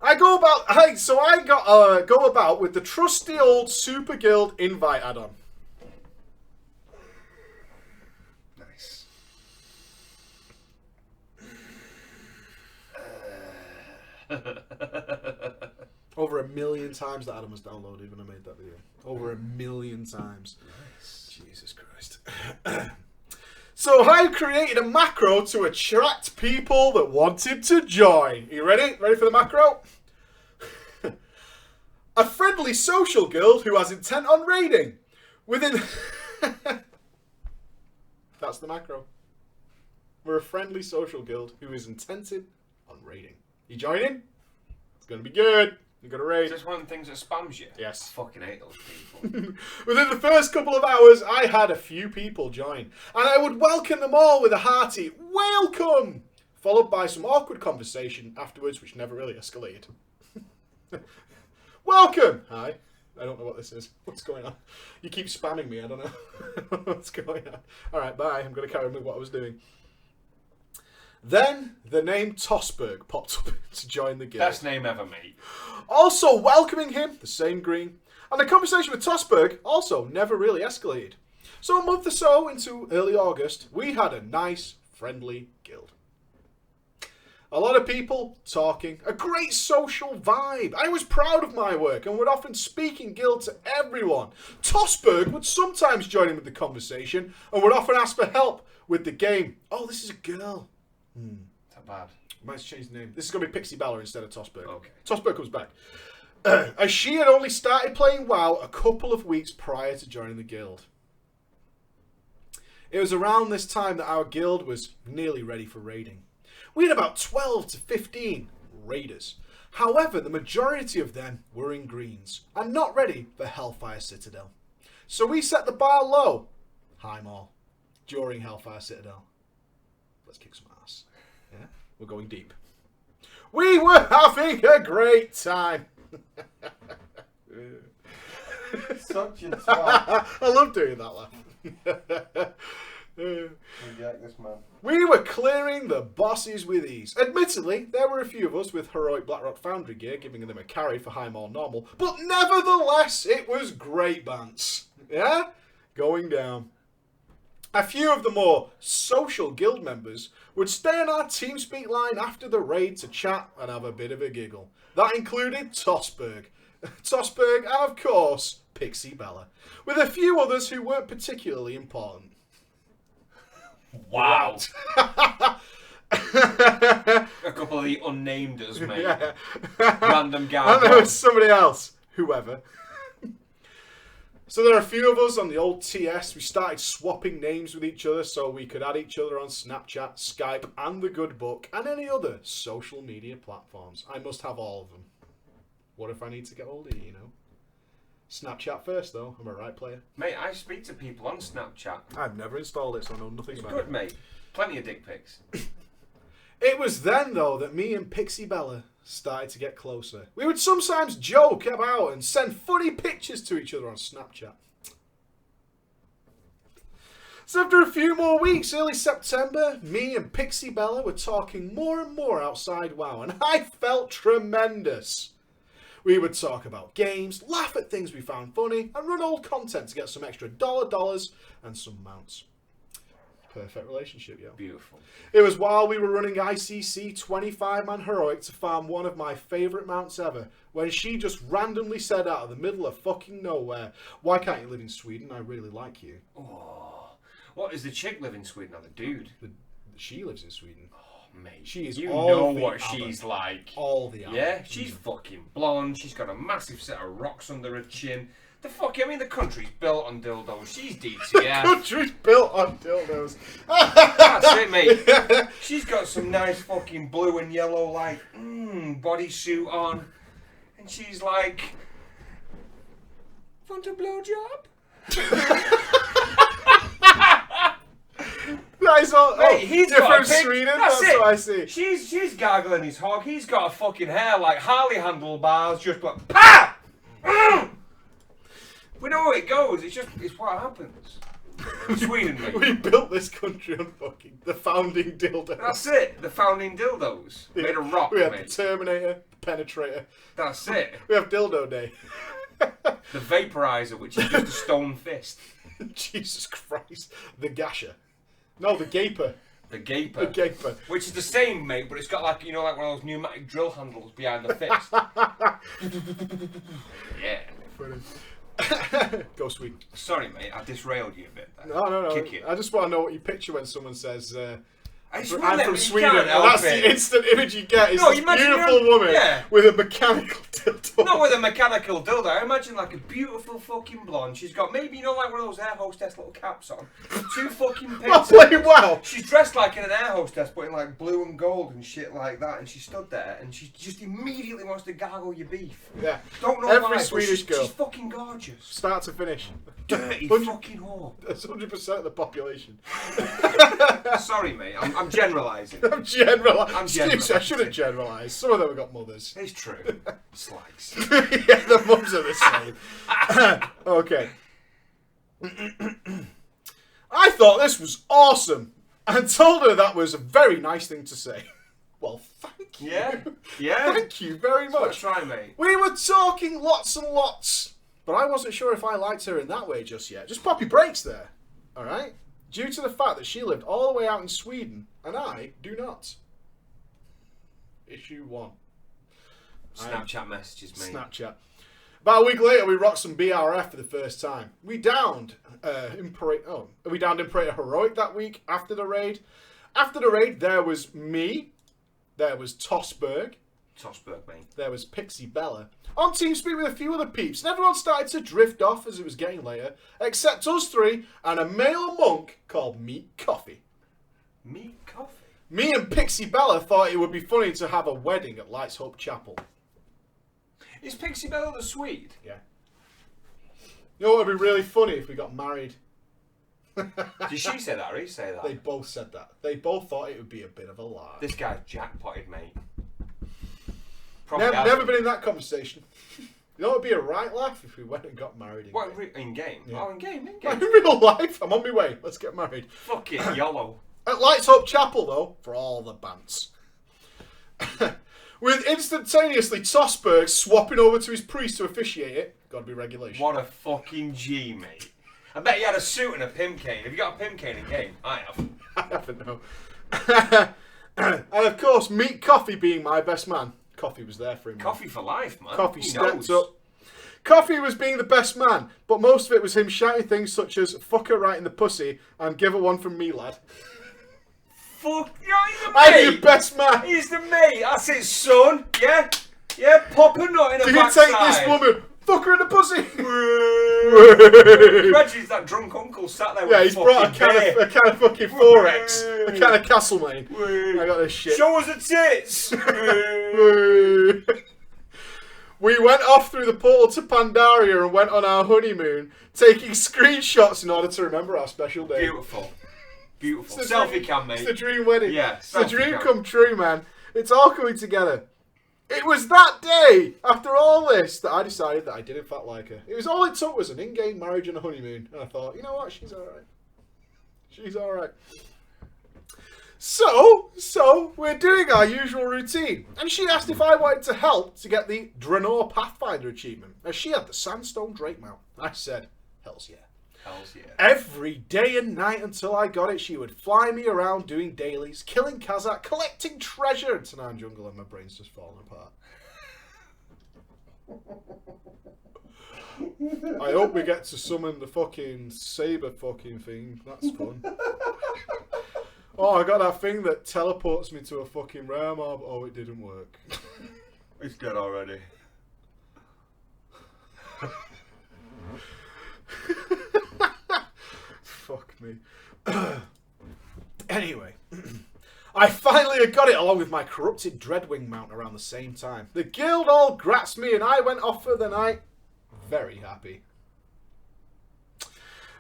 I go about with the trusty old Super Guild invite add-on. Nice. Over 1 million times that Adam was downloaded when I made that video. Over 1 million times. Nice. Jesus Christ. So I created a macro to attract people that wanted to join. You ready? Ready for the macro? A friendly social guild who has intent on raiding. Within... That's the macro. We're a friendly social guild who is intended on raiding. You joining? It's going to be good. You're going to raid. Is this one of the things that spams you? Yes. I fucking hate those people. Within the first couple of hours, I had a few people join. And I would welcome them all with a hearty, "Welcome!" Followed by some awkward conversation afterwards, which never really escalated. Welcome! Hi. I don't know what this is. What's going on? You keep spamming me. I don't know what's going on. Alright, bye. I'm going to carry on with what I was doing. Then the name Tosberg popped up to join the guild. Best name ever, mate. Also welcoming him, the same green. And the conversation with Tosberg also never really escalated. So a month or so into early August, we had a nice, friendly guild. A lot of people talking, a great social vibe. I was proud of my work and would often speak in guild to everyone. Tosberg would sometimes join in with the conversation and would often ask for help with the game. Oh, this is a girl. Not bad. Might change the name. This is going to be Pixie Bella instead of Tosberg. Okay. Tosberg comes back. As she had only started playing WoW a couple of weeks prior to joining the guild. It was around this time that our guild was nearly ready for raiding. We had about 12 to 15 raiders. However, the majority of them were in greens and not ready for Hellfire Citadel. So we set the bar low, high mall, during Hellfire Citadel. Let's kick some ass. Yeah? We're going deep. We were having a great time. Such a twat. I love doing that laugh. This man. We were clearing the bosses with ease. Admittedly, there were a few of us with heroic Blackrock Foundry gear, giving them a carry for high mall normal, but nevertheless, it was great, Bants. Yeah? Going down. A few of the more social guild members would stay on our TeamSpeak line after the raid to chat and have a bit of a giggle. That included Tosberg, and of course, Pixie Bella, with a few others who weren't particularly important. Wow. A couple of the unnameders, mate. Yeah. Random guy. And there was somebody else, whoever. So there are a few of us on the old TS. We started swapping names with each other so we could add each other on Snapchat, Skype, and the Good Book, and any other social media platforms. I must have all of them. What if I need to get hold of you, you know? Snapchat first, though. I'm a right player. Mate, I speak to people on Snapchat. I've never installed it, so I know nothing about it. Good, mate. Plenty of dick pics. It was then, though, that me and Pixie Bella started to get closer. We would sometimes joke about and send funny pictures to each other on Snapchat. So after a few more weeks, early September, me and Pixie Bella were talking more and more outside WoW, and I felt tremendous. We would talk about games, laugh at things we found funny, and run old content to get some extra dollars and some mounts. Perfect relationship, yo. Beautiful. It was while we were running ICC 25-man heroic to farm one of my favourite mounts ever, when she just randomly said out of the middle of fucking nowhere, "Why can't you live in Sweden? I really like you." Oh. What, is the chick live in Sweden or the dude? She lives in Sweden. Oh, mate. She is you all know the what Abba. she's like. All the Abba. Yeah? She's fucking blonde. She's got a massive set of rocks under her chin. The country's built on dildos. She's DTF. The country's built on dildos. That's it, mate. She's got some nice fucking blue and yellow, like, bodysuit on. And she's like, want a blowjob? That is all. Mate, he's different got a pic. Sweden. That's it. What I see. She's gargling his hog. He's got a fucking hair like Harley handlebars, just like PA! We know how it goes. It's what happens. Sweden, mate. We built this country on fucking the founding dildos. That's it. The founding dildos made of rock, We have mate. the Terminator, the Penetrator. That's it. We have Dildo Day. The vaporizer, which is just a stone fist. Jesus Christ. The Gasher. No, the Gaper. The gaper. The Gaper. Which is the same, mate, but it's got like, like one of those pneumatic drill handles behind the fist. Yeah. Go Sweden. Sorry, mate, I disrailed you a bit there. No. Kick it. I just want to know what you picture when someone says, I just I'm want from you Sweden. can't And help that's it. the instant image you get. Is No, this you imagine beautiful you're- woman yeah. with a mechanical dildo. Not with a mechanical dildo. I imagine like a beautiful fucking blonde. She's got maybe, like one of those air hostess little caps on. Two fucking Well, pins. playing well. She's dressed like an air hostess, but in like blue and gold and shit like that. And she stood there and she just immediately wants to gargle your beef. Yeah. Don't know Every why, but Swedish girl. She's fucking gorgeous. Start to finish. Dirty 100 fucking whore. That's 100% of the population. Sorry, mate. I'm generalising. I'm generalising. I'm Excuse me, I generalising. shouldn't generalise. Some of them have got mothers. It's true. Slags. Yeah, the mums are the same. Okay. I thought this was awesome and told her that was a very nice thing to say. Well, thank you. Yeah. Thank you very much. That's right, mate. We were talking lots and lots, but I wasn't sure if I liked her in that way just yet. Just poppy breaks there. Alright? Due to the fact that she lived all the way out in Sweden, and I do not. Issue 1. Snapchat messages, mate. Snapchat. About a week later, we rocked some BRF for the first time. We downed Imperator Heroic that week after the raid. After the raid, there was me. There was Tossberg. Tossberg, mate. There was Pixie Bella. On TeamSpeak with a few other peeps, and everyone started to drift off as it was getting later, except us three and a male monk called Meat Coffee. Meat Coffee? Me and Pixie Bella thought it would be funny to have a wedding at Lights Hope Chapel. Is Pixie Bella the Swede? Yeah. You know what would be really funny if we got married? Did she say that or he say that? They both said that. They both thought it would be a bit of a lie. This guy's jackpotted, mate. Never been in that conversation. You know what would be a right laugh if we went and got married in What, game? in game? Yeah. Oh, in game, in In game. real life, I'm on my way. Let's get married. Fucking YOLO. At Lights Hope Chapel, though, for all the Bants. With instantaneously Tossberg swapping over to his priest to officiate it. Gotta be regulation. What a fucking G, mate. I bet you had a suit and a pimp cane. Have you got a pimp cane in game? I have. I haven't, no. And of course, Meat Coffee being my best man. Coffee was there for him. Coffee for life, man. Coffee He stepped knows. up. Coffee was being the best man, but most of it was him shouting things such as "fuck her right in the pussy" and "give her one from me, lad." Fuck, he's the I'm mate. your best man. He's the mate. That's it, son. Yeah? Yeah, pop a nut in a Do you backside. take this woman? Fuck her in the pussy. Imagine he's that drunk uncle sat there with Yeah, he's brought a can of fucking 4X, a can of Castlemaine. I got this shit. Show us the tits. We went off through the portal to Pandaria and went on our honeymoon, taking screenshots in order to remember our special day. Beautiful. Beautiful. Selfie cam, mate. It's the dream wedding. Yeah, it's the dream come true, man. It's all coming together. It was that day, after all this, that I decided that I did in fact like her. It was all it took was an in-game marriage and a honeymoon. And I thought, you know what, she's alright. She's alright. So, we're doing our usual routine. And she asked if I wanted to help to get the Draenor Pathfinder achievement, as she had the Sandstone Drake mount. I said, hells yeah. Hells yeah. Every day and night until I got it, she would fly me around doing dailies, killing Kazakh, collecting treasure. It's an jungle and my brain's just falling apart. I hope we get to summon the fucking saber fucking thing. That's fun. Oh, I got that thing that teleports me to a fucking rare mob. Oh, it didn't work. It's dead already. Fuck me. Anyway, I finally got it along with my corrupted Dreadwing mount around the same time. The guild all grasped me and I went off for the night very happy.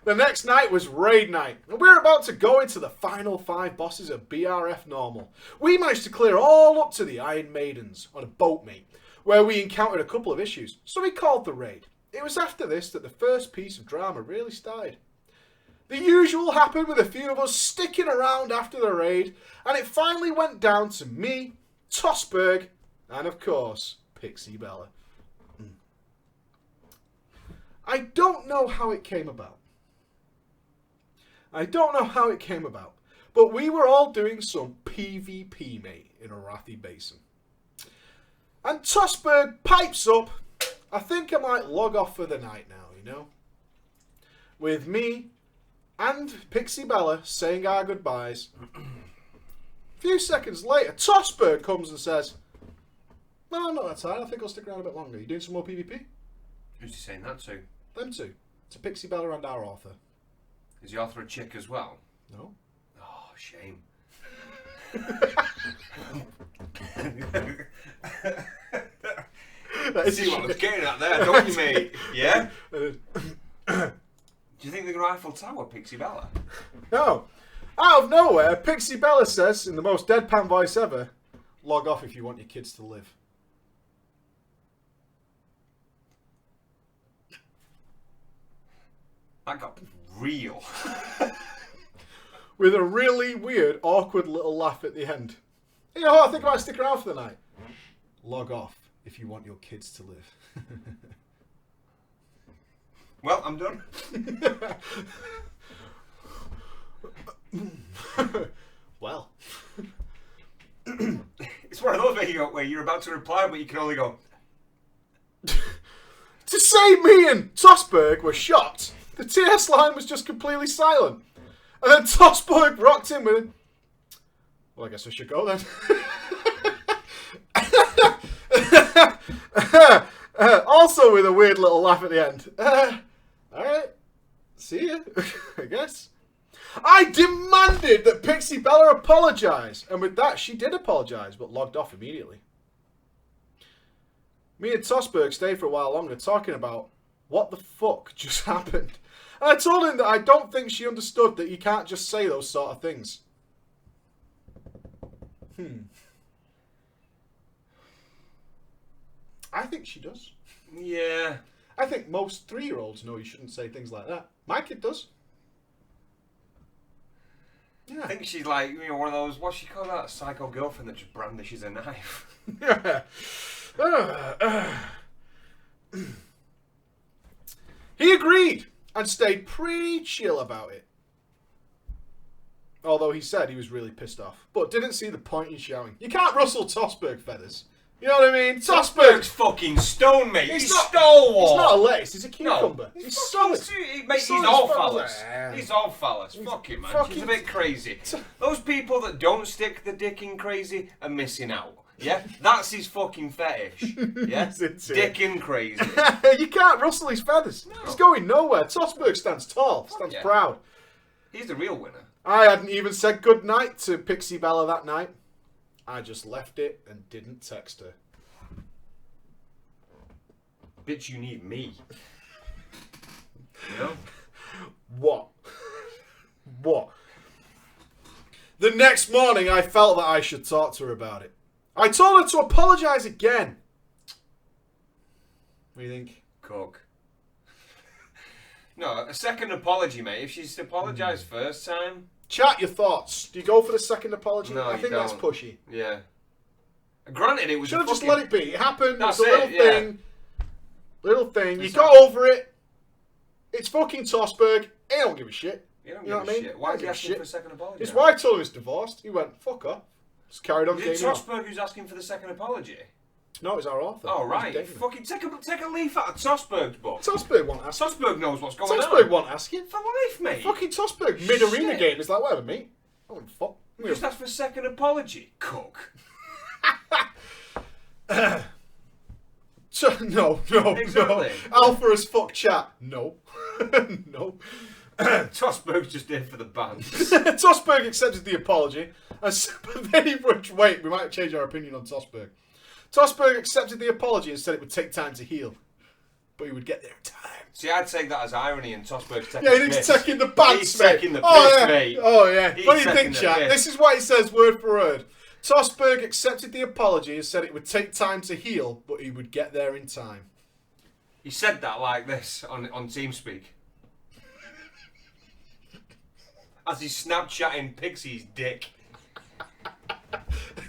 The next night was raid night, and we were about to go into the final 5 bosses of BRF normal. We managed to clear all up to the Iron Maidens on a boat mate, where we encountered a couple of issues, so we called the raid. It was after this that the first piece of drama really started. The usual happened with a few of us sticking around after the raid, and it finally went down to me, Tossberg, and of course, Pixie Bella. I don't know how it came about. But we were all doing some PvP, mate, in Arathi Basin. And Tossberg pipes up, I think I might log off for the night now, you know? With me and Pixie Bella saying our goodbyes. A few seconds later, Tossberg comes and says, "No, I'm not that tired. I think I'll stick around a bit longer. You doing some more PvP?" Who's he saying that to? Them two. To Pixie Bella and our author. Is the author a chick as well? No. Oh, shame. See what I was getting at there, don't you, mate? Yeah? Do you think they're going to Eiffel Tower, Pixie Bella? No. Out of nowhere, Pixie Bella says, in the most deadpan voice ever, "Log off if you want your kids to live." That got real. With a really weird, awkward little laugh at the end. You know what? I think I might stick around for the night. Log off if you want your kids to live. Well, I'm done. Well. It's one of those where you're about to reply, but you can only go. To say me and Tossberg were shocked, the TS line was just completely silent. And then Tossberg rocked in with, "Well, I guess I should go then." Also with a weird little laugh at the end. Alright, see ya, I guess. I demanded that Pixie Bella apologise, and with that she did apologise, but logged off immediately. Me and Tossberg stayed for a while longer talking about what the fuck just happened. And I told him that I don't think she understood that you can't just say those sort of things. I think she does. Yeah. I think most 3-year-olds know you shouldn't say things like that. My kid does. Yeah. I think she's like, you know, one of those, what's she call that? Psycho girlfriend that just brandishes a knife. He agreed and stayed pretty chill about it. Although he said he was really pissed off, but didn't see the point in shouting. You can't rustle Tossberg feathers. You know what I mean? Tossberg's fucking stone, mate. He's not, stalwart. He's not a lettuce. He's a cucumber. No, he's solid. He's all phallus. He's all phallus. Fuck it, man. He's a bit crazy. Those people that don't stick the dick in crazy are missing out. Yeah? That's his fucking fetish. Yeah? Dick in crazy. You can't rustle his feathers. No. He's going nowhere. Tossberg stands tall. Stands proud. He's the real winner. I hadn't even said goodnight to Pixie Bella that night. I just left it and didn't text her. bitch, you need me. You know? What? What? The next morning, I felt that I should talk to her about it. I told her to apologise again. What do you think? Cook. No, a second apology, mate. If she's apologised first time... Chat your thoughts. Do you go for the second apology? No, I think that's pushy. Yeah. Granted, it was Should have just let it be. It happened. That's It's a little it, yeah. thing. Little thing. You got over it. It's fucking Tosberg. He don't give a shit. You don't You know give what I a mean? shit. Why is he Don't give a asking shit. for a second apology? His now? wife told him he's divorced. He went, fuck off. Just carried on Is it gaming on. Tosberg who's asking for the second apology? No, it's our author. Oh, He's right. dating her. Fucking take a leaf out of Tosberg's book. Tosberg won't ask. Tosberg knows what's going Tosberg on. won't ask you. For life, mate. Fucking Tosberg, mid-arena Shit. game, is like, whatever, mate. Oh, fuck. You just asked for a second apology. Cook. No. Exactly. Alpha as fuck chat. No. No. Tosberg's just in for the band. Tosberg accepted the apology. But then he wait, we might change our opinion on Tosberg. Tosberg accepted the apology and said it would take time to heal. But he would get there in time. See, I'd take that as irony, and Tosberg's taking Yeah, the he's piss. taking the Bants, He's mate. taking the Oh, piss, yeah. mate. Oh, yeah. He's What do you taking think, the chat? piss. This is what he says word for word. Tosberg accepted the apology and said it would take time to heal, but he would get there in time. He said that like this on TeamSpeak. As he's Snapchatting Pixie's dick.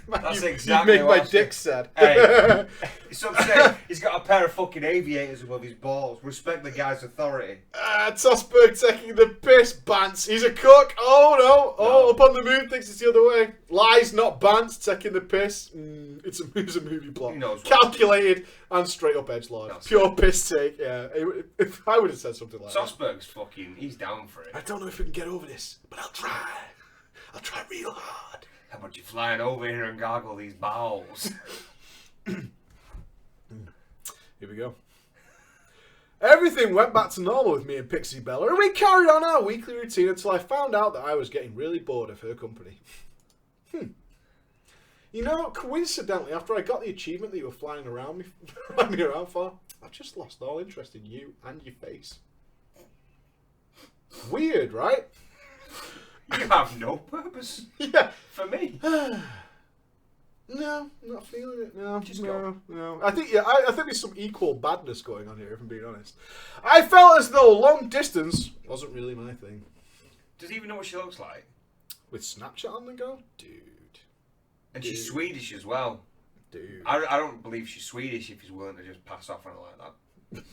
Man, That's you exactly make what my I dick sad. Hey, so I'm saying he's got a pair of fucking aviators above his balls. Respect the guy's authority. Tosberg taking the piss. Bants. He's a cook. Oh, no. Oh, No. up on the moon thinks it's the other way. Lies, not Bants, taking the piss. It's a movie plot. He knows what Calculated and straight up edgelord. That's Pure piss take. Yeah. If I would have said something like that. Tosberg's fucking, he's down for it. I don't know if we can get over this, but I'll try. I'll try real hard. How about you flying over here and gargle these bowels? Here we go. Everything went back to normal with me and Pixie Bella, and we carried on our weekly routine until I found out that I was getting really bored of her company. You know, coincidentally, after I got the achievement that you were flying around me for, I've just lost all interest in you and your face. Weird, right? You have no purpose Yeah. for me. No, not feeling it. No, Just no. I think I think there's some equal badness going on here, if I'm being honest. I felt as though long distance wasn't really my thing. Does he even know what she looks like? With Snapchat on the go, dude. And she's Swedish as well. Dude, I don't believe she's Swedish if he's willing to just pass off on her like that.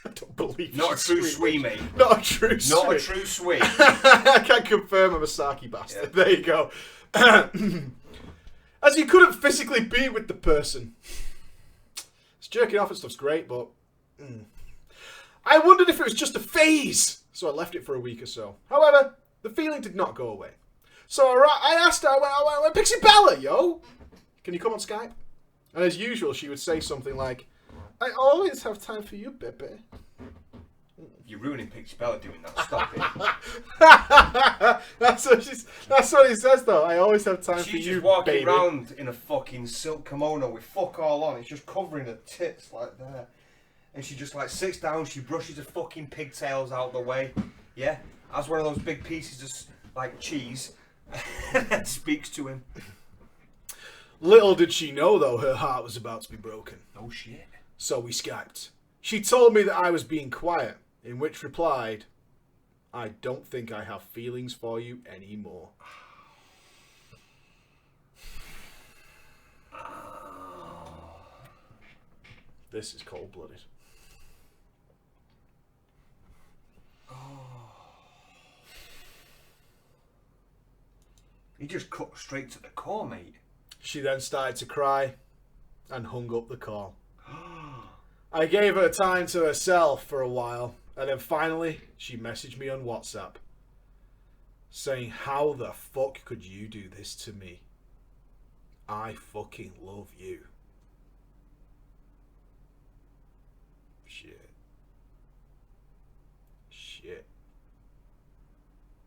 I don't believe Not a she's true Swedish. Swede, mate. Not a true Swede. Not a true Swede. I can confirm I'm a Saki bastard. Yeah. There you go. As you couldn't physically be with the person. It's jerking off and stuff's great, but I wondered if it was just a phase, so I left it for a week or so. However, the feeling did not go away. So I asked her, I went, Pixie Bella, yo, can you come on Skype? And as usual, she would say something like, I always have time for you, baby. You're ruining Pixie Bella doing that. Stop it. that's what he says though. I always have time for She's you, just walking baby. around in a fucking silk kimono with fuck all on. It's just covering her tits like that. And she just like sits down, she brushes her fucking pigtails out the way. Yeah? Has one of those big pieces of like cheese. And speaks to him. Little did she know though her heart was about to be broken. Oh shit. So we Skyped. She told me that I was being quiet, in which replied, I don't think I have feelings for you anymore. This is cold-blooded. He just cut straight to the core, mate. She then started to cry and hung up the call. I gave her time to herself for a while, and then finally she messaged me on WhatsApp saying, how the fuck could you do this to me? I fucking love you. Shit.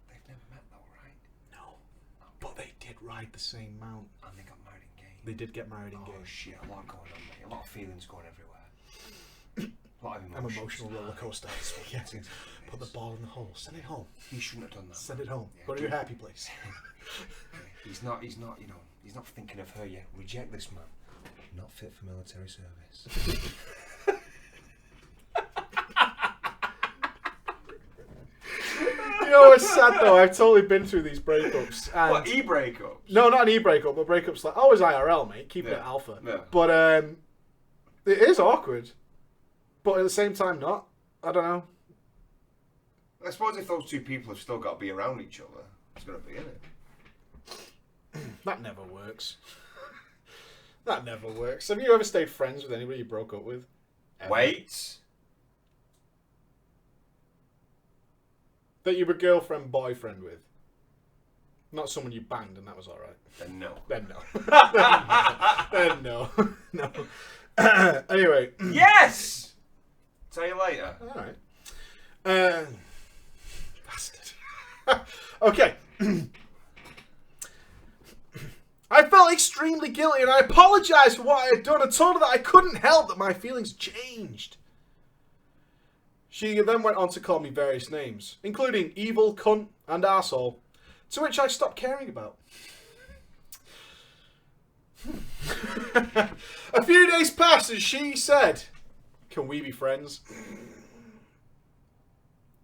They've never met though, right? No. But they did ride the same mount. And they got married in game. They did get married in game. Oh shit, a lot going on, mate. A lot of feelings going everywhere. A lot of An emotions. emotional roller coaster. Yeah. Put the ball in the hole. Send it home. He shouldn't have done that. Send it home. Yeah, Go to your happy place. He's not, you know, he's not thinking of her yet. Reject this man. Not fit for military service. You know what's sad though? I've totally been through these breakups. And What, e-breakup? no, not an e-breakup, but breakups like always IRL, mate. Keep it alpha. Yeah. But it is awkward. But at the same time, not. I don't know. I suppose if those two people have still got to be around each other, it's going to be, isn't it? That never works. That never works. Have you ever stayed friends with anybody you broke up with? Ever? Wait. That you were girlfriend, boyfriend with? Not someone you banged and that was alright. Then no. Then no. Then no. No. Anyway. Yes! Tell you later. Alright. Bastard. Okay. I felt extremely guilty and I apologised for what I had done and told her that I couldn't help that my feelings changed. She then went on to call me various names, including evil, cunt, and arsehole, to which I stopped caring about. A few days passed and she said, "Can we be friends?"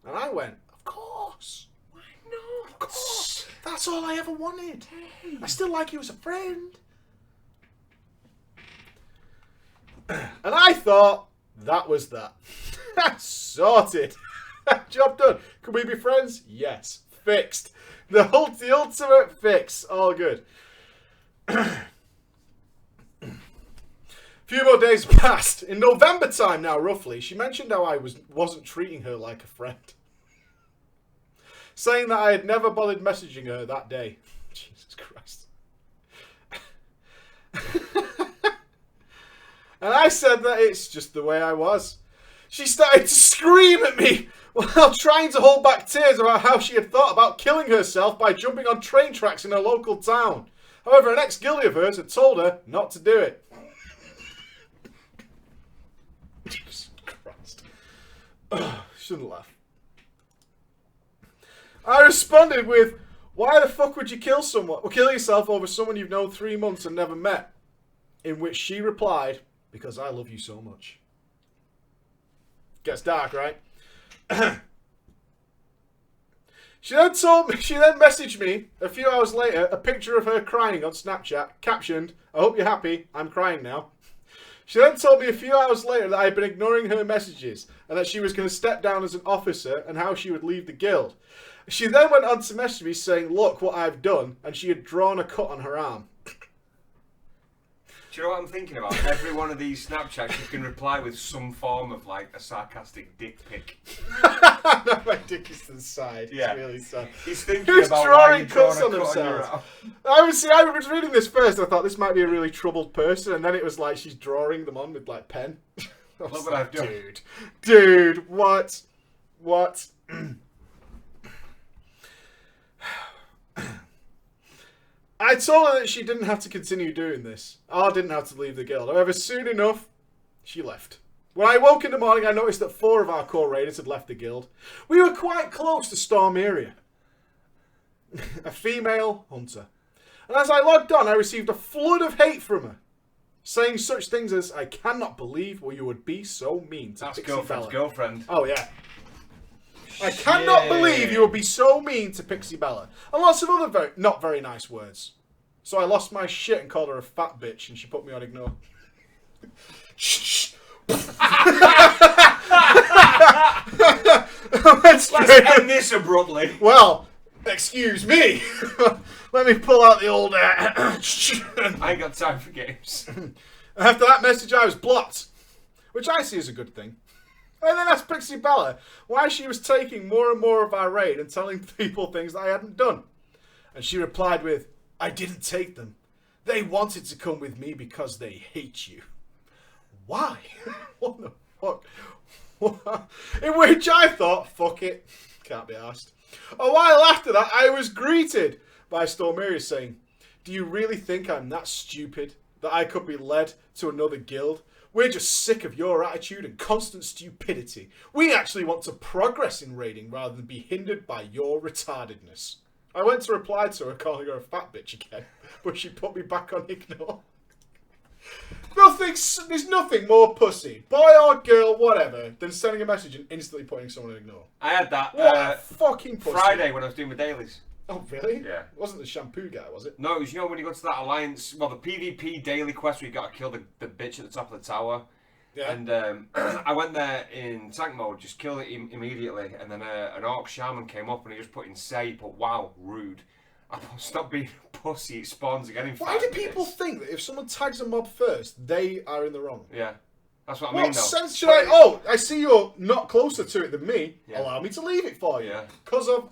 And I went, "Of course. Why no? Of course. That's all I ever wanted. Hey. I still like you as a friend." And I thought, that was that. Sorted. Job done. Can we be friends? Yes. Fixed. The ultimate fix. All good. Few more days passed. In November time now, roughly, she mentioned how I wasn't treating her like a friend. Saying that I had never bothered messaging her that day. Jesus Christ. And I said that it's just the way I was. She started to scream at me while trying to hold back tears about how she had thought about killing herself by jumping on train tracks in her local town. However, an ex-gilly of hers had told her not to do it. Jesus Christ. Shouldn't laugh. I responded with, "Why the fuck would you kill yourself over someone you've known 3 months and never met?" In which she replied, "Because I love you so much." Gets dark, right? She then messaged me a few hours later a picture of her crying on Snapchat, captioned, "I hope you're happy, I'm crying now." She then told me a few hours later that I had been ignoring her messages and that she was going to step down as an officer and how she would leave the guild. She then went on to message me saying, "Look what I've done," and she had drawn a cut on her arm. Do you know what I'm thinking about? Every one of these Snapchats you can reply with some form of like a sarcastic dick pic. My dick is to the side. Yeah. It's really sad. He's thinking Who's about drawing cuts on your themselves? arm. I was reading this first. I thought this might be a really troubled person, and then it was like she's drawing them on with like pen. Look what I've done. Dude, what? I told her that she didn't have to continue doing this. I didn't have to leave the guild. However, soon enough, she left. When I woke in the morning, I noticed that 4 of our core raiders had left the guild. We were quite close to Storm area. A female hunter. And as I logged on, I received a flood of hate from her. Saying such things as, "I cannot believe you would be so mean to That's Pixie girlfriend's Bella." girlfriend. Oh, yeah. "I cannot believe you would be so mean to Pixie Bella." And lots of other not very nice words. So I lost my shit and called her a fat bitch, and she put me on ignore. Shh. Let's end this abruptly. Well, excuse me. Let me pull out the old... I ain't got time for games. After that message, I was blocked. Which I see as a good thing. I then asked Pixie Bella why she was taking more and more of our raid and telling people things that I hadn't done. And she replied with, "I didn't take them. They wanted to come with me because they hate you." Why? What the fuck? What? In which I thought, fuck it. Can't be arsed. A while after that, I was greeted by Stormeria saying, "Do you really think I'm that stupid that I could be led to another guild We're just sick of your attitude and constant stupidity. We actually want to progress in raiding rather than be hindered by your retardedness. I went to reply to her calling her a fat bitch again, but she put me back on ignore. There's nothing more pussy, boy or girl, whatever, than sending a message and instantly putting someone in ignore. I had that What a fucking pussy. Friday when I was doing my dailies. Oh, really? Yeah. It wasn't the shampoo guy, was it? No, it was, you know, when you go to that alliance, well, the PvP daily quest where you got to kill the bitch at the top of the tower. Yeah. And I went there in tank mode, just killed it immediately, and then an orc shaman came up and he just put in say, but wow, rude. I thought, stop being a pussy, it spawns again in 5 Why do minutes. people think that if someone tags a mob first, they are in the wrong? Yeah, that's what I What mean though. sense should I... Oh, I see you're not closer to it than me. Yeah. Allow me to leave it for you. Yeah. Because of...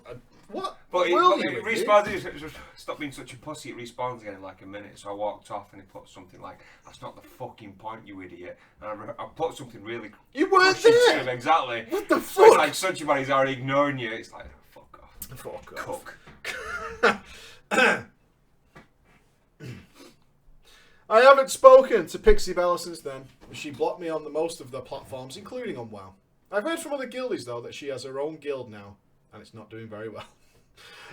What? But Will it you, respawns, stop being such a pussy, it respawns again in like a minute. So I walked off and he put something like, that's not the fucking point, you idiot. And I put something really... You weren't crushing to there! him, exactly. What the So it's fuck? like such a body's already ignoring you. It's like, oh, fuck off. Fuck off. Cook. I haven't spoken to Pixie Bella since then. She blocked me on the most of the platforms, including on WoW. I've heard from other guildies, though, that she has her own guild now, and it's not doing very well.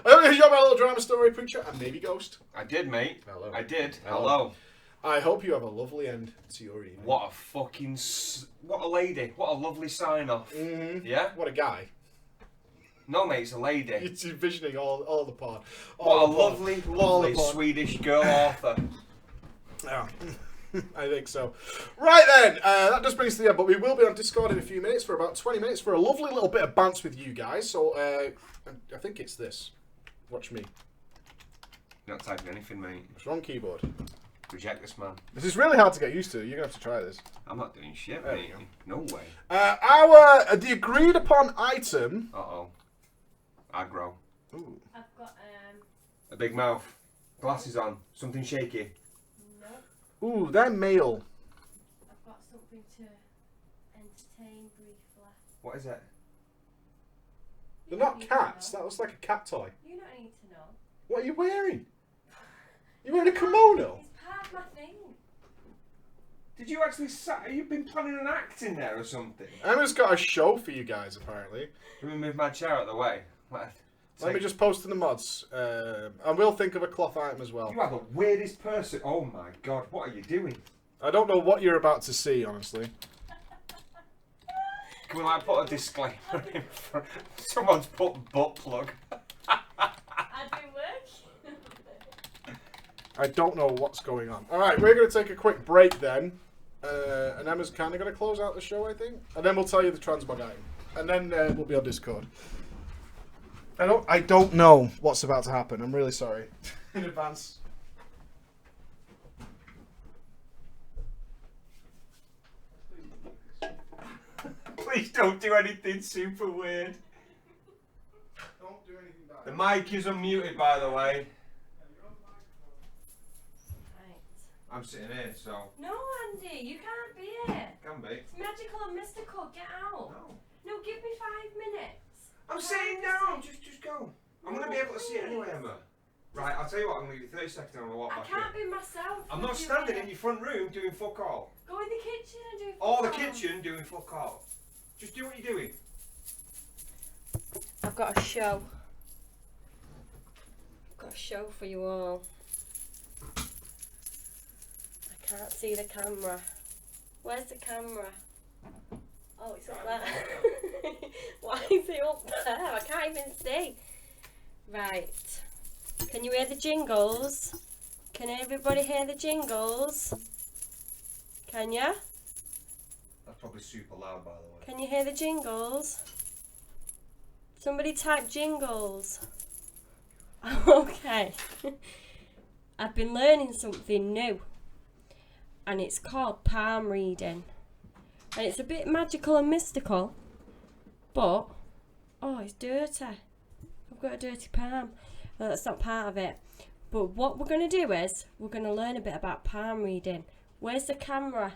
I hope you enjoyed my little drama story, Preacher, and maybe Ghost. I did, mate. Hello. I did. Hello. Hello. I hope you have a lovely end to your evening. What a fucking... What a lady. What a lovely sign-off. Mm-hmm. Yeah? What a guy. No, mate, it's a lady. It's envisioning all the pod. What a lovely Swedish girl author. Yeah, I think so. Right then, that does bring us to the end, but we will be on Discord in a few minutes for about 20 minutes for a lovely little bit of bants with you guys. So I think it's this. Watch me. You're not typing anything, mate. It's wrong keyboard. Reject this, man. This is really hard to get used to. You're going to have to try this. I'm not doing shit, There mate. you No way. The agreed upon item. Uh-oh. Aggro. Ooh. I've got A big mouth. Glasses on. Something shaky. no. Ooh, they're male. I've got something to entertain briefly. What is it? They're You not don't need cats. to know. That looks like a cat toy. You don't need to know. What are you wearing? You're wearing a kimono? It's part of my thing. Did you actually... You've been planning an act in there or something? Emma's got a show for you guys, apparently. Let me move my chair out of the way. Let me just post in the mods. And we'll think of a cloth item as well. You are the weirdest person. Oh my god, what are you doing? I don't know what you're about to see, honestly. Can we like put a disclaimer in front? Someone's put butt plug. I've been working. I don't know what's going on. Alright, we're going to take a quick break then. And Emma's kind of going to close out the show, I think. And then we'll tell you the transmog item. And then we'll be on Discord. I don't know what's about to happen. I'm really sorry. In advance. Please don't do anything super weird. Don't do anything bad. The mic is unmuted, by the way. Right. I'm sitting here, so... No, Andy, you can't be here. Can be. It's magical and mystical. Get out. No. No, give me 5 minutes. I'm sitting down. Just go. I'm going to be able to see it anyway, Emma. Right, I'll tell you what. I'm going to give you 30 seconds and I'm going to walk I back can't in. be myself. I'm not with you standing here. in your front room doing fuck all. Go in the kitchen and do Or the fuck all. kitchen doing fuck all. Just do what you're doing. I've got a show. I've got a show for you all. I can't see the camera. Where's the camera? Oh, it's up there. Why is it up there? I can't even see. Right. Can you hear the jingles? Can everybody hear the jingles? Can ya? That's probably super loud, by the way. Can you hear the jingles? Somebody type jingles. Okay. I've been learning something new. And it's called palm reading. And it's a bit magical and mystical. But, oh, it's dirty. I've got a dirty palm. Well, that's not part of it. But what we're going to do is, we're going to learn a bit about palm reading. Where's the camera?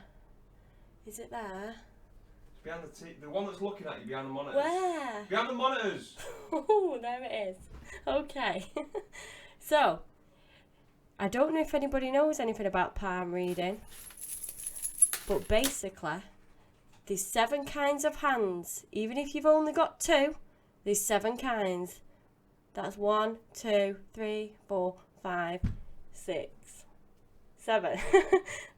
Is it there? It's behind the one that's looking at you behind the monitors. Where? Behind the monitors. Oh, there it is. Okay. So, I don't know if anybody knows anything about palm reading. But basically, there's 7 kinds of hands. Even if you've only got 2, there's 7 kinds. That's 1, 2, 3, 4, 5, 6, 7.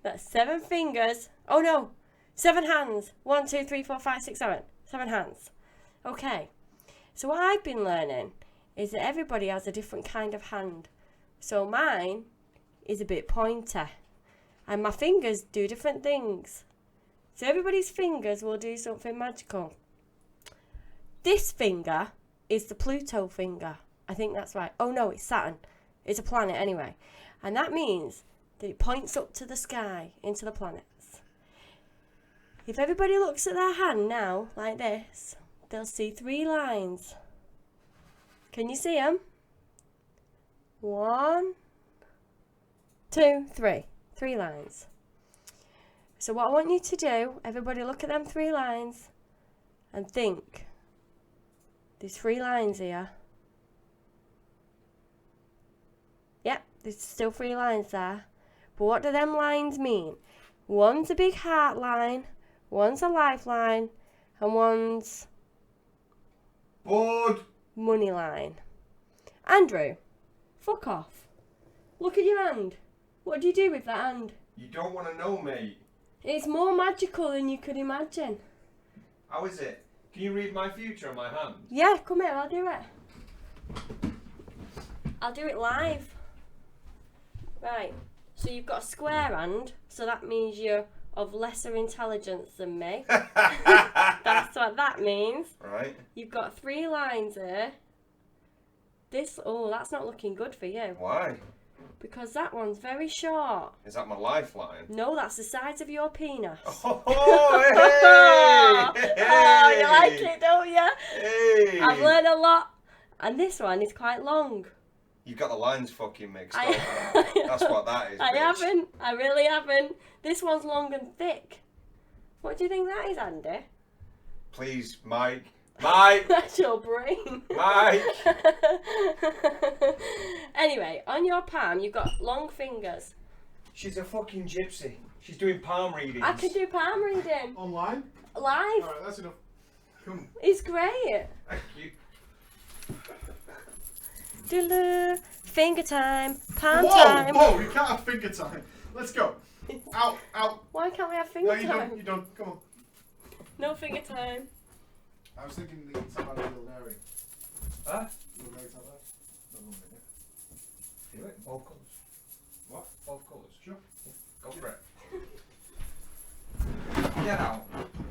That's 7 fingers. Oh no, 7 hands. 1, 2, 3, 4, 5, 6, 7. 7 hands. Okay. So what I've been learning is that everybody has a different kind of hand. So mine is a bit pointy. And my fingers do different things. So everybody's fingers will do something magical. This finger is the Pluto finger. I think that's right. Oh no, it's Saturn. It's a planet anyway. And that means that it points up to the sky, into the planets. If everybody looks at their hand now, like this, they'll see 3 lines. Can you see them? 1, 2, 3. 3 lines. So what I want you to do, everybody look at them 3 lines and think. There's 3 lines here. Yep, there's still 3 lines there. But what do them lines mean? One's a big heart line, one's a lifeline, and one's Bored. money line. Andrew, fuck off. Look at your hand. What do you do with that hand? You don't want to know, mate. It's more magical than you could imagine. How is it? Can you read my future on my hand? Yeah, come here, I'll do it. I'll do it live. Right, so you've got a square hand, so that means you're of lesser intelligence than me. That's what that means. Right. You've got 3 lines here. That's not looking good for you. Why? Because that one's very short. Is that my lifeline? No, that's the size of your penis. Oh, hey! Oh, you like it, don't you? Hey! I've learned a lot. And this one is quite long. You've got the lines fucking mixed up. That's what that is, I bitch. haven't. I really haven't. This one's long and thick. What do you think that is, Andy? Please, Mike. Mike! That's your brain. Mike! Anyway, on your palm, you've got long fingers. She's a fucking gypsy. She's doing palm readings. I can do palm reading. Online? Live. Alright, that's enough. Come. It's great. Thank you. Doodle. Finger time. Palm Whoa, time. whoa, you can't have finger time. Let's go. Out, out. Why can't we have No, finger you time? don't, you don't. Come on. No finger time. I was thinking the tab out of the Dairy. Huh? Do it. Both colours. What? Both colours. Sure. Go for it. Get out.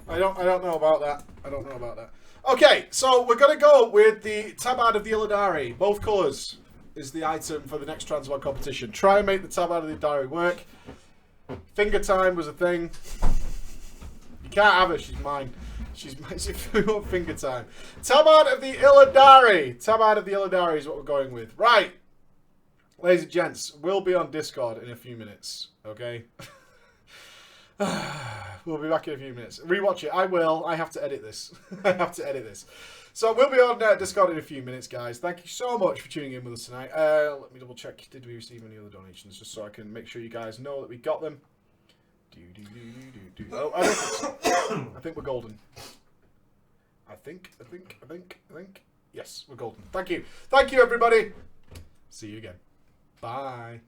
I don't know about that. I don't know about that. Okay, so we're gonna go with the Tabard of the Illidari. Both colours is the item for the next Transmog competition. Try and make the Tabard of the Illidari work. Finger time was a thing. You can't have her, she's mine. She's mine. If we want finger time. Tabard of the Illidari. Tabard of the Illidari is what we're going with. Right. Ladies and gents, we'll be on Discord in a few minutes. Okay? We'll be back in a few minutes. Rewatch it. I will. I have to edit this. I have to edit this. So we'll be on Discord in a few minutes, guys. Thank you so much for tuning in with us tonight. Let me double check. Did we receive any other donations? Just so I can make sure you guys know that we got them. Oh, I don't think so. I think we're golden. I think. Yes, we're golden. Thank you. Thank you, everybody. See you again. Bye.